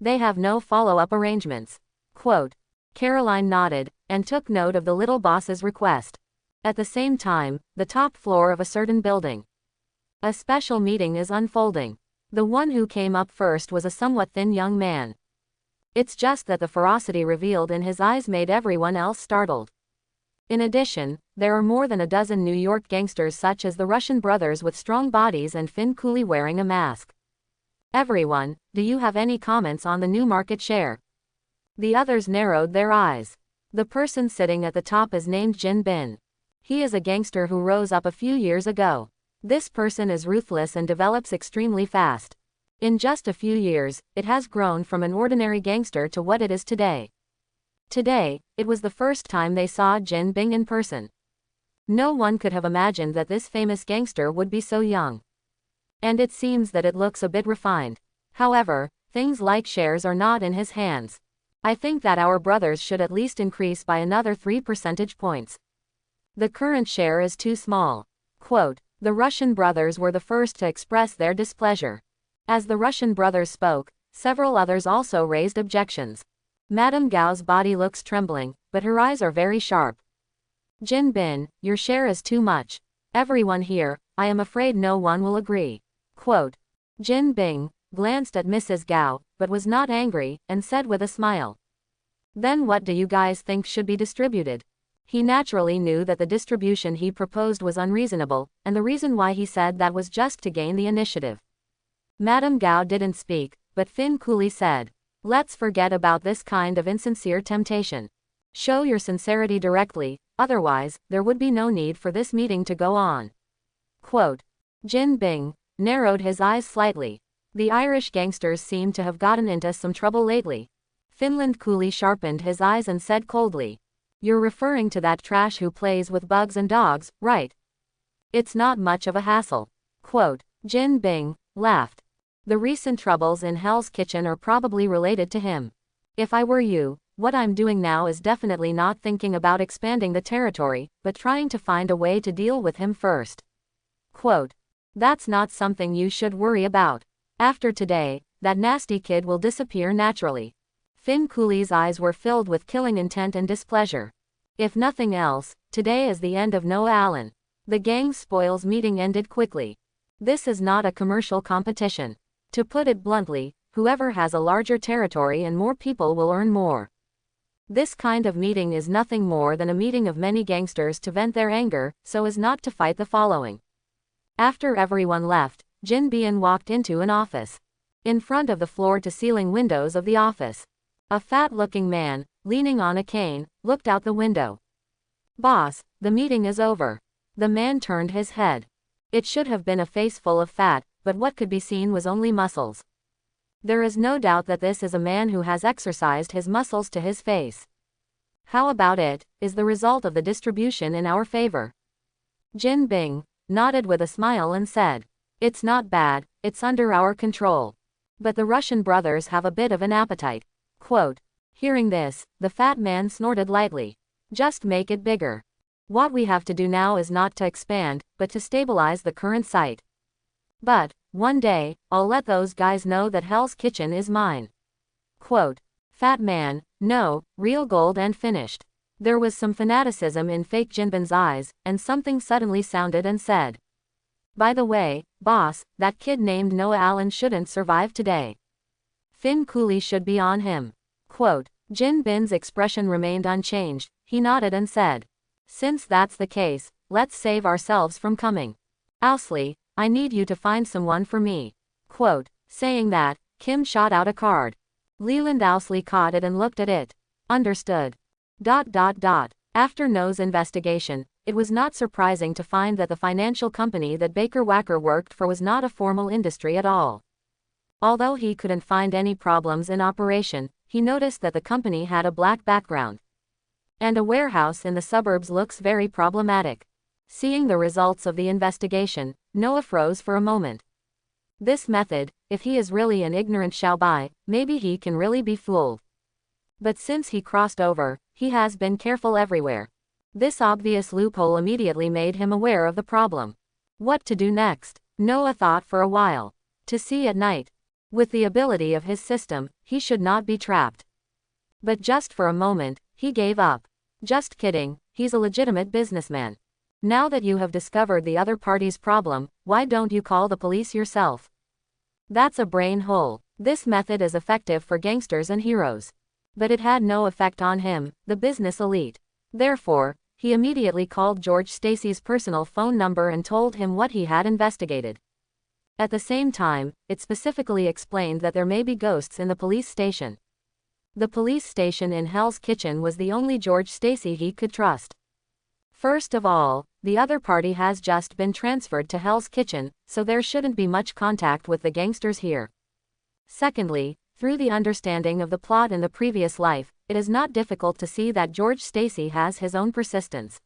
They have no follow-up arrangements. Quote, Caroline nodded, and took note of the little boss's request. At the same time, the top floor of a certain building. A special meeting is unfolding. The one who came up first was a somewhat thin young man. It's just that the ferocity revealed in his eyes made everyone else startled. In addition, there are more than a dozen New York gangsters such as the Russian brothers with strong bodies and Finn Cooley wearing a mask. Everyone, do you have any comments on the new market share? The others narrowed their eyes. The person sitting at the top is named Jin Bin. He is a gangster who rose up a few years ago. This person is ruthless and develops extremely fast. In just a few years, it has grown from an ordinary gangster to what it is today. Today, it was the first time they saw Jin Bing in person. No one could have imagined that this famous gangster would be so young. And it seems that it looks a bit refined. However, things like shares are not in his hands. I think that our brothers should at least increase by another 3 percentage points. The current share is too small. Quote, the Russian brothers were the first to express their displeasure. As the Russian brothers spoke, several others also raised objections. Madame Gao's body looks trembling, but her eyes are very sharp. Jin Bin, your share is too much. Everyone here, I am afraid no one will agree. Quote, Jin Bing glanced at Mrs. Gao, but was not angry, and said with a smile, then what do you guys think should be distributed? He naturally knew that the distribution he proposed was unreasonable, and the reason why he said that was just to gain the initiative. Madame Gao didn't speak, but Finn Cooley said, let's forget about this kind of insincere temptation. Show your sincerity directly, otherwise, there would be no need for this meeting to go on. Quote, Jin Bing narrowed his eyes slightly. The Irish gangsters seem to have gotten into some trouble lately. Finland Cooley sharpened his eyes and said coldly, you're referring to that trash who plays with bugs and dogs, right? It's not much of a hassle. Quote, Jin Bing laughed. The recent troubles in Hell's Kitchen are probably related to him. If I were you, what I'm doing now is definitely not thinking about expanding the territory, but trying to find a way to deal with him first. Quote. That's not something you should worry about. After today, that nasty kid will disappear naturally. Finn Cooley's eyes were filled with killing intent and displeasure. If nothing else, today is the end of Noah Allen. The gang spoils meeting ended quickly. This is not a commercial competition. To put it bluntly, whoever has a larger territory and more people will earn more. This kind of meeting is nothing more than a meeting of many gangsters to vent their anger, so as not to fight the following. After everyone left, Jin Bian walked into an office. In front of the floor-to-ceiling windows of the office, a fat-looking man, leaning on a cane, looked out the window. Boss, the meeting is over. The man turned his head. It should have been a face full of fat, but what could be seen was only muscles. There is no doubt that this is a man who has exercised his muscles to his face. How about it, is the result of the distribution in our favor? Jin Bing nodded with a smile and said, it's not bad, it's under our control. But the Russian brothers have a bit of an appetite. Quote. Hearing this, the fat man snorted lightly. Just make it bigger. What we have to do now is not to expand, but to stabilize the current site. But, one day, I'll let those guys know that Hell's Kitchen is mine. Quote. Fat man, no, real gold and finished. There was some fanaticism in fake Jinbin's eyes, and something suddenly sounded and said. By the way, boss, that kid named Noah Allen shouldn't survive today. Finn Cooley should be on him. Quote. Jin Bin's expression remained unchanged. He nodded and said. Since that's the case, let's save ourselves from coming. Owsley, I need you to find someone for me. Quote. Saying that, Kim shot out a card. Leland Owsley caught it and looked at it. Understood. After No's investigation, it was not surprising to find that the financial company that Baker Wacker worked for was not a formal industry at all. Although he couldn't find any problems in operation, he noticed that the company had a black background. And a warehouse in the suburbs looks very problematic. Seeing the results of the investigation, Noah froze for a moment. This method, if he is really an ignorant Xiaobai, maybe he can really be fooled. But since he crossed over, he has been careful everywhere. This obvious loophole immediately made him aware of the problem. What to do next? Noah thought for a while. To see at night. With the ability of his system, he should not be trapped. But just for a moment, he gave up. Just kidding, he's a legitimate businessman. Now that you have discovered the other party's problem, why don't you call the police yourself? That's a brain hole. This method is effective for gangsters and heroes. But it had no effect on him, the business elite. Therefore, he immediately called George Stacy's personal phone number and told him what he had investigated. At the same time, it specifically explained that there may be ghosts in the police station. The police station in Hell's Kitchen was the only George Stacy he could trust. First of all, the other party has just been transferred to Hell's Kitchen, so there shouldn't be much contact with the gangsters here. Secondly, through the understanding of the plot in the previous life, it is not difficult to see that George Stacy has his own persistence.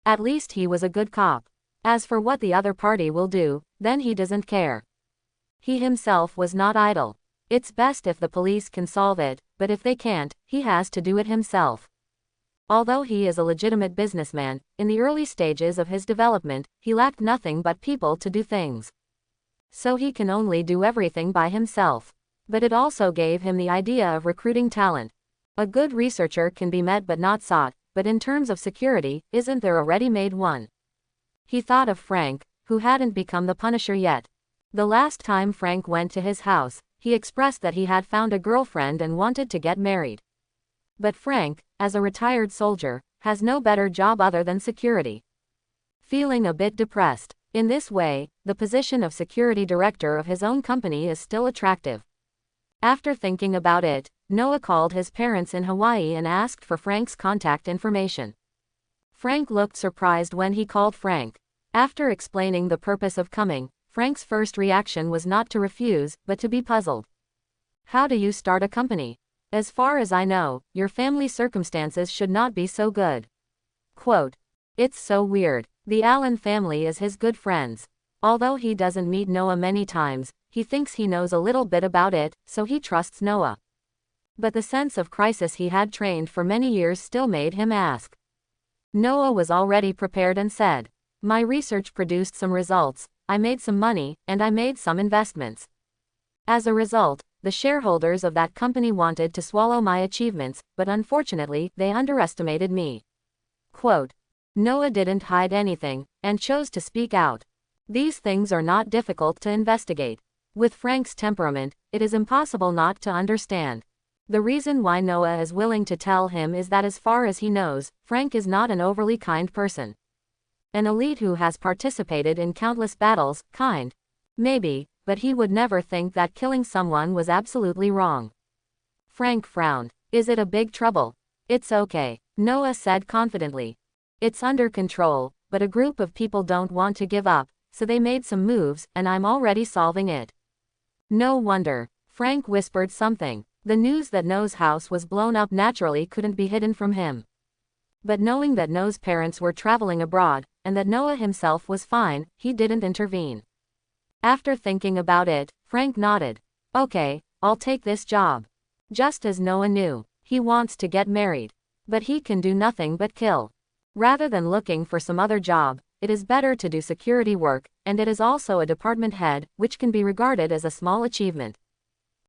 At least he was a good cop. As for what the other party will do, then he doesn't care. He himself was not idle. It's best if the police can solve it, but if they can't, he has to do it himself. Although he is a legitimate businessman, in the early stages of his development, he lacked nothing but people to do things. So he can only do everything by himself. But it also gave him the idea of recruiting talent. A good researcher can be met but not sought, but in terms of security, isn't there a ready-made one? He thought of Frank, who hadn't become the Punisher yet. The last time Frank went to his house, he expressed that he had found a girlfriend and wanted to get married. But Frank, as a retired soldier, has no better job other than security. Feeling a bit depressed. In this way, the position of security director of his own company is still attractive. After thinking about it, Noah called his parents in Hawaii and asked for Frank's contact information. Frank looked surprised when he called Frank. After explaining the purpose of coming, Frank's first reaction was not to refuse, but to be puzzled. How do you start a company? As far as I know, your family circumstances should not be so good. Quote. It's so weird. The Allen family is his good friends. Although he doesn't meet Noah many times, he thinks he knows a little bit about it, so he trusts Noah. But the sense of crisis he had trained for many years still made him ask. Noah was already prepared and said, "My research produced some results, I made some money, and I made some investments. As a result, the shareholders of that company wanted to swallow my achievements, but unfortunately, they underestimated me." Quote. Noah didn't hide anything, and chose to speak out. These things are not difficult to investigate. With Frank's temperament, it is impossible not to understand. The reason why Noah is willing to tell him is that as far as he knows, Frank is not an overly kind person. An elite who has participated in countless battles, kind. Maybe, but he would never think that killing someone was absolutely wrong. Frank frowned. "Is it a big trouble?" "It's okay," Noah said confidently. "It's under control, but a group of people don't want to give up, so they made some moves, and I'm already solving it." No wonder. Frank whispered something. The news that Noah's house was blown up naturally couldn't be hidden from him. But knowing that Noah's parents were traveling abroad, and that Noah himself was fine, he didn't intervene. After thinking about it, Frank nodded. "Okay, I'll take this job." Just as Noah knew, he wants to get married. But he can do nothing but kill. Rather than looking for some other job, it is better to do security work, and it is also a department head, which can be regarded as a small achievement.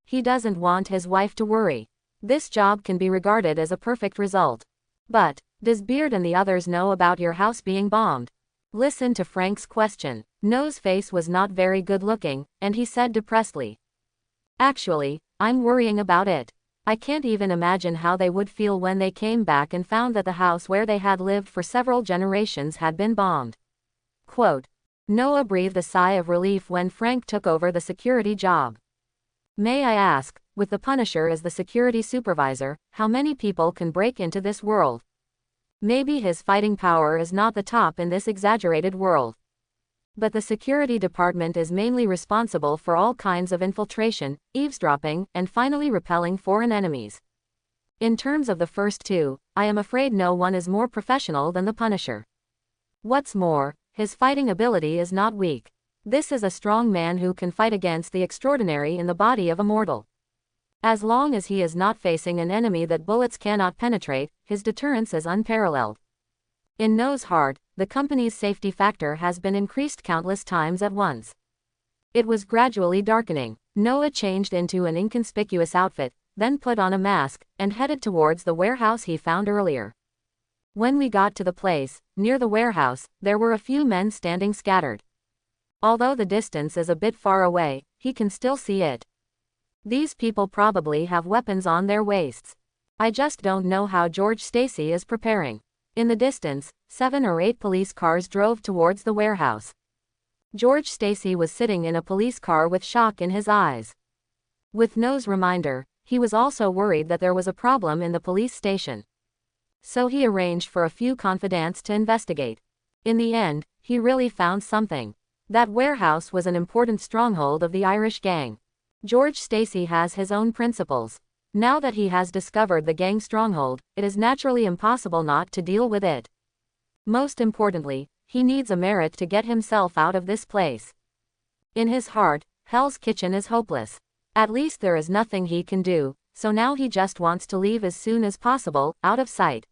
He doesn't want his wife to worry. This job can be regarded as a perfect result. But, does Beard and the others know about your house being bombed? Listen to Frank's question. Noah's face was not very good looking, and he said depressedly, "Actually, I'm worrying about it. I can't even imagine how they would feel when they came back and found that the house where they had lived for several generations had been bombed." Quote. Noah breathed a sigh of relief when Frank took over the security job. "May I ask, with the Punisher as the security supervisor, how many people can break into this world?" Maybe his fighting power is not the top in this exaggerated world. But the security department is mainly responsible for all kinds of infiltration, eavesdropping, and finally repelling foreign enemies. In terms of the first two, I am afraid no one is more professional than the Punisher. What's more, his fighting ability is not weak. This is a strong man who can fight against the extraordinary in the body of a mortal. As long as he is not facing an enemy that bullets cannot penetrate, his deterrence is unparalleled. In Noah's heart, the company's safety factor has been increased countless times at once. It was gradually darkening. Noah changed into an inconspicuous outfit, then put on a mask, and headed towards the warehouse he found earlier. When we got to the place, near the warehouse, there were a few men standing scattered. Although the distance is a bit far away, he can still see it. These people probably have weapons on their waists. I just don't know how George Stacy is preparing. In the distance, 7 or 8 police cars drove towards the warehouse. George Stacy was sitting in a police car with shock in his eyes. With Noah's reminder, he was also worried that there was a problem in the police station. So he arranged for a few confidants to investigate. In the end, he really found something. That warehouse was an important stronghold of the Irish gang. George Stacy has his own principles. Now that he has discovered the gang stronghold, it is naturally impossible not to deal with it. Most importantly, he needs a merit to get himself out of this place. In his heart, Hell's Kitchen is hopeless. At least there is nothing he can do, so now he just wants to leave as soon as possible, out of sight.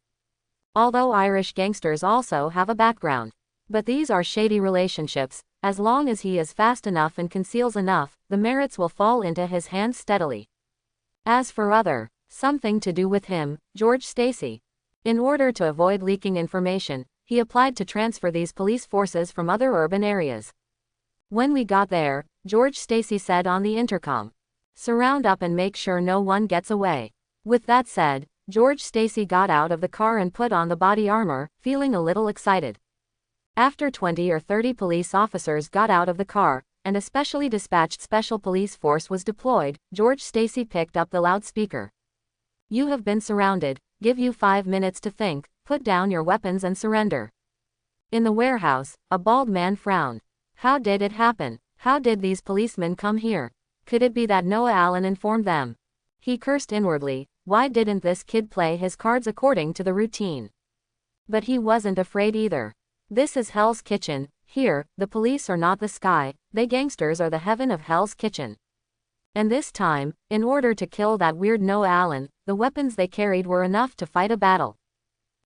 Although Irish gangsters also have a background. But these are shady relationships. As long as he is fast enough and conceals enough, the merits will fall into his hands steadily. As for something to do with him, George Stacy. In order to avoid leaking information, he applied to transfer these police forces from other urban areas. When we got there, George Stacy said on the intercom, "Surround up and make sure no one gets away." With that said, George Stacy got out of the car and put on the body armor, feeling a little excited. After 20 or 30 police officers got out of the car, and a specially dispatched special police force was deployed, George Stacy picked up the loudspeaker. "You have been surrounded, give you 5 minutes to think, put down your weapons and surrender." In the warehouse, a bald man frowned. How did it happen? How did these policemen come here? Could it be that Noah Allen informed them? He cursed inwardly. Why didn't this kid play his cards according to the routine? But he wasn't afraid either. This is Hell's Kitchen, Here, the police are not the sky, they gangsters are the heaven of Hell's Kitchen. And this time, in order to kill that weird Noah Allen, the weapons they carried were enough to fight a battle.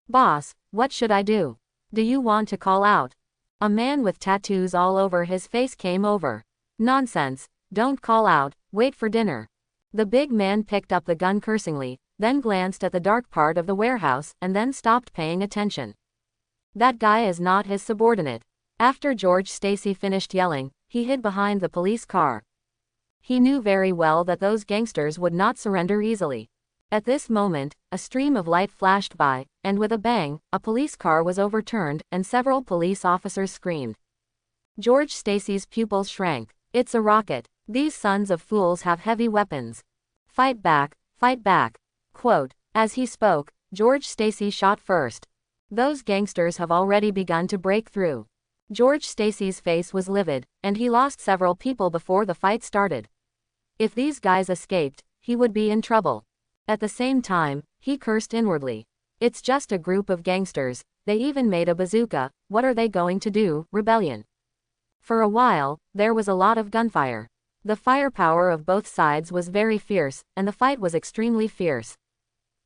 Boss, what should I do? Do you want to call out? A man with tattoos all over his face came over. Nonsense, don't call out, wait for dinner. The big man picked up the gun cursingly, then glanced at the dark part of the warehouse and then stopped paying attention. That guy is not his subordinate. After George Stacy finished yelling, he hid behind the police car. He knew very well that those gangsters would not surrender easily. At this moment, a stream of light flashed by, and with a bang, a police car was overturned, and several police officers screamed. George Stacy's pupils shrank. It's a rocket. These sons of fools have heavy weapons. Fight back, fight back. Quote, as he spoke, George Stacy shot first. Those gangsters have already begun to break through. George Stacy's face was livid, and he lost several people before the fight started. If these guys escaped, he would be in trouble. At the same time, he cursed inwardly. It's just a group of gangsters, they even made a bazooka, what are they going to do, rebellion? For a while, there was a lot of gunfire. The firepower of both sides was very fierce, and the fight was extremely fierce.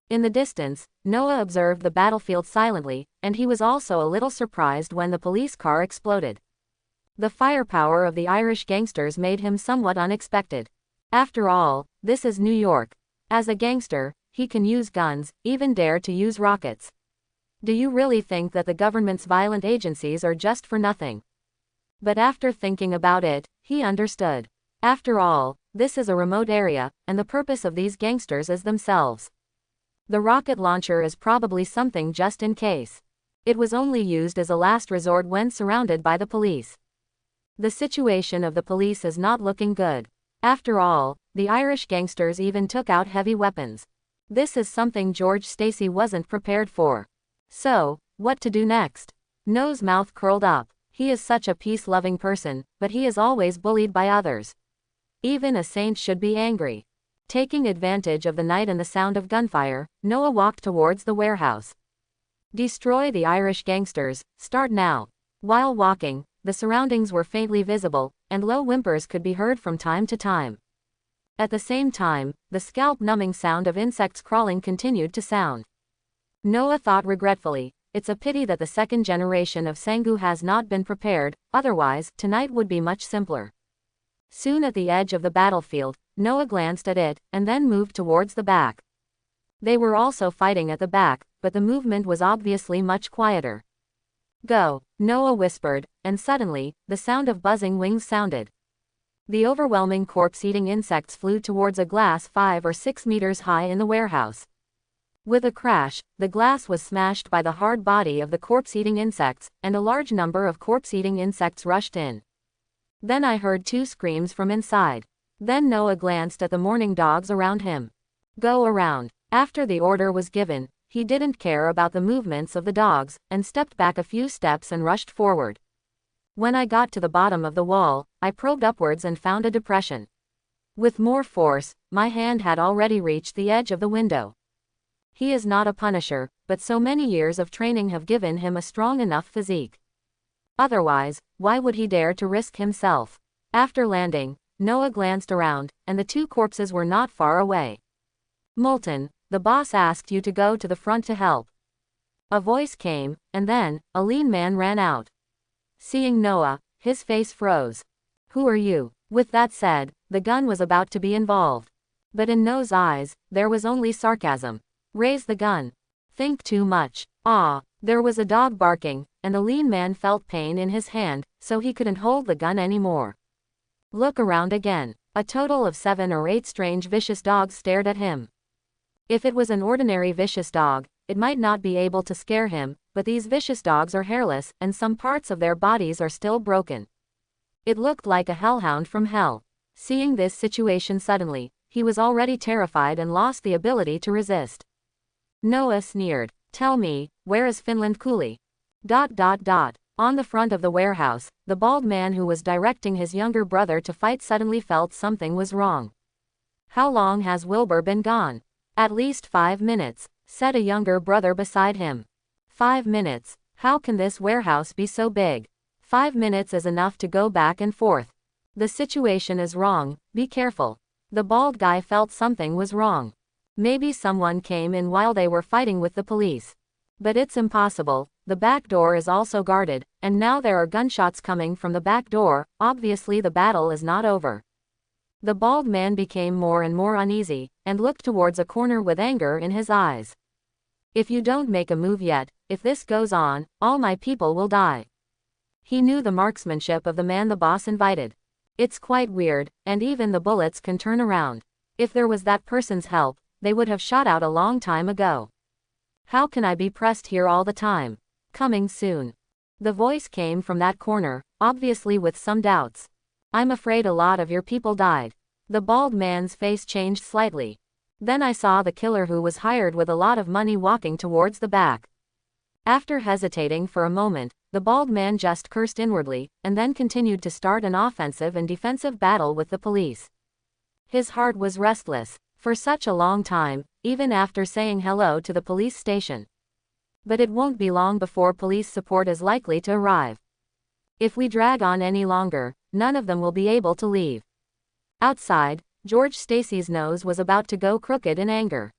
In the distance, Noah observed the battlefield silently, and he was also a little surprised when the police car exploded. The firepower of the Irish gangsters made him somewhat unexpected. After all, this is New York. As a gangster, he can use guns, even dare to use rockets. Do you really think that the government's violent agencies are just for nothing? But after thinking about it, he understood. After all, this is a remote area, and the purpose of these gangsters is themselves. The rocket launcher is probably something just in case. It was only used as a last resort when surrounded by the police. The situation of the police is not looking good. After all, the Irish gangsters even took out heavy weapons. This is something George Stacy wasn't prepared for. So, what to do next? Noah's mouth curled up. He is such a peace-loving person, but he is always bullied by others. Even a saint should be angry. Taking advantage of the night and the sound of gunfire, Noah walked towards the warehouse. Destroy the Irish gangsters, start now. While walking, the surroundings were faintly visible, and low whimpers could be heard from time to time. At the same time, the scalp-numbing sound of insects crawling continued to sound. Noah thought regretfully, it's a pity that the second generation of Sangu has not been prepared, otherwise, tonight would be much simpler. Soon at the edge of the battlefield, Noah glanced at it, and then moved towards the back. They were also fighting at the back, but the movement was obviously much quieter. Go, Noah whispered, and suddenly, the sound of buzzing wings sounded. The overwhelming corpse-eating insects flew towards a glass 5 or 6 meters high in the warehouse. With a crash, the glass was smashed by the hard body of the corpse-eating insects, and a large number of corpse-eating insects rushed in. Then I heard 2 screams from inside. Then Noah glanced at the mourning dogs around him. Go around. After the order was given, he didn't care about the movements of the dogs, and stepped back a few steps and rushed forward. When I got to the bottom of the wall, I probed upwards and found a depression. With more force, my hand had already reached the edge of the window. He is not a punisher, but so many years of training have given him a strong enough physique. Otherwise, why would he dare to risk himself? After landing, Noah glanced around, and the 2 corpses were not far away. Moulton, the boss asked you to go to the front to help. A voice came, and then, a lean man ran out. Seeing Noah, his face froze. Who are you? With that said, the gun was about to be involved. But in Noah's eyes, there was only sarcasm. Raise the gun. Think too much. Ah, there was a dog barking, and the lean man felt pain in his hand, so he couldn't hold the gun anymore. Look around again. A total of 7 or 8 strange vicious dogs stared at him. If it was an ordinary vicious dog, it might not be able to scare him, but these vicious dogs are hairless, and some parts of their bodies are still broken. It looked like a hellhound from hell. Seeing this situation suddenly, he was already terrified and lost the ability to resist. Noah sneered. Tell me, where is Finland Cooley? ... On the front of the warehouse, the bald man who was directing his younger brother to fight suddenly felt something was wrong. How long has Wilbur been gone? At least 5 minutes, said a younger brother beside him. 5 minutes? How can this warehouse be so big? 5 minutes is enough to go back and forth. The situation is wrong, be careful. The bald guy felt something was wrong. Maybe someone came in while they were fighting with the police. But it's impossible, the back door is also guarded, and now there are gunshots coming from the back door, obviously the battle is not over. The bald man became more and more uneasy, and looked towards a corner with anger in his eyes. If you don't make a move yet, if this goes on, all my people will die. He knew the marksmanship of the man the boss invited. It's quite weird, and even the bullets can turn around. If there was that person's help, they would have shot out a long time ago. How can I be pressed here all the time? Coming soon. The voice came from that corner, obviously with some doubts. I'm afraid a lot of your people died. The bald man's face changed slightly. Then I saw the killer who was hired with a lot of money walking towards the back. After hesitating for a moment, the bald man just cursed inwardly, and then continued to start an offensive and defensive battle with the police. His heart was restless, for such a long time, even after saying hello to the police station. But it won't be long before police support is likely to arrive. If we drag on any longer, none of them will be able to leave. Outside, George Stacy's nose was about to go crooked in anger.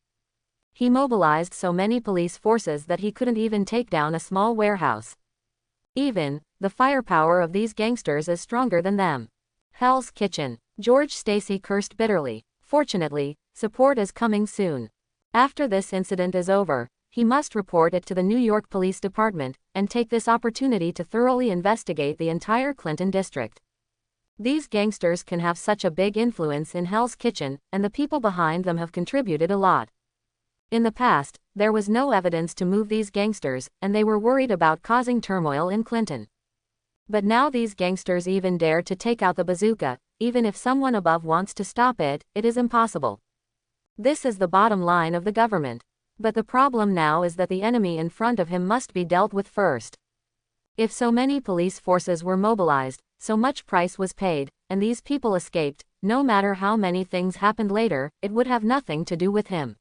He mobilized so many police forces that he couldn't even take down a small warehouse. Even, the firepower of these gangsters is stronger than them. Hell's Kitchen. George Stacy cursed bitterly. Fortunately, support is coming soon. After this incident is over, he must report it to the New York Police Department, and take this opportunity to thoroughly investigate the entire Clinton district. These gangsters can have such a big influence in Hell's Kitchen, and the people behind them have contributed a lot. In the past, there was no evidence to move these gangsters, and they were worried about causing turmoil in Clinton. But now these gangsters even dare to take out the bazooka. Even if someone above wants to stop it, it is impossible. This is the bottom line of the government. But the problem now is that the enemy in front of him must be dealt with first. If so many police forces were mobilized, so much price was paid, and these people escaped, no matter how many things happened later, it would have nothing to do with him.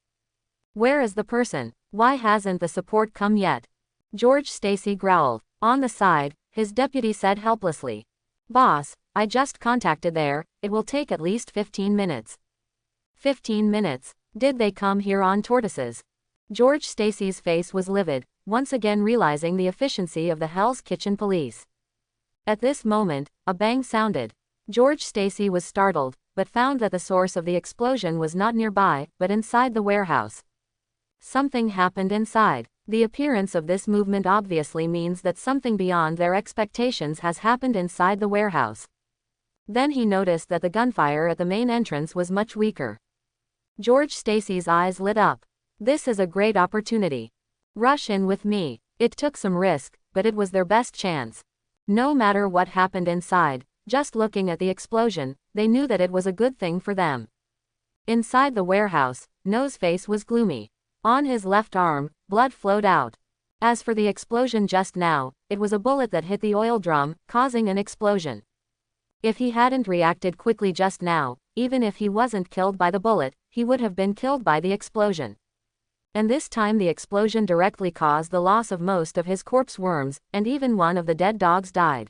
Where is the person? Why hasn't the support come yet? George Stacy growled. On the side, his deputy said helplessly. Boss, I just contacted there, it will take at least 15 minutes. 15 minutes? Did they come here on tortoises? George Stacy's face was livid, once again realizing the efficiency of the Hell's Kitchen police. At this moment, a bang sounded. George Stacy was startled, but found that the source of the explosion was not nearby, but inside the warehouse. Something happened inside. The appearance of this movement obviously means that something beyond their expectations has happened inside the warehouse. Then he noticed that the gunfire at the main entrance was much weaker. George Stacy's eyes lit up. This is a great opportunity. Rush in with me. It took some risk, but it was their best chance. No matter what happened inside, just looking at the explosion, they knew that it was a good thing for them. Inside the warehouse, No's face was gloomy. On his left arm, blood flowed out. As for the explosion just now, it was a bullet that hit the oil drum, causing an explosion. If he hadn't reacted quickly just now, even if he wasn't killed by the bullet, he would have been killed by the explosion. And this time the explosion directly caused the loss of most of his corpse worms, and even one of the dead dogs died.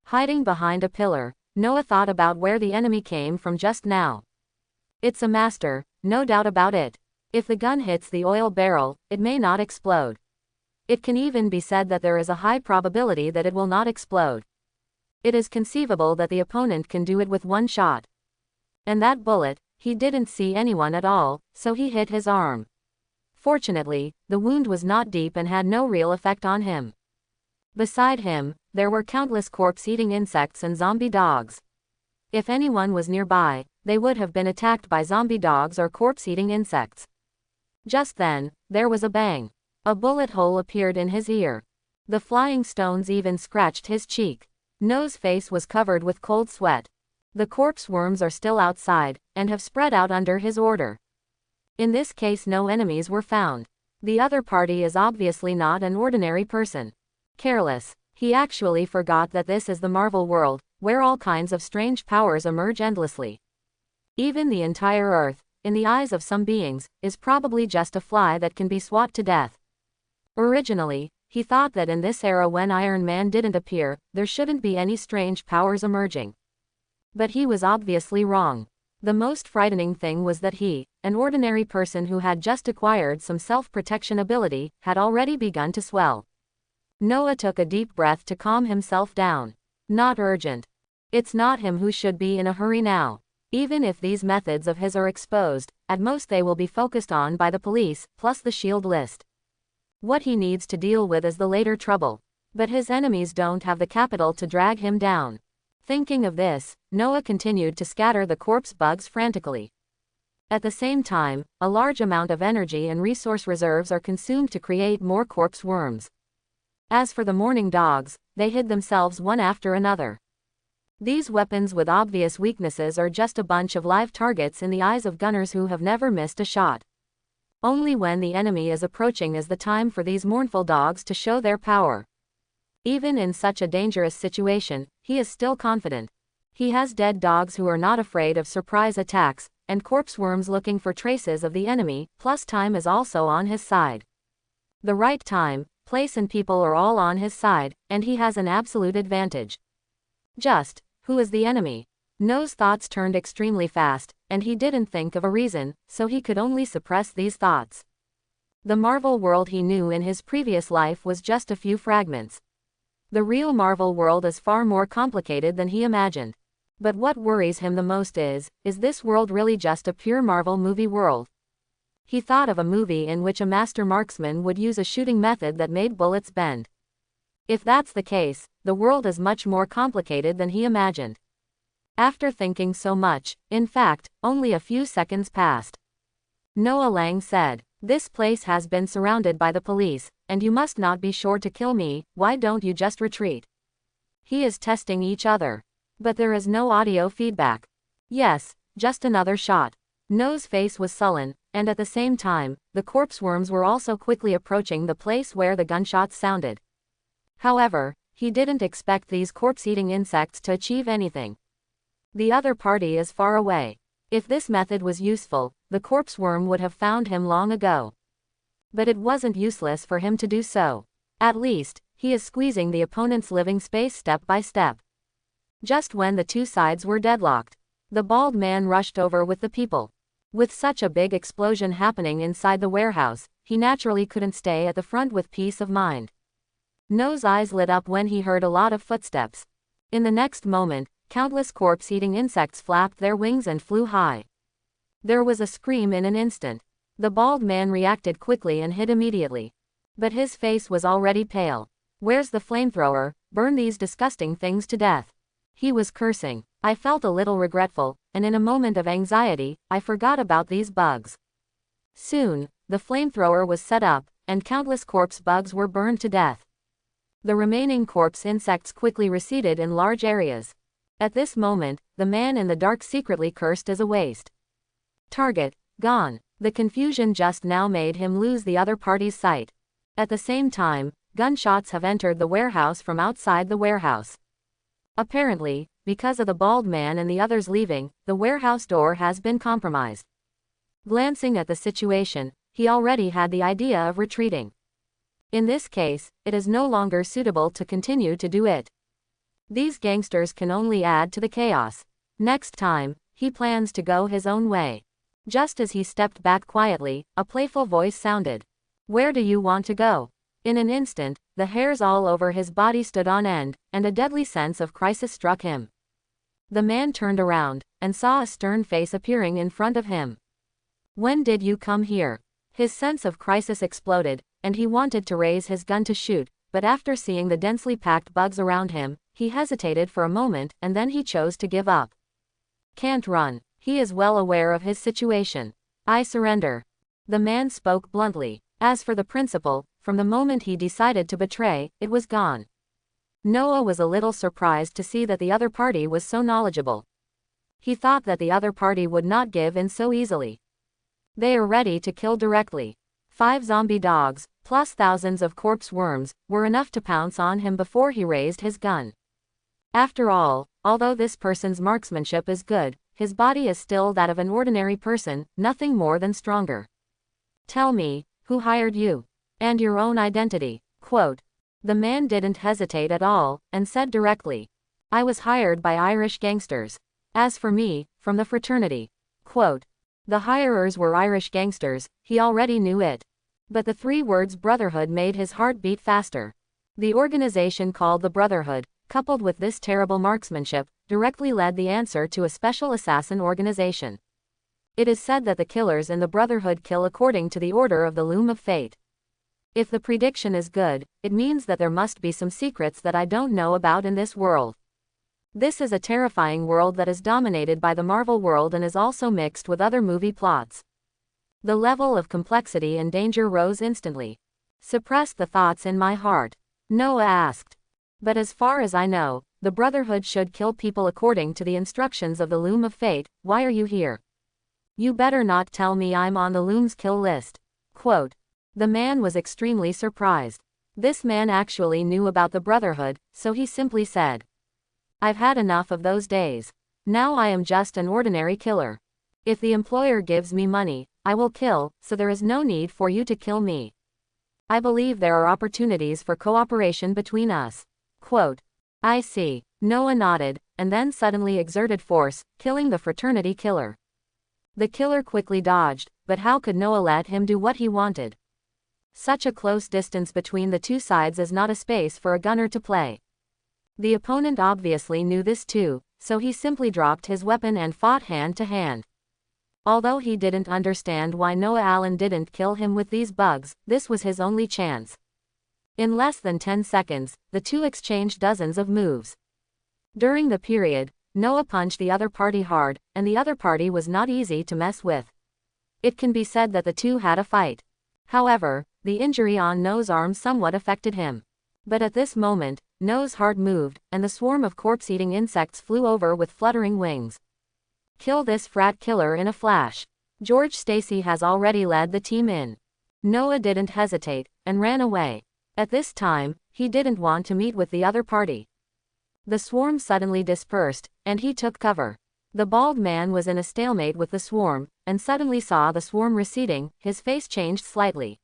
Hiding behind a pillar, Noah thought about where the enemy came from just now. It's a master, no doubt about it. If the gun hits the oil barrel, it may not explode. It can even be said that there is a high probability that it will not explode. It is conceivable that the opponent can do it with one shot. And that bullet, he didn't see anyone at all, so he hit his arm. Fortunately, the wound was not deep and had no real effect on him. Beside him, there were countless corpse-eating insects and zombie dogs. If anyone was nearby, they would have been attacked by zombie dogs or corpse-eating insects. Just then, there was a bang. A bullet hole appeared in his ear. The flying stones even scratched his cheek. No's face was covered with cold sweat. The corpse worms are still outside, and have spread out under his order. In this case no enemies were found. The other party is obviously not an ordinary person. Careless. He actually forgot that this is the Marvel world, where all kinds of strange powers emerge endlessly. Even the entire Earth, in the eyes of some beings, is probably just a fly that can be swat to death. Originally, He thought that in this era when Iron Man didn't appear, there shouldn't be any strange powers emerging. But he was obviously wrong. The most frightening thing was that he, an ordinary person who had just acquired some self-protection ability, had already begun to swell. Noah took a deep breath to calm himself down. Not urgent. It's not him who should be in a hurry now. Even if these methods of his are exposed, at most they will be focused on by the police, plus the shield list. What he needs to deal with is the later trouble. But his enemies don't have the capital to drag him down. Thinking of this, Noah continued to scatter the corpse bugs frantically. At the same time, a large amount of energy and resource reserves are consumed to create more corpse worms. As for the mourning dogs, they hid themselves one after another. These weapons with obvious weaknesses are just a bunch of live targets in the eyes of gunners who have never missed a shot. Only when the enemy is approaching is the time for these mournful dogs to show their power. Even in such a dangerous situation, he is still confident. He has dead dogs who are not afraid of surprise attacks, and corpse worms looking for traces of the enemy, plus time is also on his side. The right time, place and people are all on his side, and he has an absolute advantage. Just, who is the enemy? Noah's thoughts turned extremely fast, and he didn't think of a reason, so he could only suppress these thoughts. The Marvel world he knew in his previous life was just a few fragments. The real Marvel world is far more complicated than he imagined. But what worries him the most is this world really just a pure Marvel movie world? He thought of a movie in which a master marksman would use a shooting method that made bullets bend. If that's the case, the world is much more complicated than he imagined. After thinking so much, in fact, only a few seconds passed. Noah Lang said, "This place has been surrounded by the police, and you must not be sure to kill me, why don't you just retreat?" He is testing each other. But there is no audio feedback. Yes, just another shot. Noah's face was sullen, and at the same time, the corpse worms were also quickly approaching the place where the gunshots sounded. However, he didn't expect these corpse-eating insects to achieve anything. The other party is far away. If this method was useful, the corpse worm would have found him long ago. But it wasn't useless for him to do so. At least, he is squeezing the opponent's living space step by step. Just when the two sides were deadlocked, the bald man rushed over with the people. With such a big explosion happening inside the warehouse, he naturally couldn't stay at the front with peace of mind. Noah's eyes lit up when he heard a lot of footsteps. In the next moment, countless corpse-eating insects flapped their wings and flew high. There was a scream in an instant. The bald man reacted quickly and hid immediately. But his face was already pale. "Where's the flamethrower? Burn these disgusting things to death." He was cursing. I felt a little regretful, and in a moment of anxiety, I forgot about these bugs. Soon, the flamethrower was set up, and countless corpse bugs were burned to death. The remaining corpse insects quickly receded in large areas. At this moment, the man in the dark secretly cursed as a waste. Target, gone. The confusion just now made him lose the other party's sight. At the same time, gunshots have entered the warehouse from outside the warehouse. Apparently, because of the bald man and the others leaving, the warehouse door has been compromised. Glancing at the situation, he already had the idea of retreating. In this case, it is no longer suitable to continue to do it. These gangsters can only add to the chaos. Next time, he plans to go his own way. Just as he stepped back quietly, a playful voice sounded. "Where do you want to go?" In an instant, the hairs all over his body stood on end, and a deadly sense of crisis struck him. The man turned around, and saw a stern face appearing in front of him. "When did you come here?" His sense of crisis exploded, and he wanted to raise his gun to shoot, but after seeing the densely packed bugs around him, he hesitated for a moment and then he chose to give up. Can't run. He is well aware of his situation. "I surrender." The man spoke bluntly. As for the principal, from the moment he decided to betray, it was gone. Noah was a little surprised to see that the other party was so knowledgeable. He thought that the other party would not give in so easily. They are ready to kill directly. 5 zombie dogs, plus thousands of corpse worms, were enough to pounce on him before he raised his gun. After all, although this person's marksmanship is good, his body is still that of an ordinary person, nothing more than stronger. "Tell me, who hired you? And your own identity?" Quote, the man didn't hesitate at all, and said directly, I was hired by Irish gangsters. As for me, from the fraternity. Quote, the hirers were Irish gangsters, he already knew it. But the 3 words brotherhood made his heart beat faster. The organization called the Brotherhood, coupled with this terrible marksmanship, directly led the answer to a special assassin organization. It is said that the killers in the Brotherhood kill according to the order of the loom of fate. If the prediction is good, it means that there must be some secrets that I don't know about in this world. This is a terrifying world that is dominated by the Marvel world and is also mixed with other movie plots. The level of complexity and danger rose instantly. Suppressed the thoughts in my heart. Noah asked. But as far as I know, the Brotherhood should kill people according to the instructions of the loom of fate. Why are you here? You better not tell me I'm on the loom's kill list. Quote, the man was extremely surprised. This man actually knew about the Brotherhood, so he simply said, I've had enough of those days. Now I am just an ordinary killer. If the employer gives me money, I will kill, so there is no need for you to kill me. I believe there are opportunities for cooperation between us. Quote, I see. Noah nodded, and then suddenly exerted force, killing the fraternity killer. The killer quickly dodged, but how could Noah let him do what he wanted? Such a close distance between the 2 sides is not a space for a gunner to play. The opponent obviously knew this too, so he simply dropped his weapon and fought hand to hand. Although he didn't understand why Noah Allen didn't kill him with these bugs, this was his only chance. In less than 10 seconds, the 2 exchanged dozens of moves. During the period, Noah punched the other party hard, and the other party was not easy to mess with. It can be said that the 2 had a fight. However, the injury on Noah's arm somewhat affected him. But at this moment, Noah's heart moved, and the swarm of corpse-eating insects flew over with fluttering wings. Kill this frat killer in a flash. George Stacy has already led the team in. Noah didn't hesitate, and ran away. At this time, he didn't want to meet with the other party. The swarm suddenly dispersed, and he took cover. The bald man was in a stalemate with the swarm, and suddenly saw the swarm receding, his face changed slightly.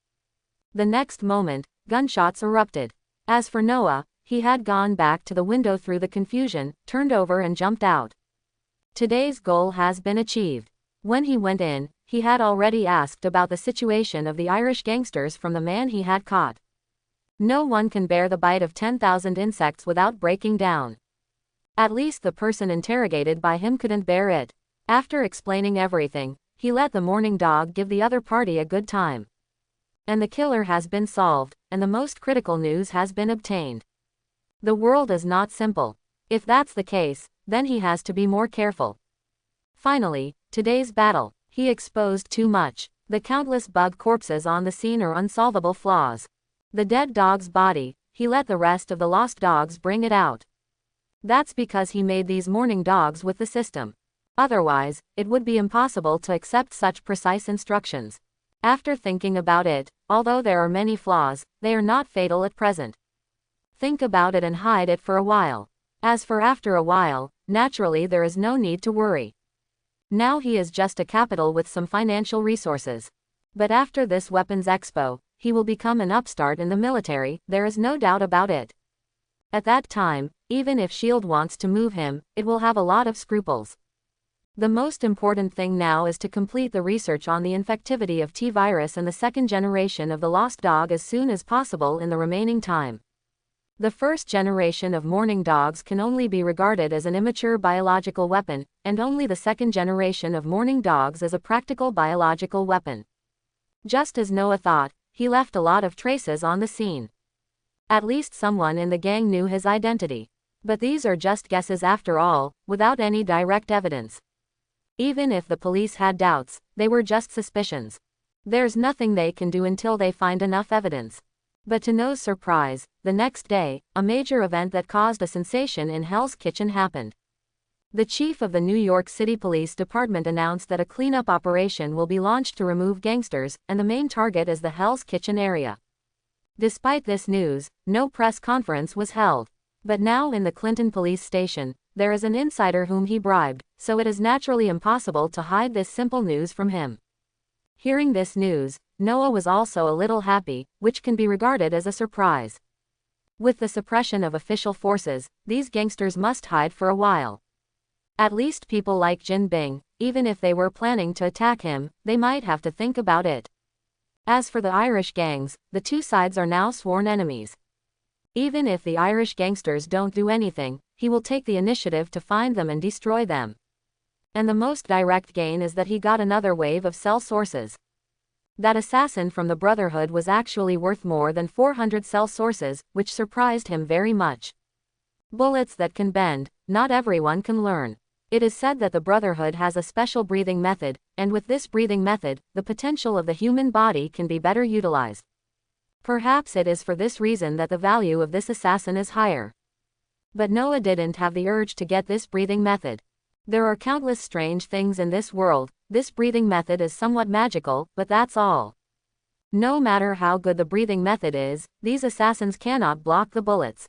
The next moment, gunshots erupted. As for Noah, he had gone back to the window through the confusion, turned over and jumped out. Today's goal has been achieved. When he went in, he had already asked about the situation of the Irish gangsters from the man he had caught. No one can bear the bite of 10,000 insects without breaking down. At least the person interrogated by him couldn't bear it. After explaining everything, he let the mourning dog give the other party a good time. And the killer has been solved, and the most critical news has been obtained. The world is not simple. If that's the case, then he has to be more careful. Finally, today's battle, he exposed too much. The countless bug corpses on the scene are unsolvable flaws. The dead dog's body, he let the rest of the lost dogs bring it out. That's because he made these mourning dogs with the system. Otherwise, it would be impossible to accept such precise instructions. After thinking about it, although there are many flaws, they are not fatal at present. Think about it and hide it for a while. As for after a while, naturally there is no need to worry. Now he is just a capital with some financial resources. But after this weapons expo, he will become an upstart in the military, there is no doubt about it. At that time, even if S.H.I.E.L.D. wants to move him, it will have a lot of scruples. The most important thing now is to complete the research on the infectivity of T-virus and the 2nd generation of the lost dog as soon as possible in the remaining time. The 1st generation of mourning dogs can only be regarded as an immature biological weapon, and only the 2nd generation of mourning dogs as a practical biological weapon. Just as Noah thought, he left a lot of traces on the scene. At least someone in the gang knew his identity. But these are just guesses after all, without any direct evidence. Even if the police had doubts, they were just suspicions. There's nothing they can do until they find enough evidence. But to Noah's surprise, the next day, a major event that caused a sensation in Hell's Kitchen happened. The chief of the New York City Police Department announced that a cleanup operation will be launched to remove gangsters, and the main target is the Hell's Kitchen area. Despite this news, no press conference was held. But now in the Clinton police station, there is an insider whom he bribed, so it is naturally impossible to hide this simple news from him. Hearing this news, Noah was also a little happy, which can be regarded as a surprise. With the suppression of official forces, these gangsters must hide for a while. At least people like Jin Bing, even if they were planning to attack him, they might have to think about it. As for the Irish gangs, the two sides are now sworn enemies. Even if the Irish gangsters don't do anything, he will take the initiative to find them and destroy them. And the most direct gain is that he got another wave of cell sources. That assassin from the Brotherhood was actually worth more than 400 cell sources, which surprised him very much. Bullets that can bend, not everyone can learn. It is said that the Brotherhood has a special breathing method, and with this breathing method, the potential of the human body can be better utilized. Perhaps it is for this reason that the value of this assassin is higher. But Noah didn't have the urge to get this breathing method. There are countless strange things in this world. This breathing method is somewhat magical, but that's all. No matter how good the breathing method is, these assassins cannot block the bullets.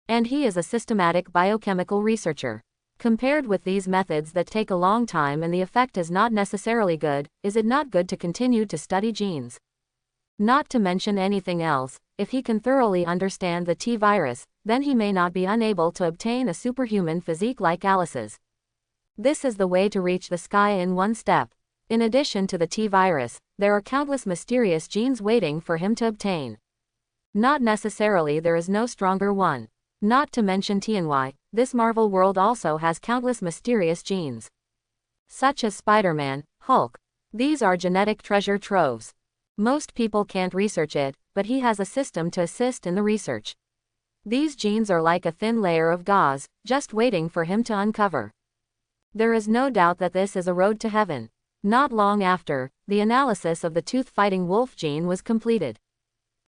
And he is a systematic biochemical researcher. Compared with these methods that take a long time and the effect is not necessarily good, is it not good to continue to study genes? Not to mention anything else, if he can thoroughly understand the T-virus, then he may not be unable to obtain a superhuman physique like Alice's. This is the way to reach the sky in one step. In addition to the T-virus, there are countless mysterious genes waiting for him to obtain. Not necessarily there is no stronger one. Not to mention TNY, this Marvel world also has countless mysterious genes. Such as Spider-Man, Hulk. These are genetic treasure troves. Most people can't research it, but he has a system to assist in the research. These genes are like a thin layer of gauze, just waiting for him to uncover. There is no doubt that this is a road to heaven. Not long after, the analysis of the tooth-fighting wolf gene was completed.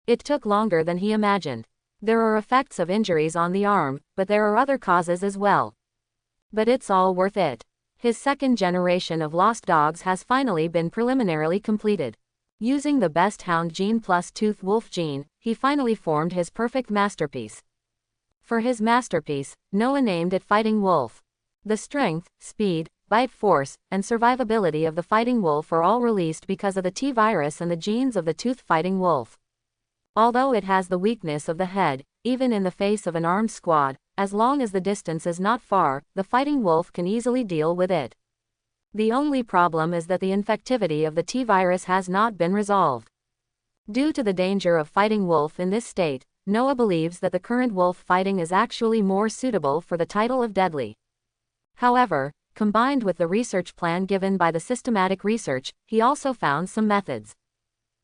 It took longer than he imagined. There are effects of injuries on the arm, but there are other causes as well. But it's all worth it. His second generation of lost dogs has finally been preliminarily completed. Using the best hound gene plus tooth wolf gene, he finally formed his perfect masterpiece. For his masterpiece, Noah named it Fighting Wolf. The strength, speed, bite force, and survivability of the fighting wolf are all released because of the T-virus and the genes of the tooth-fighting wolf. Although it has the weakness of the head, even in the face of an armed squad, as long as the distance is not far, the fighting wolf can easily deal with it. The only problem is that the infectivity of the T-virus has not been resolved. Due to the danger of fighting wolf in this state, Noah believes that the current wolf fighting is actually more suitable for the title of deadly. However, combined with the research plan given by the systematic research, he also found some methods.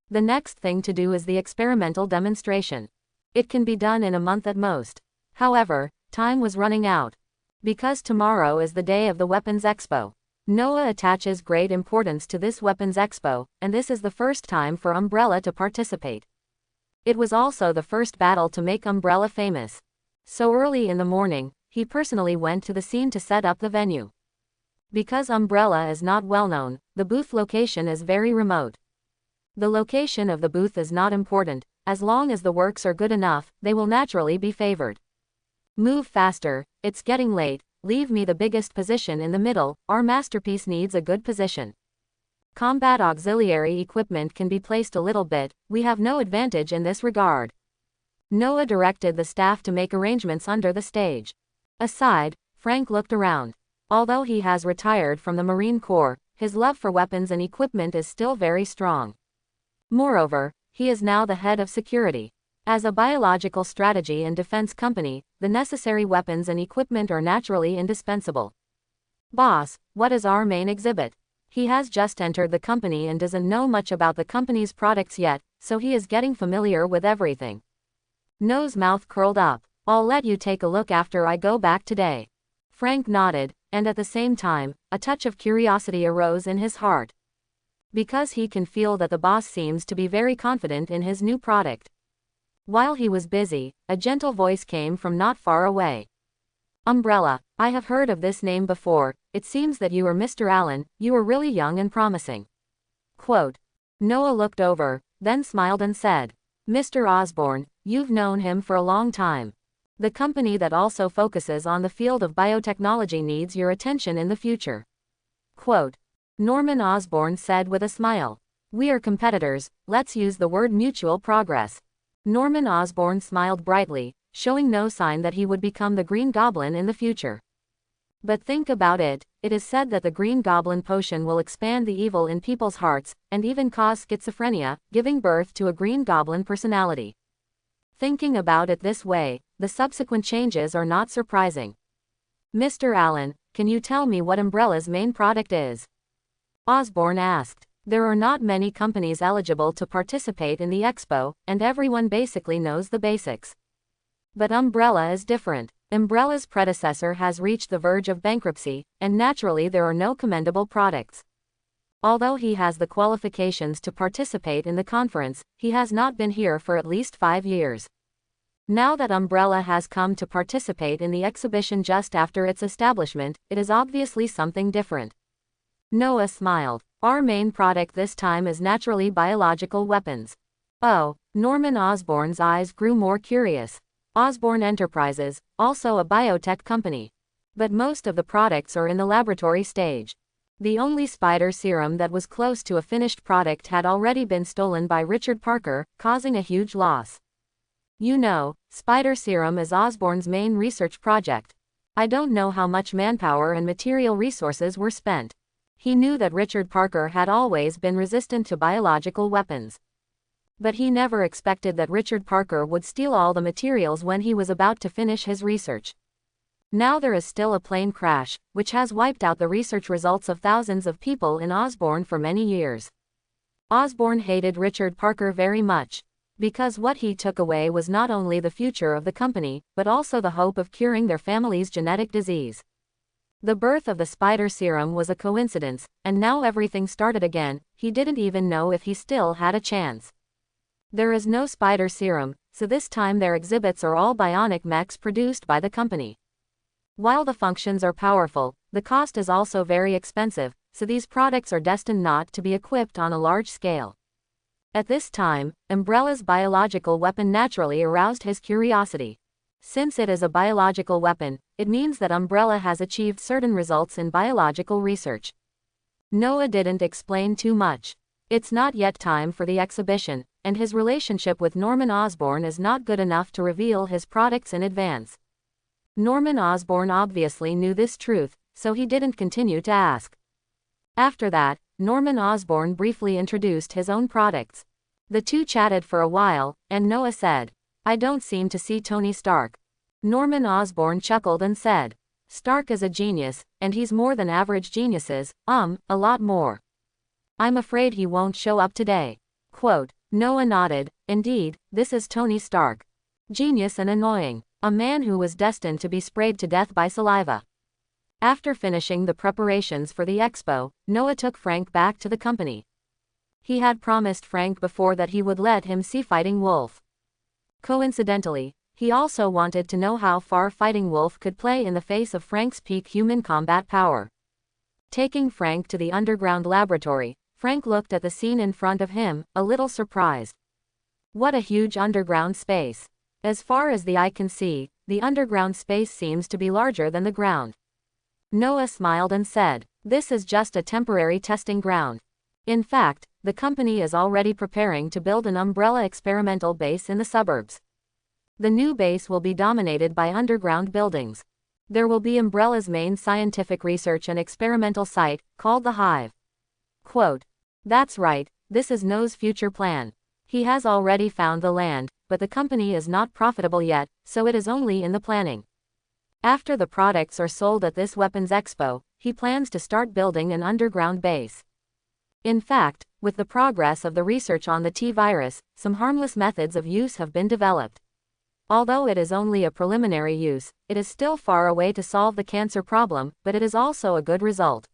The next thing to do is the experimental demonstration. It can be done in a month at most. However, time was running out. Because tomorrow is the day of the Weapons Expo. Noah attaches great importance to this Weapons Expo, and this is the first time for Umbrella to participate. It was also the first battle to make Umbrella famous. So early in the morning, he personally went to the scene to set up the venue. Because Umbrella is not well known, the booth location is very remote. The location of the booth is not important, as long as the works are good enough, they will naturally be favored. Move faster, it's getting late, leave me the biggest position in the middle, our masterpiece needs a good position. Combat auxiliary equipment can be placed a little bit, we have no advantage in this regard. Noah directed the staff to make arrangements under the stage. Aside, Frank looked around. Although he has retired from the Marine Corps, his love for weapons and equipment is still very strong. Moreover, he is now the head of security. As a biological strategy and defense company, the necessary weapons and equipment are naturally indispensable. Boss, what is our main exhibit? He has just entered the company and doesn't know much about the company's products yet, so he is getting familiar with everything. Noah's mouth curled up. I'll let you take a look after I go back today. Frank nodded, and at the same time, a touch of curiosity arose in his heart. Because he can feel that the boss seems to be very confident in his new product. While he was busy, a gentle voice came from not far away. Umbrella, I have heard of this name before, it seems that you are Mr. Allen, you are really young and promising. Quote. Noah looked over, then smiled and said, Mr. Osborne, you've known him for a long time. The company that also focuses on the field of biotechnology needs your attention in the future. Quote. Norman Osborne said with a smile. We are competitors, let's use the word mutual progress. Norman Osborn smiled brightly, showing no sign that he would become the Green Goblin in the future. But think about it, it is said that the Green Goblin potion will expand the evil in people's hearts, and even cause schizophrenia, giving birth to a Green Goblin personality. Thinking about it this way, the subsequent changes are not surprising. Mr. Allen, can you tell me what Umbrella's main product is? Osborn asked. There are not many companies eligible to participate in the expo, and everyone basically knows the basics. But Umbrella is different. Umbrella's predecessor has reached the verge of bankruptcy, and naturally there are no commendable products. Although he has the qualifications to participate in the conference, he has not been here for at least 5 years. Now that Umbrella has come to participate in the exhibition just after its establishment, it is obviously something different. Noah smiled. Our main product this time is naturally biological weapons. Oh, Norman Osborn's eyes grew more curious. Osborn Enterprises, also a biotech company. But most of the products are in the laboratory stage. The only spider serum that was close to a finished product had already been stolen by Richard Parker, causing a huge loss. You know, spider serum is Osborn's main research project. I don't know how much manpower and material resources were spent. He knew that Richard Parker had always been resistant to biological weapons. But he never expected that Richard Parker would steal all the materials when he was about to finish his research. Now there is still a plane crash, which has wiped out the research results of thousands of people in Osborn for many years. Osborn hated Richard Parker very much, because what he took away was not only the future of the company, but also the hope of curing their family's genetic disease. The birth of the spider serum was a coincidence, and now everything started again. He didn't even know if he still had a chance. There is no spider serum, so this time their exhibits are all bionic mechs produced by the company. While the functions are powerful, the cost is also very expensive, so these products are destined not to be equipped on a large scale. At this time, Umbrella's biological weapon naturally aroused his curiosity. Since it is a biological weapon, it means that Umbrella has achieved certain results in biological research. Noah didn't explain too much. It's not yet time for the exhibition, and his relationship with Norman Osborn is not good enough to reveal his products in advance. Norman Osborn obviously knew this truth, so he didn't continue to ask. After that, Norman Osborn briefly introduced his own products. The two chatted for a while, and Noah said, "I don't seem to see Tony Stark." Norman Osborn chuckled and said, "Stark is a genius, and he's more than average geniuses, a lot more. I'm afraid he won't show up today." Quote, Noah nodded. Indeed, this is Tony Stark. Genius and annoying. A man who was destined to be sprayed to death by saliva. After finishing the preparations for the expo, Noah took Frank back to the company. He had promised Frank before that he would let him see Fighting Wolf. Coincidentally, he also wanted to know how far Fighting Wolf could play in the face of Frank's peak human combat power. Taking Frank to the underground laboratory, Frank looked at the scene in front of him, a little surprised. What a huge underground space. As far as the eye can see, the underground space seems to be larger than the ground. Noah smiled and said, "This is just a temporary testing ground. In fact, the company is already preparing to build an Umbrella experimental base in the suburbs. The new base will be dominated by underground buildings. There will be Umbrella's main scientific research and experimental site, called the Hive." Quote, "That's right, this is Noah's future plan. He has already found the land, but the company is not profitable yet, so it is only in the planning. After the products are sold at this weapons expo, he plans to start building an underground base. In fact, with the progress of the research on the T-virus, some harmless methods of use have been developed. Although it is only a preliminary use, it is still far away to solve the cancer problem, but it is also a good result.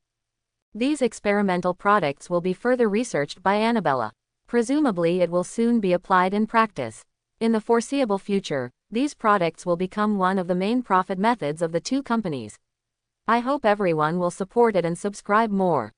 These experimental products will be further researched by Annabella. Presumably it will soon be applied in practice. In the foreseeable future, these products will become one of the main profit methods of the two companies. I hope everyone will support it and subscribe more.